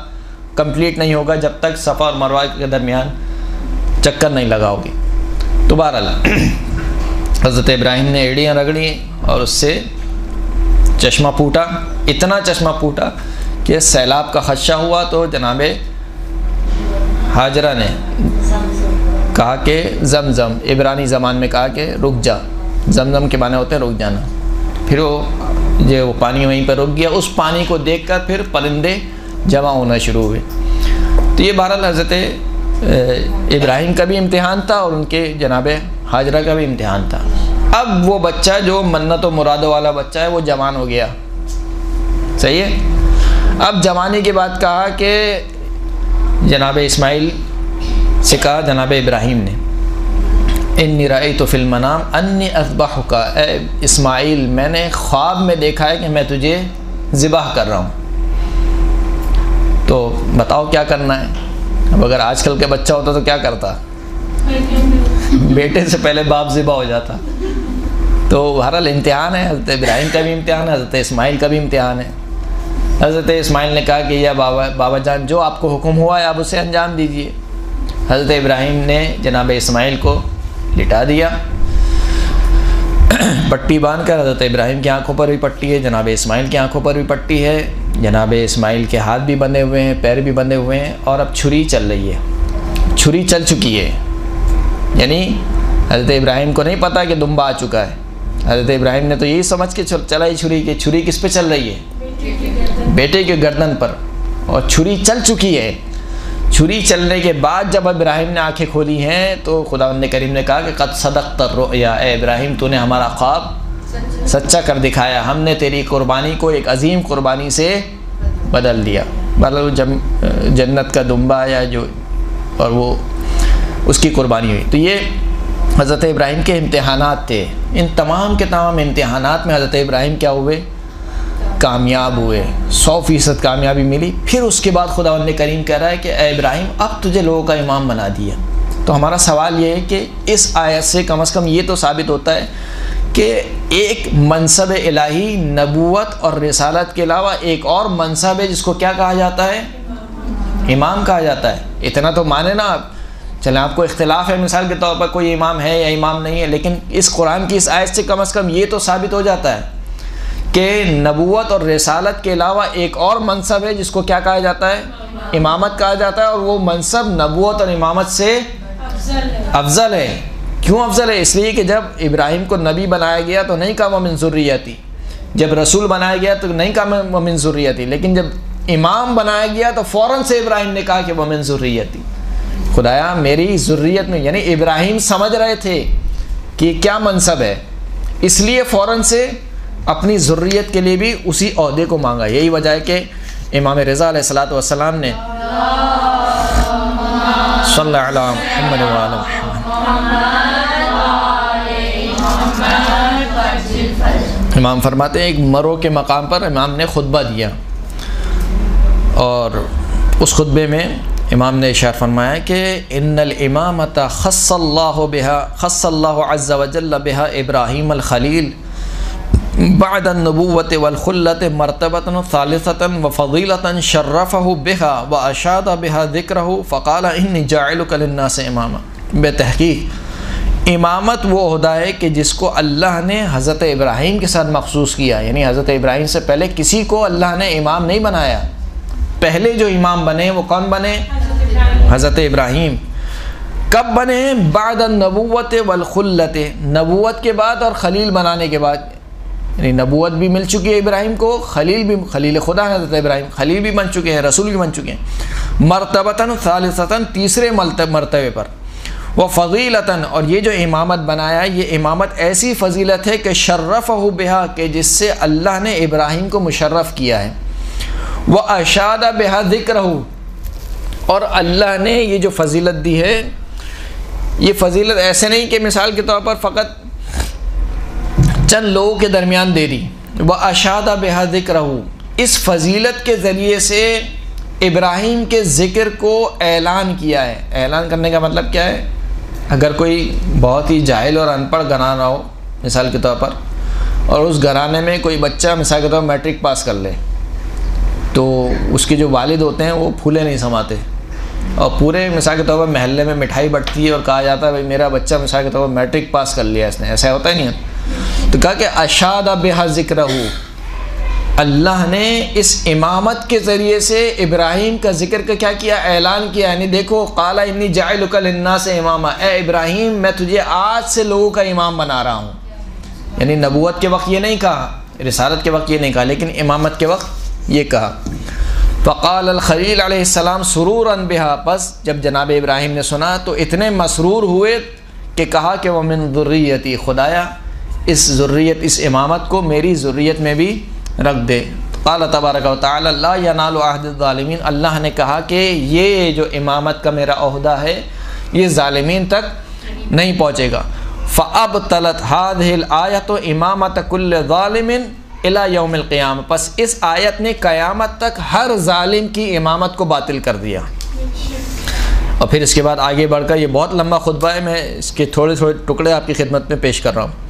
کمپلیٹ نہیں ہوگا جب تک صفا اور مروہ کے درمیان چکر نہیں لگاؤ گے۔ تو بہرحال حضرت ابراہیم نے ایڑیاں رگڑی اور اس سے چشمہ پھوٹا، اتنا چشمہ پھوٹا کہ سیلاب کا خدشہ ہوا، تو جناب حاجرہ نے کہا کہ زمزم، عبرانی زبان میں کہا کہ رک جا، زمزم کے معنی ہوتے ہیں رک جانا، پھر وہ پانی وہیں پہ رک گیا۔ اس پانی کو دیکھ کر پھر پرندے جمع ہونا شروع ہوئے۔ تو یہ بہرحال حضرت ابراہیم کا بھی امتحان تھا اور ان کے جناب حاجرہ کا بھی امتحان تھا۔ اب وہ بچہ جو منت و مرادوں والا بچہ ہے وہ جوان ہو گیا، صحیح ہے۔ اب جوانی کے بعد کہا کہ جناب اسماعیل سے کہا جناب ابراہیم نے، انی رأیت فی المنام انی اذبحک، اے اسماعیل میں نے خواب میں دیکھا ہے کہ میں تجھے ذبح کر رہا ہوں، تو بتاؤ کیا کرنا ہے۔ اب اگر آج کل کے بچہ ہوتا تو کیا کرتا؟ بیٹے سے پہلے باپ ذبح ہو جاتا۔ تو بہرحال امتحان ہے، حضرت ابراہیم کا بھی امتحان ہے، حضرت اسماعیل کا بھی امتحان ہے۔ حضرت اسماعیل نے کہا کہ یا بابا جان جو آپ کو حکم ہوا ہے آپ اسے انجام دیجئے۔ حضرت ابراہیم نے جناب اسماعیل کو لٹا دیا، پٹی باندھ کر، حضرت ابراہیم کی آنکھوں پر بھی پٹی ہے، جناب اسماعیل کی آنکھوں پر بھی پٹی ہے، جناب اسماعیل کے ہاتھ بھی بندھے ہوئے ہیں، پیر بھی بندھے ہوئے ہیں، اور اب چھری چل رہی ہے، چھری چل چکی ہے، یعنی حضرت ابراہیم کو نہیں پتا کہ دمبا آ چکا ہے۔ حضرت ابراہیم نے تو یہی سمجھ کے چلائی چھری، کہ چھری کس پہ چل رہی ہے؟ بیٹے کے گردن پر، اور چھری چل چکی ہے۔ چھری چلنے کے بعد جب ابراہیم نے آنکھیں کھولی ہیں تو خداوند کریم نے کہا کہ قد صدقت الرؤیا، اے ابراہیم تو نے ہمارا خواب سچا کر دکھایا، ہم نے تیری قربانی کو ایک عظیم قربانی سے بدل دیا۔ مطلب جب جنت کا دمبا یا جو، اور وہ اس کی قربانی ہوئی۔ تو یہ حضرت ابراہیم کے امتحانات تھے۔ ان تمام کے تمام امتحانات میں حضرت ابراہیم کیا ہوئے؟ کامیاب ہوئے، 100% کامیابی ملی۔ پھر اس کے بعد خداوند کریم کہہ رہا ہے کہ اے ابراہیم اب تجھے لوگوں کا امام بنا دیا۔ تو ہمارا سوال یہ ہے کہ اس آیت سے کم از کم یہ تو ثابت ہوتا ہے کہ ایک منصب الہی، نبوت اور رسالت کے علاوہ ایک اور منصب ہے جس کو کیا کہا جاتا ہے؟ امام کہا جاتا ہے۔ اتنا تو مانے نا آپ، چلیں آپ کو اختلاف ہے مثال کے طور پر کوئی امام ہے یا امام نہیں ہے، لیکن اس قرآن کی اس آیت سے کم از کم یہ تو ثابت ہو جاتا ہے کہ نبوت اور رسالت کے علاوہ ایک اور منصب ہے جس کو کیا کہا جاتا ہے؟ امامت کہا جاتا ہے، اور وہ منصب نبوت اور امامت سے افضل ہے۔ کیوں افضل ہے؟ اس لیے کہ جب ابراہیم کو نبی بنایا گیا تو نہیں کہا ومن ذریتی، جب رسول بنایا گیا تو نہیں کہا ومن ذریتی، لیکن جب امام بنایا گیا تو فوراً سے ابراہیم نے کہا کہ ومن ذریتی، خدایا میری ذریت میں، یعنی ابراہیم سمجھ رہے تھے کہ کیا منصب ہے، اس لیے فوراً سے اپنی ذریت کے لیے بھی اسی عہدے کو مانگا۔ یہی وجہ ہے کہ امام رضا علیہ الصلوۃ والسلام نے صلی اللہ علیہ محمد وعلی محمد، امام فرماتے ہیں ایک مرو کے مقام پر امام نے خطبہ دیا، اور اس خطبے میں امام نے ارشاد فرمایا کہ ان الامامۃ خص اللہ عز وجل بها ابراہیم الخلیل بعد النبوۃ والخلۃ مرتبۃ ثالثۃ وفضیلۃ شرفہ بها واشاد بها ذکرہ فقال انی جاعلک للناس اماما۔ بے تحقیق امامت وہ عہدہ ہے کہ جس کو اللہ نے حضرت ابراہیم کے ساتھ مخصوص کیا، یعنی حضرت ابراہیم سے پہلے کسی کو اللہ نے امام نہیں بنایا۔ پہلے جو امام بنے وہ کون بنے؟ حضرت ابراہیم۔ کب بنے؟ بعد النبوۃ والخلۃ، نبوت کے بعد اور خلیل بنانے کے بعد، یعنی نبوت بھی مل چکی ہے ابراہیم کو، خلیل بھی، خلیل خدا ہے حضرت ابراہیم، خلیل بھی بن چکے ہیں، رسول بھی بن چکے ہیں، مرتبتاً ثالثتاً، تیسرے مرتبے پر، وہ فضیلتاً، اور یہ جو امامت بنایا یہ امامت ایسی فضیلت ہے کہ شرفہ بہا، کہ جس سے اللہ نے ابراہیم کو مشرف کیا ہے، وہ اشاد بہا ذکرہ، اور اللہ نے یہ جو فضیلت دی ہے، یہ فضیلت ایسے نہیں کہ مثال کے طور پر فقط چند لوگوں کے درمیان دے دی، وہ اشاد بہا ذکرہ، اس فضیلت کے ذریعے سے ابراہیم کے ذکر کو اعلان کیا ہے۔ اعلان کرنے کا مطلب کیا ہے؟ اگر کوئی بہت ہی جاہل اور ان پڑھ گھرانہ ہو مثال کے طور پر، اور اس گھرانے میں کوئی بچہ مثال کے طور پر میٹرک پاس کر لے، تو اس کے جو والد ہوتے ہیں وہ پھولے نہیں سماتے، اور پورے مثال کے طور پر محلے میں مٹھائی بٹتی ہے اور کہا جاتا ہے بھائی میرا بچہ مثال کے طور پر میٹرک پاس کر لیا اس نے، ایسا ہوتا ہی نہیں ہے۔ تو کہا کہ اشاد بہا ذکرہ، اللہ نے اس امامت کے ذریعے سے ابراہیم کا ذکر کا کیا کیا؟ اعلان کیا، یعنی دیکھو قال انی جاعلک للناس اماما، اے ابراہیم میں تجھے آج سے لوگوں کا امام بنا رہا ہوں۔ یعنی نبوت کے وقت یہ نہیں کہا، رسالت کے وقت یہ نہیں کہا، لیکن امامت کے وقت یہ کہا۔ فقال الخلیل علیہ السلام سرورا بہا، پس جب جناب ابراہیم نے سنا تو اتنے مسرور ہوئے کہ کہا کہ ومن ذریتی، خدایا اس ذریت، اس امامت کو میری ذریت میں بھی رکھ دے۔ قال تبارک و تعالی لا ینال عہد الظالمین، اللہ نے کہا کہ یہ جو امامت کا میرا عہدہ ہے یہ ظالمین تک نہیں پہنچے گا۔ فابطلت هذه الآیۃ امامت کل ظالم الی یوم القیامہ، پس اس آیت نے قیامت تک ہر ظالم کی امامت کو باطل کر دیا۔ اور پھر اس کے بعد آگے بڑھ کر، یہ بہت لمبا خطبہ ہے، میں اس کے تھوڑے ٹکڑے آپ کی خدمت میں پیش کر رہا ہوں۔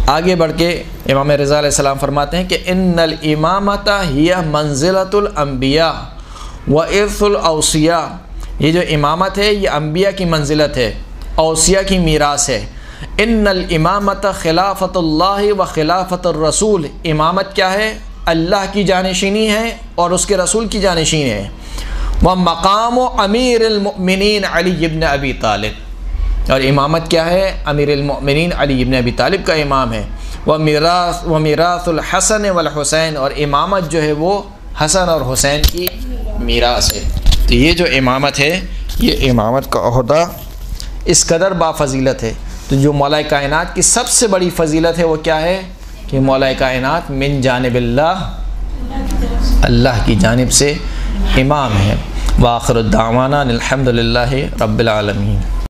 آگے بڑھ کے امام رضا علیہ السلام فرماتے ہیں کہ ان الامامۃ ہی منزلۃ الانبیاء و ارث الاوصیاء، یہ جو امامت ہے یہ انبیاء کی منزلت ہے، اوصیاء کی میراث ہے۔ ان الامامۃ خلافت اللہ و خلافت الرسول، امامت کیا ہے؟ اللہ کی جانشینی ہے اور اس کے رسول کی جانشین ہے۔ وہ مقام امیر المؤمنین علی بن ابی طالب، اور امامت کیا ہے؟ امیر المؤمنین علی بن ابی طالب کا امام ہے۔ ومیراث الحسن والحسین، اور امامت جو ہے وہ حسن اور حسین کی میراث ہے۔ تو یہ جو امامت ہے، یہ امامت کا عہدہ اس قدر بافضیلت ہے۔ تو جو مولا کائنات کی سب سے بڑی فضیلت ہے وہ کیا ہے؟ کہ مولا کائنات من جانب اللہ کی جانب سے امام ہے۔ وآخر الدعوانا الحمد للہ رب العالمین۔